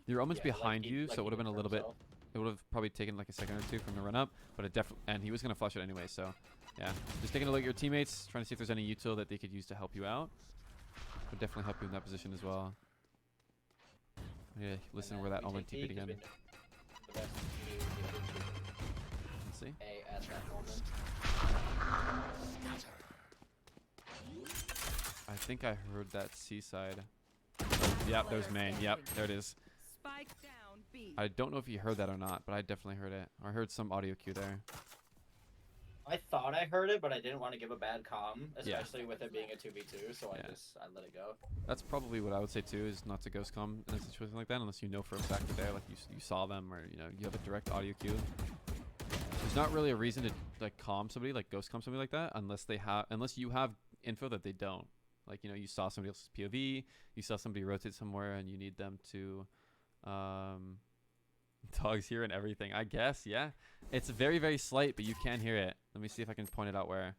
Your Omen's Yeah, like behind he- you, like so it he would have did been a for little bit... himself. It would have probably taken like a second or two from the run up, but it definitely... And he was going to flash it anyway, so... Yeah. Just taking a look at your teammates, trying to see if there's any util that they could use to help you out. Would definitely help you in that position as well. Yeah, listen And where then that we Omen take B TP'd 'cause again. we know the best we do is Let's see. A at that moment. I think I heard that seaside. Yep, there's main. Yep, there it is. Spike down B. I don't know if you heard that or not, but I definitely heard it. I heard some audio cue there. I thought I heard it, but I didn't want to give a bad comm, Yeah. especially with it being a 2v2, so Yeah. I let it go. That's probably what I would say too, is not to ghost comm in a situation like that unless you know for a fact they're there, like you saw them, or you have a direct audio cue. There's not really a reason to like comm somebody, like ghost comm somebody like that, unless you have info that they don't. Like you saw somebody else's POV, you saw somebody rotate somewhere, and you need them to dogs here and everything. I guess, yeah. It's very, very slight, but you can hear it. Let me see if I can point it out where.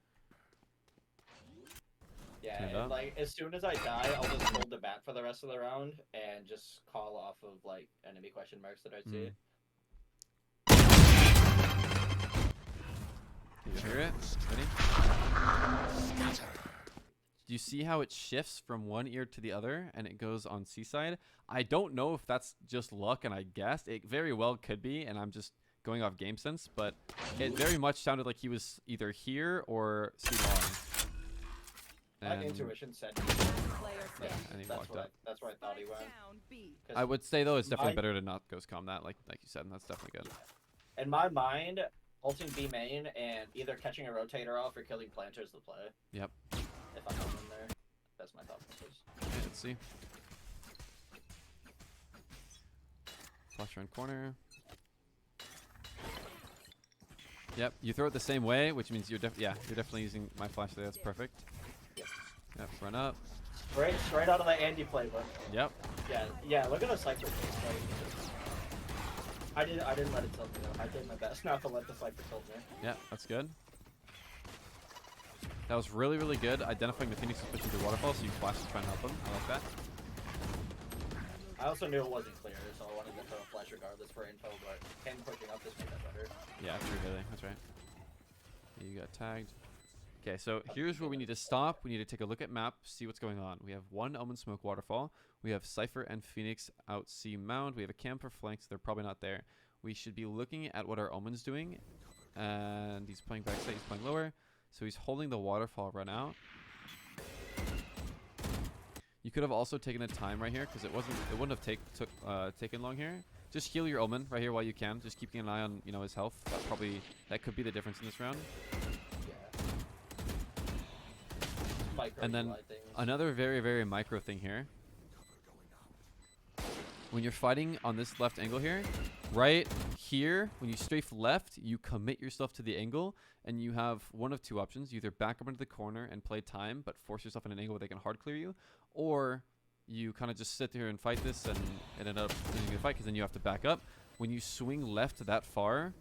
Yeah, Turn it and up. like as soon as I die, I'll just hold the bat for the rest of the round and just call off of like enemy question marks that I see. Can you hear it? Ready? Do you see how it shifts from one ear to the other and it goes on Seaside? I don't know if that's just luck, and I guessed. It very well could be, and I'm just going off game sense, but it very much sounded like he was either here or C-long. My intuition said Player yeah, standing. and he that's walked what up. that's where I thought he Spike went. down B. 'Cause I would say, though, it's definitely my- better to not ghost comm that, like you said, and that's definitely good. in my mind, ulting B main and either catching a rotator off or killing planters the play. Yep. If I'm in there, that's my thought process. Okay, let's see. Flash around corner. Yep, you throw it the same way, which means you're definitely using my flash there. That's perfect. Yep. Yep, run up. Straight out of the Andy playbook. Yep. Yeah. Look at the cypher face. Like, I didn't let it tilt me though. I did my best not to let the cypher tilt me. Yeah, that's good. That was really, really good. Identifying the Phoenix is pushing through waterfall, so you flash to try and help him. I like that. I also knew it wasn't clear, so I wanted to throw a flash regardless for info, but him pushing up just made that better. Yeah, through hitting. That's right. You got tagged. Okay, so here's where we need to stop. We need to take a look at map, see what's going on. We have one Omen Smoke waterfall. We have Cypher and Phoenix out C mound. We have a cam for flanks. They're probably not there. We should be looking at what our Omen's doing. And he's playing backside. He's playing lower. So he's holding the waterfall run out. You could have also taken a time right here because it wouldn't have taken long here. Just heal your Omen right here while you can. Just keeping an eye on his health. That could be the difference in this round. Yeah. And then another very, very micro thing here. When you're fighting on this left angle here, right here, when you strafe left, you commit yourself to the angle, and you have one of two options. You either back up into the corner and play time, but force yourself in an angle where they can hard clear you, or you kind of just sit there and fight this and end up losing the fight because then you have to back up. When you swing left that far,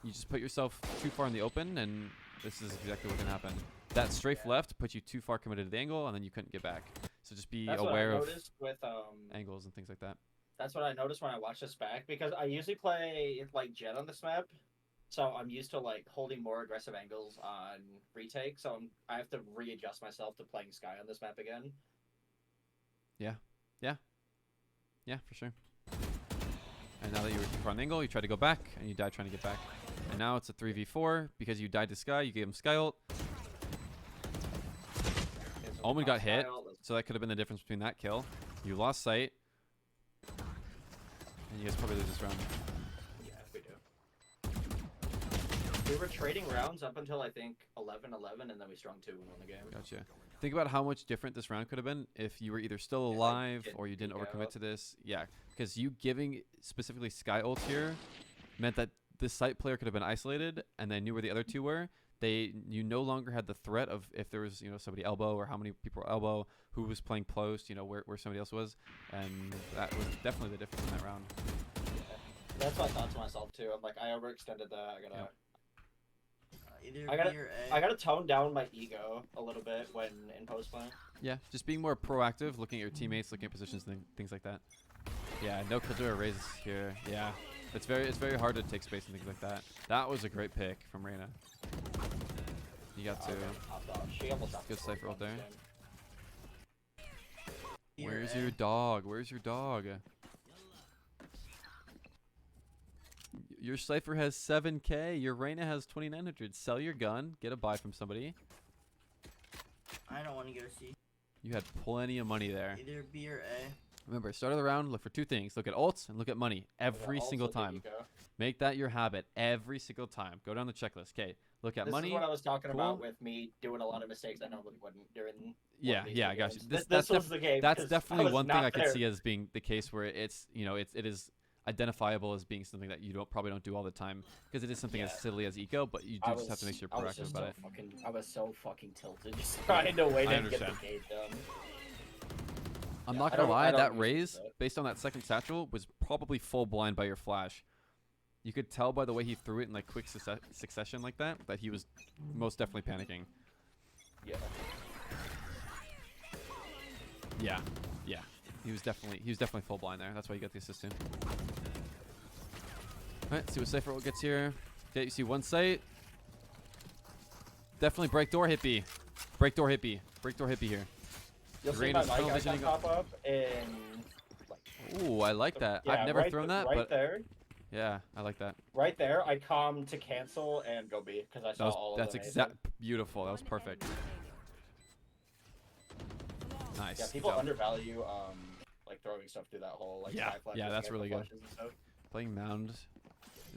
you just put yourself too far in the open, and this is exactly what can happen. That strafe left puts you too far committed to the angle, and then you couldn't get back. So just be aware of angles and things like that. That's what I noticed when I watched this back, because I usually play like Jet on this map, so I'm used to like holding more aggressive angles on retake. So I have to readjust myself to playing Sky on this map again. Yeah, for sure. And now that you were too far on the angle, you try to go back, and you die trying to get back. And now it's a 3v4 because you died to Sky. You gave him Sky ult. Omen got hit, so that could have been the difference between that kill. You lost sight. And you guys probably lose this round. Yeah, we do. We were trading rounds up until I think 11-11, and then we strung 2 and won the game. Gotcha. Think about how much different this round could have been if you were either still alive or you didn't overcommit to this. Yeah, because you giving specifically Sky ult here meant that this site player could have been isolated, and they knew where the other two were. You no longer had the threat of if there was somebody elbow or how many people were elbow, who was playing post, where somebody else was, and that was definitely the difference in that round. Yeah. That's what I thought to myself too. I'm like, I overextended that. I gotta tone down my ego a little bit when in post play. Yeah, just being more proactive, looking at your teammates, looking at positions, things like that. Yeah, no killjoy raise here. Yeah, it's very hard to take space and things like that. That was a great pick from Reyna. You got to. Good cypher ult there. Where's your dog? Where's your dog? Your Cypher has 7k. Your Reyna has 2900. Sell your gun. Get a buy from somebody. I don't want to go C. You had plenty of money there. Either B or A. Remember, start of the round, look for two things. Look at ults and look at money every single time. Make that your habit every single time. Go down the checklist. Okay, look at money. This is what I was talking about with me doing a lot of mistakes I normally wouldn't during. Yeah, I got you. This was the game. That's definitely one thing I could see as being the case where it's it is identifiable as being something that you probably don't do all the time because it is something as silly as eco, but you do just have to make sure you're proactive about it. I was so fucking tilted just trying to wait and get the game done. I'm not gonna lie, that raise based on that second satchel was probably full blind by your flash. You could tell by the way he threw it in like quick succession like that he was most definitely panicking. Yeah. He was definitely full blind there. That's why you got the assist in. Alright, see what Cypher gets here. Okay, you see one sight. Definitely break door hit B. Break door hit B. Break door hit B here. You'll see my mic icon pop up and ooh, I like that. Yeah, I've never thrown that, but there. Yeah, I like that. Right there, I calm to cancel and go B because I saw all of them. That's beautiful. That was perfect. Nice. Yeah, people undervalue like throwing stuff through that hole. Like yeah, that's really good. Playing mound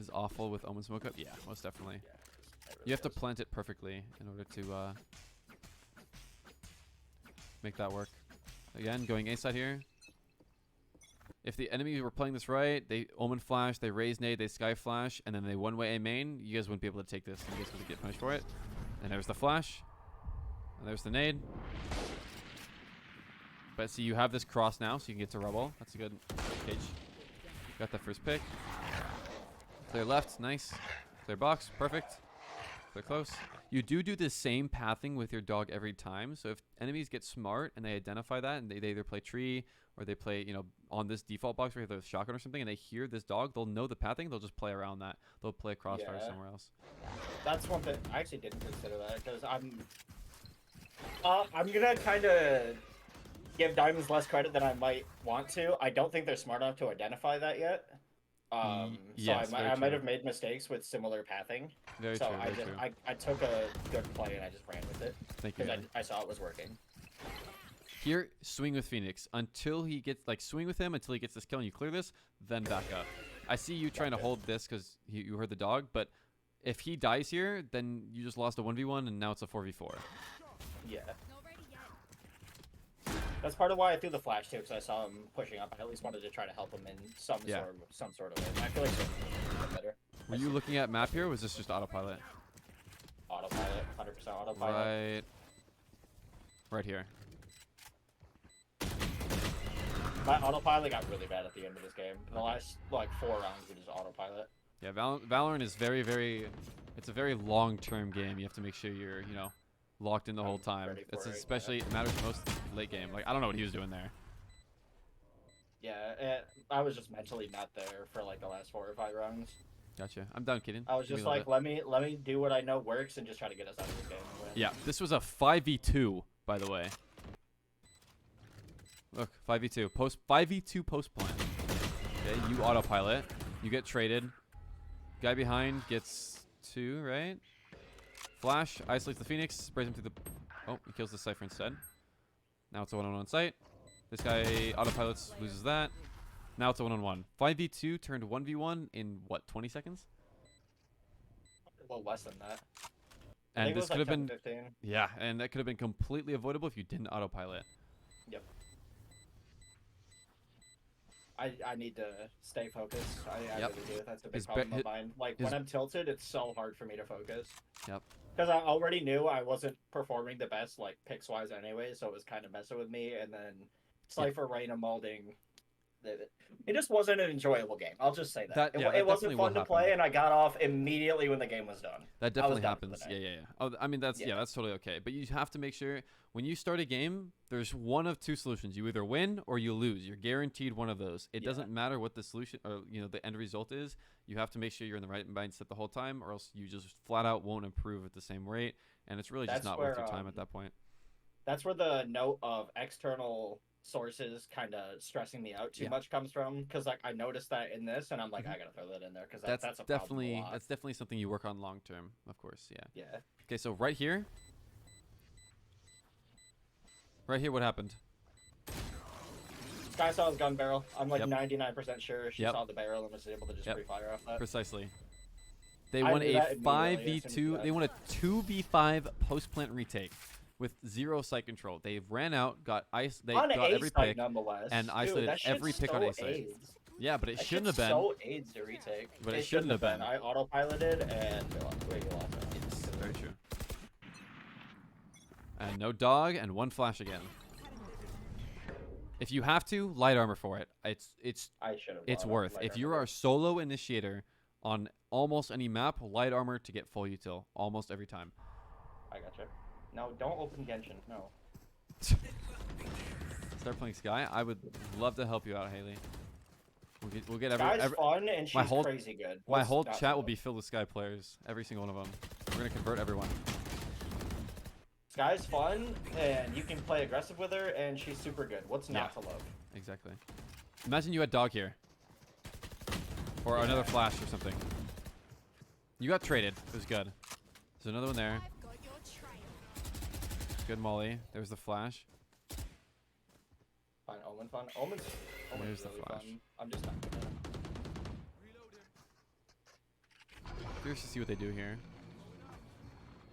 is awful with Omen smoke up. Yeah, most definitely. Yeah, really you have to plant it perfectly in order to make that work. Again, going A side here. If the enemy were playing this right, they Omen flash, they raise nade, they sky flash, and then they one-way A main, you guys wouldn't be able to take this. You guys would get punished for it. And there's the flash. And there's the nade. But see, you have this cross now, so you can get to rubble. That's a good cage. Got that first pick. Clear left, nice. Clear box, perfect. Clear close. You do the same pathing with your dog every time. So if enemies get smart and they identify that, and they either play tree or they play, on this default box where there's shotgun or something, and they hear this dog, they'll know the pathing. They'll just play around that. They'll play crossfire somewhere else. That's one thing I actually didn't consider that because I'm gonna kind of give diamonds less credit than I might want to. I don't think they're smart enough to identify that yet. yes, so very I might true. have made mistakes with similar pathing. Very so true. I Very just true. I took a good play and I just ran with it Thank you. because Haley. I saw it was working. Here, swing with Phoenix until he gets swing with him until he gets this kill and you clear this, then back up. I see you trying to hold this because you heard the dog, but if he dies here, then you just lost a 1v1 and now it's a 4v4. Yeah. Not ready yet. That's part of why I threw the flash too, because I saw him pushing up. I at least wanted to try to help him in some sort of way. I feel like it's better. Were you looking at map here, or was this just autopilot? Autopilot, 100% autopilot. Right here. My autopilot got really bad at the end of this game. The last like 4 rounds were just autopilot. Yeah, Valorant is very. It's a very long-term game. You have to make sure you're locked in the whole time. ready for It's it, especially it matters most late game. Like I don't know what he was doing there. Yeah, I was just mentally not there for like the last 4 or 5 rounds. Gotcha. I'm done kidding. I was Give me just a little like, bit. let me do what I know works and just try to get us out of this game. And win. Yeah, this was a 5v2, by the way. Look, 5v2 post plant. Okay, you autopilot. You get traded. Guy behind gets 2, right? Flash isolates the Phoenix, sprays him through the. Oh, he kills the Cypher instead. Now it's a 1-on-1 sight. This guy autopilots, loses that. Now it's a 1-on-1. 5v2 turned 1v1 in what, 20 seconds? Well, less than that. I And think it this was could like have been 10, 15. yeah, and that could have been completely avoidable if you didn't autopilot. Yep. I need to stay focused. I Yep. really do. That's a big His problem ba- of mine. Like his- when I'm tilted, it's so hard for me to focus. Yep. Because I already knew I wasn't performing the best, like picks wise anyway, so it was kind of messing with me. And then Cypher, Reina, Molding. It just wasn't an enjoyable game. I'll just say that. That It wasn't definitely fun will to play, happen. and I got off immediately when the game was done. That I was definitely done for the happens. night. Yeah. Oh, I mean that's Yeah. that's totally okay. But you have to make sure when you start a game, there's one of 2 solutions. You either win or you lose. You're guaranteed one of those. It Yeah. doesn't matter what the solution or the end result is. You have to make sure you're in the right mindset the whole time, or else you just flat out won't improve at the same rate, and it's really just That's not worth where, your time at that point. That's where the note of external sources kind of stressing me out too Yeah. much comes from, because like I noticed that in this, and I'm like, I gotta throw that in there because that's a definitely problem a lot. that's definitely something you work on long term, of course. Yeah. Yeah. Okay, so right here, what happened? Sky saw his gun barrel. I'm like Yep. 99% sure she Yep. saw the barrel and was able to just Yep. free fire off that. Precisely. They I won knew a that immediately as soon as 5v2. you They won a 2v5 post plant retake with 0 site control. They ran out, got ice. They On got A every site, pick. nonetheless. and Dude, isolated that shit's every pick so on A site. AIDS. Yeah, but it That shouldn't have shit's been. so AIDS to retake. But it shouldn't have been. I autopiloted and wait, you lost it. Yes, very true. And no dog and 1 flash again. If you have to, light armor for it. I should have. It's worth. If you are a solo initiator on almost any map, light armor to get full util almost every time. I gotcha. No, don't open Genshin. No. Start playing Sky. I would love to help you out, Haley. We'll get Sky's fun and she's my whole- crazy good. my Let's whole not chat will slow. be filled with Sky players. Every single one of them. We're gonna convert everyone. Sky's fun and you can play aggressive with her and she's super good. What's not to love? Exactly. Imagine you had dog here, or Yeah. another flash or something. You got traded. It was good. There's another one there. I've got your trail. Good Molly. There's the flash. Fine, Omen fun. Omen's There's the really flash. fun. I'm just not good at him. Curious to see what they do here.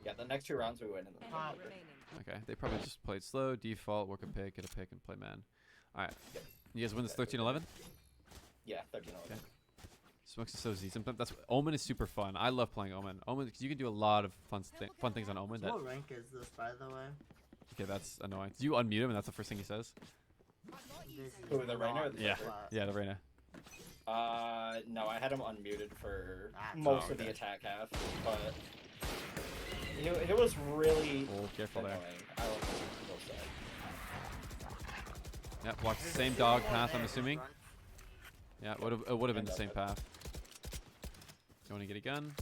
Yeah, the next 2 rounds we win in the Pop. Enemy remaining. Okay, they probably just played slow, default, work a pick, get a pick, and play man. Alright. You guys win this 13-11? Yeah, 13 Okay. Smokes is so Z. Sometimes Omen is super fun. I love playing Omen. Omen, because you can do a lot of fun things on Omen. That What rank is this, by the way? okay, that's annoying. Did you unmute him and that's the first thing he says? This Who, is the Reyna or the Yeah. Cypher? Yeah, the Reyna. No, I had him unmuted for Ah, most of the okay. attack half, but he was really Oh, careful there. annoying. I will say. Yep, watch the same dog path, I'm assuming. Yeah, it would have been the same path. You want to get a gun?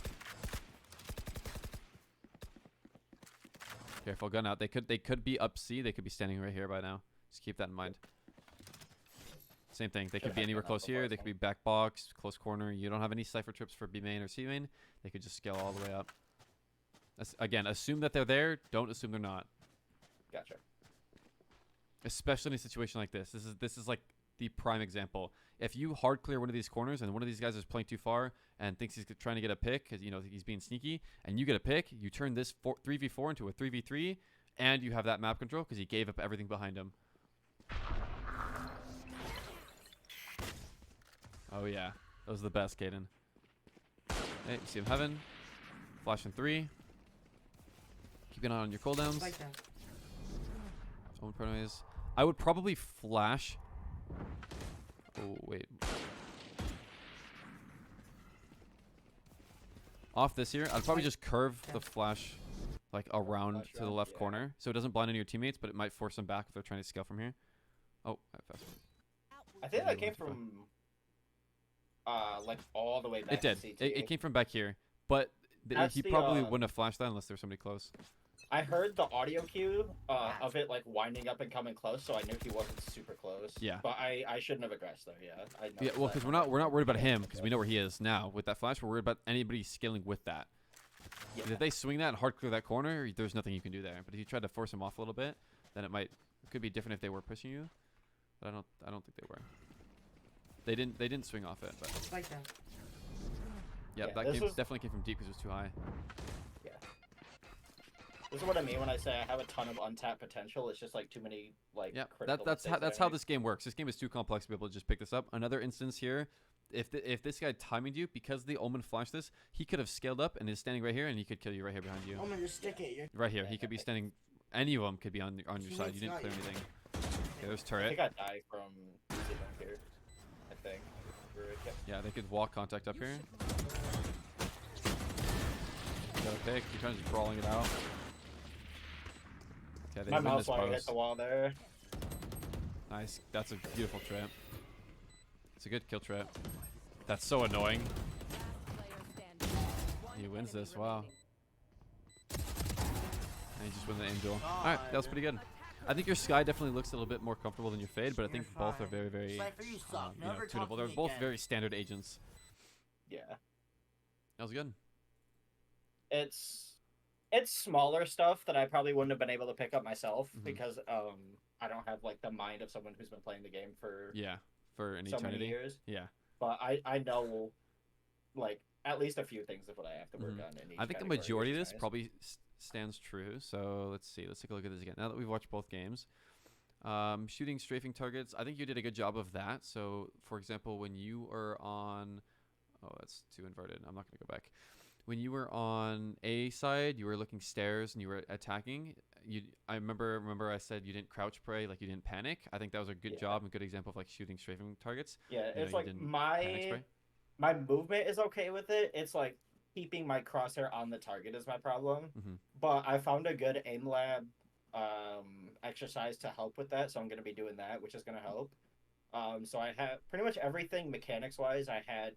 Careful, gun out. They could be up C. They could be standing right here by now. Just keep that in mind. Same thing. They Should could be have anywhere done that close before here. I They could be think. back box, close corner. You don't have any cipher trips for B main or C main. They could just scale all the way up. Again, assume that they're there. Don't assume they're not. Gotcha. Especially in a situation like this. This is like the prime example. If you hard clear one of these corners and one of these guys is playing too far and thinks he's trying to get a pick because he's being sneaky, and you get a pick, you turn this 3v4 into a 3v3, and you have that map control because he gave up everything behind him. Oh yeah, that was the best, Caden. Hey, you see him heaven. Flash in 3. Keep an eye on your cooldowns. Like that. Own pronoys. I would probably flash. Oh wait. Off this here, I'd probably just curve the flash like around Flash to the around, left yeah. corner, so it doesn't blind any of your teammates, but it might force them back if they're trying to scale from here. Oh, fast. I think Yeah, that came that's fine. from like all the way back It did. to CT. It came from back here, but That's he the, probably wouldn't have flashed that unless there's somebody close. I heard the audio cue of it like winding up and coming close, so I knew he wasn't super close. Yeah. But I shouldn't have aggressed there. Yeah. I Yeah, noticed well, that. because we're not worried about him because we know where he is now with that flash. We're worried about anybody scaling with that. Yeah. If they swing that and hard clear that corner, there's nothing you can do there. But if you try to force him off a little bit, then it could be different if they were pushing you. But I don't think they were. They didn't swing off it. But Like that. yeah, Yeah, that this was- definitely came from deep because it was too high. Yeah. This is what I mean when I say I have a ton of untapped potential. It's just like too many like. Yeah, critical that's mistakes that's that I how make. this game works. This game is too complex to be able to just pick this up. Another instance here, if this guy timed you because the Omen flashed this, he could have scaled up and is standing right here, and he could kill you right here behind you. Oh man, just stick it. You're Right here, Yeah, he could be that standing. Any of them could be on your side. You didn't Teammates clear got you. anything. Okay, there's I turret. think I died from sitting here. I think. Yeah, they could wall contact up here. Got a pick. You're kind of just brawling it out. Okay, they My win mouse this wire hit post. the wall there. Nice. That's a beautiful trip. It's a good kill trip. That's so annoying. He wins this. Wow. And he just win the angel. All right, that was pretty good. I think your Sky definitely looks a little bit more comfortable than your Fade, but I think You're both are fine. very, very Cypher, you suck. Never talk tunable. to They're me both again. very standard agents. Yeah. That was good. It's smaller stuff that I probably wouldn't have been able to pick up myself Mhm. because I don't have like the mind of someone who's been playing the game for Yeah, for an so many eternity. years. Yeah. But I know like at least a few things of what I have to work Mhm. on in each I think the category, majority of which this is nice. probably stands true. So let's see. Let's take a look at this again. Now that we've watched both games, shooting strafing targets. I think you did a good job of that. So for example, when you were on, oh, that's too inverted. I'm not gonna go back. When you were on A side, you were looking stairs and you were attacking. I remember I said you didn't crouch pray, like you didn't panic. I think that was a good Yeah. job and good example of like shooting strafing targets. Yeah, you it's know, you like didn't panic spray. my movement is okay with it. It's like keeping my crosshair on the target is my problem. Mhm. But I found a good aim lab exercise to help with that, so I'm gonna be doing that, which is gonna help. So I have pretty much everything mechanics wise I had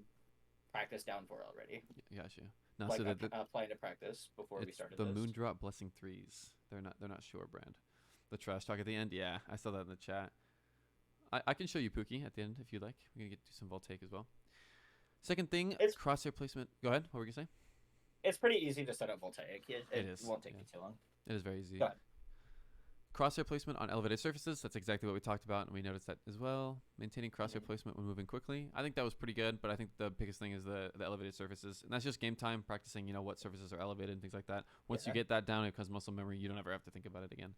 practice down for already. Gotcha. Now, Like so the playing to practice before we it's started the this. Moondrop Blessing threes. They're not sure brand. The trash talk at the end. Yeah, I saw that in the chat. I can show you Pookie at the end if you like. We're gonna do some Voltaic as well. Second thing, It's- crosshair placement. Go ahead. What were you gonna say? It's pretty easy to set up Voltaic. It is, won't take yeah. you too long. It is very easy. Go ahead. Crosshair placement on elevated surfaces. That's exactly what we talked about, and we noticed that as well. Maintaining crosshair Mhm. placement when moving quickly. I think that was pretty good, but I think the biggest thing is the elevated surfaces, and that's just game time practicing. You know what surfaces are elevated and things like that. Once you Yeah. get that down, it becomes muscle memory. You don't ever have to think about it again.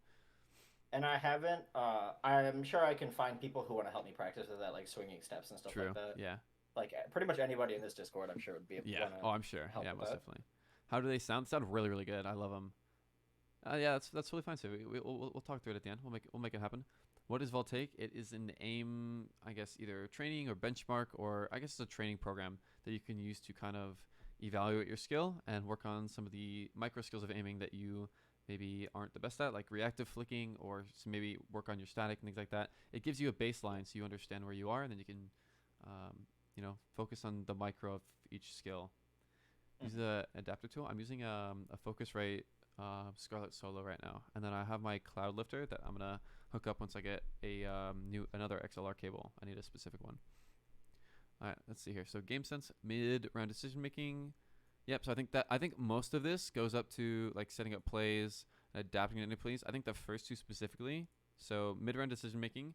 And I haven't. I'm sure I can find people who want to help me practice with that, like swinging steps and stuff True. like that. Yeah. Like pretty much anybody in this Discord, I'm sure would be. Yeah. wanna Oh, I'm sure. help Yeah, with most that. definitely. How do they sound? They sound really, really good. I love them. Yeah, that's totally fine. So we'll talk through it at the end. We'll make it happen. What is Voltaic? It is an aim, I guess, either training or benchmark, or I guess it's a training program that you can use to kind of evaluate your skill and work on some of the micro skills of aiming that you maybe aren't the best at, like reactive flicking, or maybe work on your static and things like that. It gives you a baseline so you understand where you are, and then you can, focus on the micro of each skill. Use the adapter tool. I'm using a Focusrite Scarlet Solo right now, and then I have my Cloud Lifter that I'm gonna hook up once I get a another XLR cable. I need a specific one. All right, let's see here. So game sense, mid round decision making. Yep. So I think most of this goes up to like setting up plays, adapting into plays. I think the first two specifically. So mid round decision making,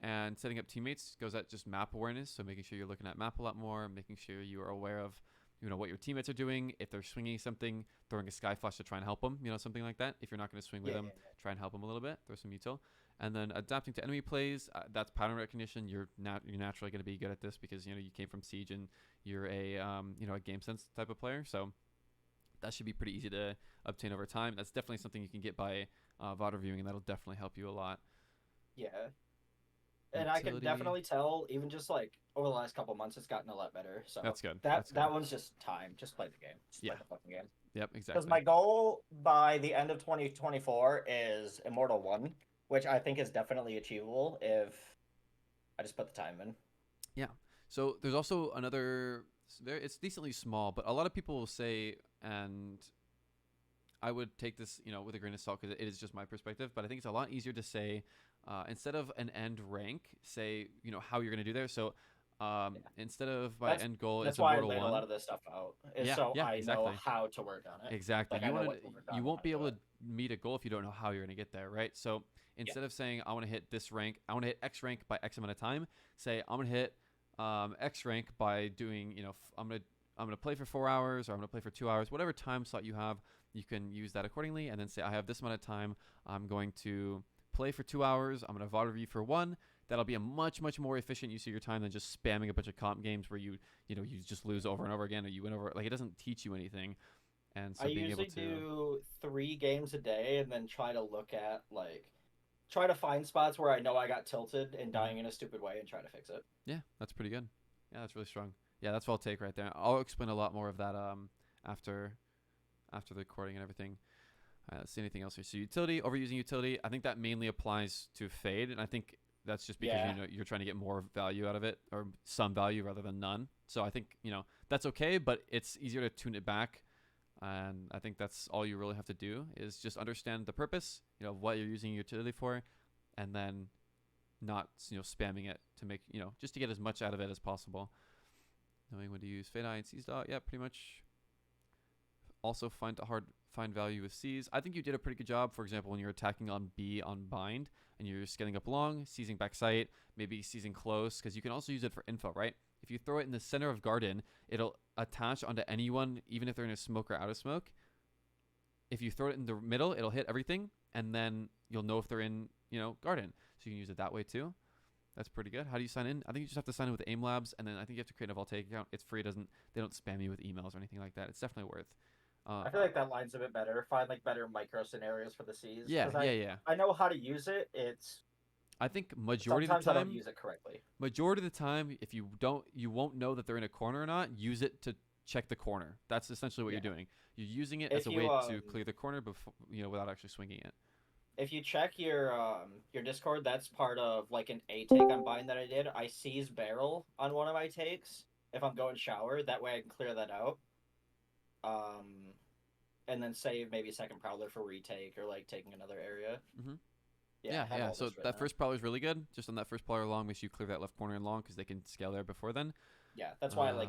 and setting up teammates goes at just map awareness. So making sure you're looking at map a lot more, making sure you are aware of what your teammates are doing. If they're swinging something, throwing a sky flash to try and help them. Something like that. If you're not going to swing with them, try and help them a little bit. Throw some util. And then adapting to enemy plays, that's pattern recognition. You're naturally going to be good at this because you came from Siege and you're a a game sense type of player. So that should be pretty easy to obtain over time. That's definitely something you can get by VOD reviewing, and that'll definitely help you a lot. Yeah. And I can definitely tell, even just like over the last couple months, it's gotten a lot better. So that's good. That one's just time. Just play the game. Play the fucking game. Yep, exactly. Because my goal by the end of 2024 is Immortal 1, which I think is definitely achievable if I just put the time in. Yeah. So there's also another. It's decently small, but a lot of people will say, and I would take this, with a grain of salt because it is just my perspective. But I think it's a lot easier to say instead of an end rank, say how you're going to do there. So instead of my end goal, that's it's why Immortal I laid 1. a lot of this stuff out. I know how to work on it. Exactly. Like, you won't be able to meet a goal if you don't know how you're going to get there, right? So instead of saying I want to hit this rank, I want to hit X rank by X amount of time, say I'm going to hit X rank by doing, I'm gonna play for 4 hours or I'm gonna play for 2 hours, whatever time slot you have, you can use that accordingly, and then say I have this amount of time, I'm going to play for 2 hours, I'm gonna VOD review for 1. That'll be a much more efficient use of your time than just spamming a bunch of comp games where you just lose over and over again, or you win over. Like, it doesn't teach you anything. And so I usually do 3 games a day and then try to find spots where I know I got tilted and dying in a stupid way and try to fix it. Yeah, that's pretty good. Yeah, that's really strong. Yeah, that's what I'll take right there. I'll explain a lot more of that after the recording and everything. Let's see anything else here. So utility, overusing utility. I think that mainly applies to Fade, and I think that's just because you're trying to get more value out of it, or some value rather than none. So I think that's okay, but it's easier to tune it back. And I think that's all you really have to do is just understand the purpose, what you're using utility for, and then not spamming it to make just to get as much out of it as possible. Knowing when to use Fade Eye and Seize Dot, yeah, pretty much. Also find value with Seize. I think you did a pretty good job. For example, when you're attacking on B on Bind and you're scaling up long, seizing back sight, maybe seizing close, because you can also use it for info, right? If you throw it in the center of garden, it'll attach onto anyone, even if they're in a smoke or out of smoke. If you throw it in the middle, it'll hit everything, and then you'll know if they're in, garden. So you can use it that way too. That's pretty good. How do you sign in? I think you just have to sign in with Aim Labs, and then I think you have to create a Voltaic account. It's free. They don't spam you with emails or anything like that. It's definitely worth. I feel like that line's a bit better. Find better micro scenarios for the C's. Yeah. I know how to use it. I think majority of the sometimes time, I don't use it correctly. Majority of the time, if you won't know that they're in a corner or not. Use it to check the corner. That's essentially what you're doing. You're using it as a way to clear the corner before without actually swinging it. If you check your Discord, that's part of like an A take on Bind that I did. I seize barrel on one of my takes if I'm going shower. That way I can clear that out. And then save maybe second prowler for retake or like taking another area. Mm-hmm. Yeah. So that first prowler is really good. Just on that first prowler long, make sure you clear that left corner and long because they can scale there before then. Yeah, that's why I like.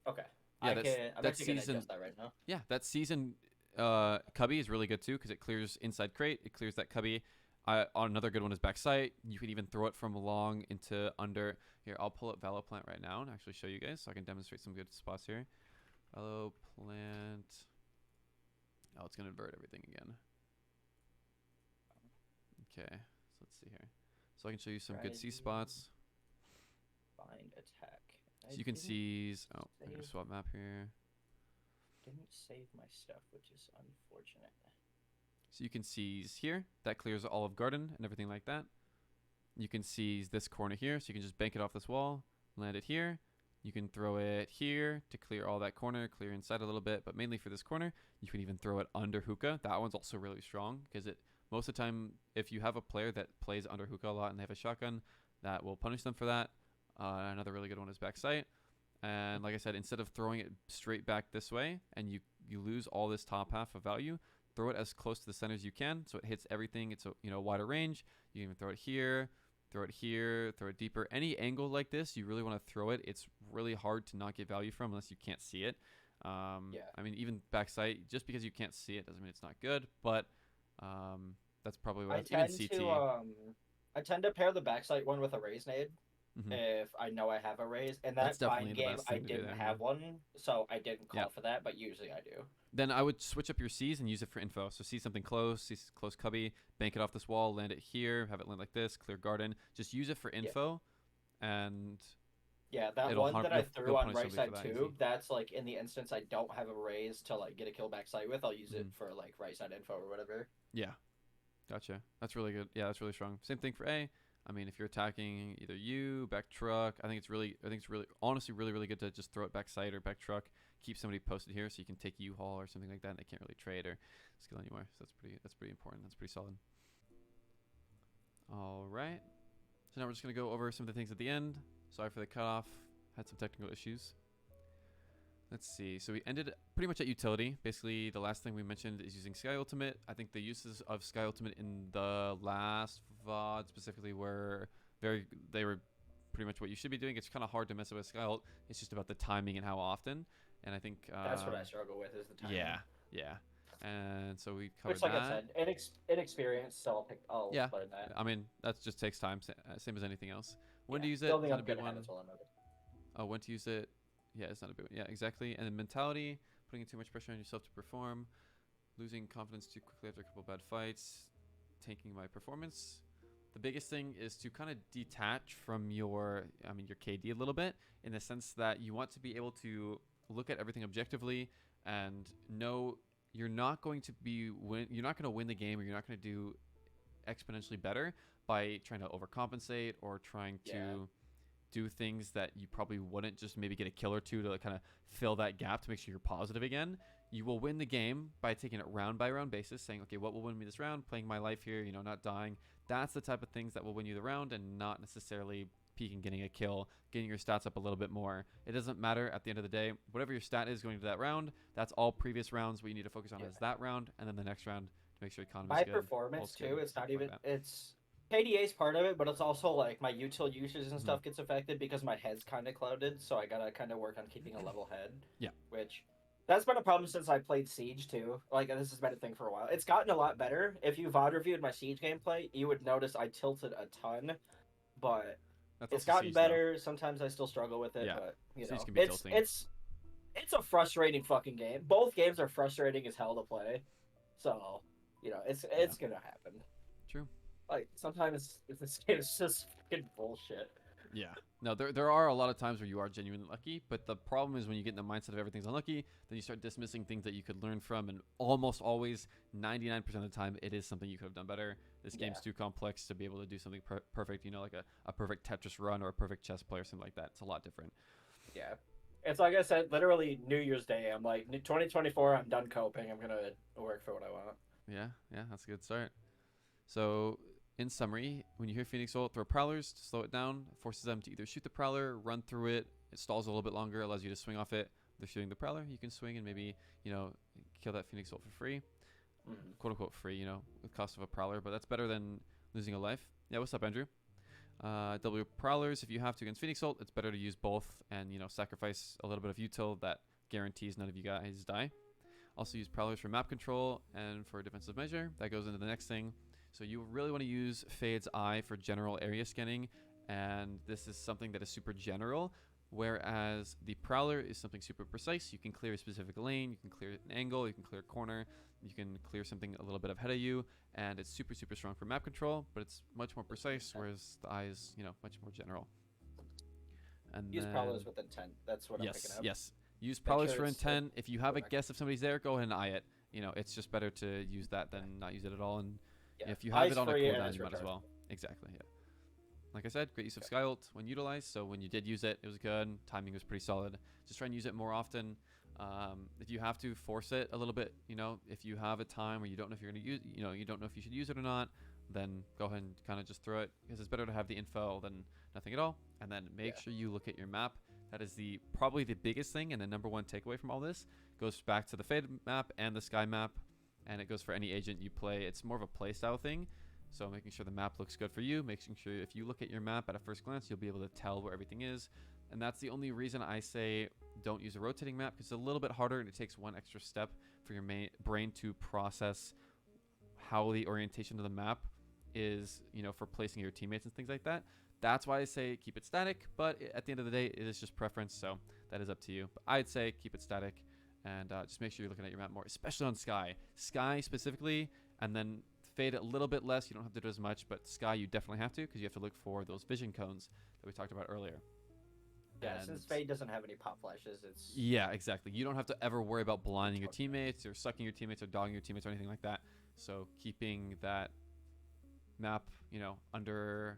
Okay. Yeah, I'm actually gonna adjust that right now. Yeah, that season cubby is really good too because it clears inside crate. It clears that cubby. Another good one is backside. You can even throw it from long into under. Here, I'll pull up Valoplant right now and actually show you guys so I can demonstrate some good spots here. Valoplant. Oh, it's going to invert everything again. Okay, so let's see here. So I can show you some good C spots. Bind attack. So you can seize. Oh, I'm going to swap map here. Didn't save my stuff, which is unfortunate. So you can seize here. That clears all of garden and everything like that. You can seize this corner here, so you can just bank it off this wall, land it here. You can throw it here to clear all that corner, clear inside a little bit, but mainly for this corner. You can even throw it under hookah. That one's also really strong because most of the time, if you have a player that plays under hookah a lot and they have a shotgun, that will punish them for that. Another really good one is backside. And like I said, instead of throwing it straight back this way and you lose all this top half of value, throw it as close to the center as you can, so it hits everything. It's a wider range. You can even throw it here, throw it deeper. Any angle like this, you really want to throw it. It's really hard to not get value from unless you can't see it. I mean, even backside, just because you can't see it doesn't mean it's not good. But that's probably what even CT. I tend to pair the backside one with a raise nade Mhm. if I know I have a raise. And That's that definitely Vine the game, best I thing to do didn't there, have yeah. one, so I didn't call Yeah. for that. But usually I do. Then I would switch up your C's and use it for info. So see something close, see close cubby, bank it off this wall, land it here, have it land like this, clear garden. Just use it for info, and Yeah, that It'll one harm- that I you'll- threw you'll on punish right somebody side for that tube, easy. that's like in the instance I don't have a raise to like get a kill backside with, I'll use it Mhm. for like right side info or whatever. yeah, gotcha. That's really good. Yeah, that's really strong. Same thing for A. I mean, if you're attacking either you, back truck, I think it's really, honestly, really, really good to just throw it back side or back truck. Keep somebody posted here so you can take U-Haul or something like that, and they can't really trade or skill anymore. So that's pretty important. That's pretty solid. All right. So now we're just gonna go over some of the things at the end. Sorry for the cutoff. Had some technical issues. Let's see. So we ended pretty much at utility. Basically, the last thing we mentioned is using Sky Ultimate. I think the uses of Sky Ultimate in the last VOD specifically were they were pretty much what you should be doing. It's kind of hard to mess up with Sky Ult. It's just about the timing and how often. And I think That's what I struggle with is the timing. yeah. And so we covered Which, like that. I said, inexperience, so I'll Yeah. learn that. I mean, that just takes time, same as anything else. When to Yeah, use it? building Is that up a big good one? habits while I'm at it. Oh, when to use it? Yeah, it's not a big one. Yeah, exactly. And then mentality, putting too much pressure on yourself to perform, losing confidence too quickly after a couple bad fights, tanking my performance. The biggest thing is to kind of detach from your KD a little bit, in the sense that you want to be able to look at everything objectively and know you're not going to win the game, or you're not going to do exponentially better by trying to overcompensate or trying to do things that you probably wouldn't, just maybe get a kill or two to kind of fill that gap to make sure you're positive again. You will win the game by taking it round by round basis, saying, okay, what will win me this round? Playing my life here, not dying. That's the type of things that will win you the round, and not necessarily peaking, getting a kill, getting your stats up a little bit more. It doesn't matter at the end of the day. Whatever your stat is going into that round, that's all previous rounds. What you need to focus on is that round, and then the next round to make sure economy is good. My performance pulse good, too, it's stuff not like even that. it's KDA's part of it, but it's also like my util usage and stuff gets affected because my head's kind of clouded, so I gotta kind of work on keeping a level head. Yeah. Which that's been a problem since I played Siege too. Like, this has been a thing for a while. It's gotten a lot better. If you VOD reviewed my Siege gameplay, you would notice I tilted a ton, but That's it's also gotten Siege, though. better. Sometimes I still struggle with it, Yeah. but Siege know, can be it's tilting. it's a frustrating fucking game. Both games are frustrating as hell to play, so it's gonna happen. True. Like, sometimes this game is just fucking bullshit. Yeah. No, there are a lot of times where you are genuinely lucky, but the problem is when you get in the mindset of everything's unlucky, then you start dismissing things that you could learn from, and almost always, 99% of the time, it is something you could have done better. This game's too complex to be able to do something perfect, like a perfect Tetris run or a perfect chess play or something like that. It's a lot different. Yeah. It's like I said, literally New Year's Day, I'm like, 2024, I'm done coping. I'm gonna work for what I want. Yeah, that's a good start. So, in summary, when you hear Phoenix Ult, throw Prowlers to slow it down. It forces them to either shoot the Prowler, run through it. It stalls a little bit longer, allows you to swing off it. If they're shooting the Prowler, you can swing and maybe, kill that Phoenix Ult for free. Quote unquote free, with cost of a Prowler, but that's better than losing a life. Yeah, what's up, Andrew? W Prowlers, if you have to against Phoenix Ult, it's better to use both and, sacrifice a little bit of util that guarantees none of you guys die. Also use Prowlers for map control and for defensive measure. That goes into the next thing. So you really want to use Fade's Eye for general area scanning, and this is something that is super general, whereas the Prowler is something super precise. You can clear a specific lane, you can clear an angle, you can clear a corner, you can clear something a little bit ahead of you, and it's super, super strong for map control, but it's much more precise, whereas the Eye is, much more general. And Use then, Prowlers with intent. That's what I'm picking up. Yes. Use Prowlers sure for it's intent. If you have a correct. guess if somebody's there, go ahead and eye it. It's just better to use that than not use it at all. And Yeah. if you have Eye's it on a free and cooldown, it's you might as retarded. well. Exactly, yeah. Like I said, great use of Sky Ult when utilized. So when you did use it, it was good. Timing was pretty solid. Just try and use it more often. If you have to, force it a little bit. If you have a time where you don't know if you're going to use, you don't know if you should use it or not, then go ahead and kind of just throw it, because it's better to have the info than nothing at all. And then make sure you look at your map. That is probably the biggest thing, and the number one takeaway from all this goes back to the Fade map and the Sky map. and it goes for any agent you play. It's more of a play style thing. So making sure the map looks good for you, making sure if you look at your map at a first glance, you'll be able to tell where everything is. And that's the only reason I say don't use a rotating map, because it's a little bit harder and it takes one extra step for your brain to process how the orientation of the map is, you know, for placing your teammates and things like that. That's why I say keep it static, but at the end of the day, it is just preference, so that is up to you. But I'd say keep it static and just make sure you're looking at your map more, especially on Sky. Sky specifically, and then Fade a little bit less. You don't have to do as much, but Sky you definitely have to, because you have to look for those vision cones that we talked about earlier. Yeah, And since Fade doesn't have any pop flashes, it's... Yeah, exactly. You don't have to ever worry about blinding your teammates or sucking your teammates or dogging your teammates or anything like that. So keeping that map, you know, under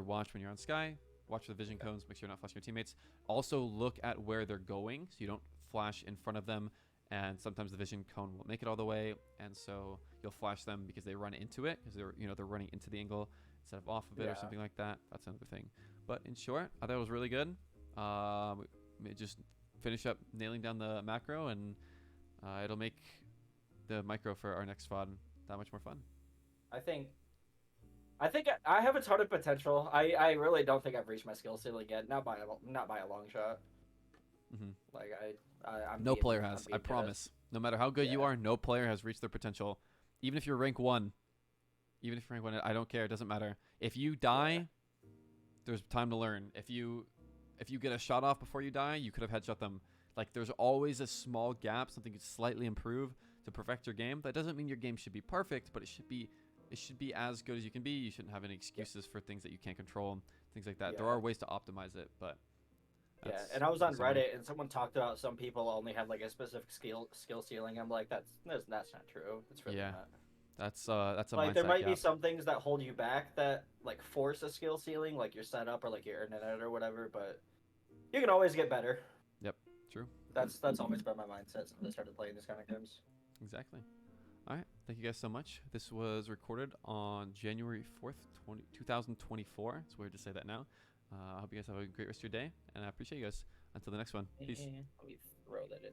watch when you're on Sky. Watch for the vision cones. Make sure you're not flashing your teammates. Also look at where they're going, so you don't flash in front of them. And sometimes the vision cone won't make it all the way, and so you'll flash them because they run into it, because they're running into the angle instead of off of it or something like that. That's another thing. But in short, I thought it was really good. We just finish up nailing down the macro, and it'll make the micro for our next VOD that much more fun. I think I have a ton of potential. I really don't think I've reached my skill ceiling yet. Not by a long shot. Mm-hmm. Like I'm No being- player I'm has. being I good. promise. No matter how good you Yeah. are, no player has reached their potential. Even if you're rank 1. Even if you're rank 1, I don't care. It doesn't matter. If you die, there's time to learn. If you get a shot off before you die, you could have headshot them. Like, there's always a small gap, something to slightly improve to perfect your game. That doesn't mean your game should be perfect, but it should be as good as you can be. You shouldn't have any excuses for things that you can't control, things like that. There Yeah. are ways to optimize it, but Yeah, that's and I was on summary. Reddit, and someone talked about some people only have like a specific skill ceiling. I'm like, that's not true. It's really Yeah. not. That's a Like mindset there might be gap. some things that hold you back that like force a skill ceiling, like your setup or like your internet or whatever. But you can always get better. Yep, true. That's always been my mindset since I started playing these kind of games. Exactly. All right. Thank you guys so much. This was recorded on January 4th, 2024. It's weird to say that now. I hope you guys have a great rest of your day, and I appreciate you guys. Until the next one. Peace. Let me throw that in.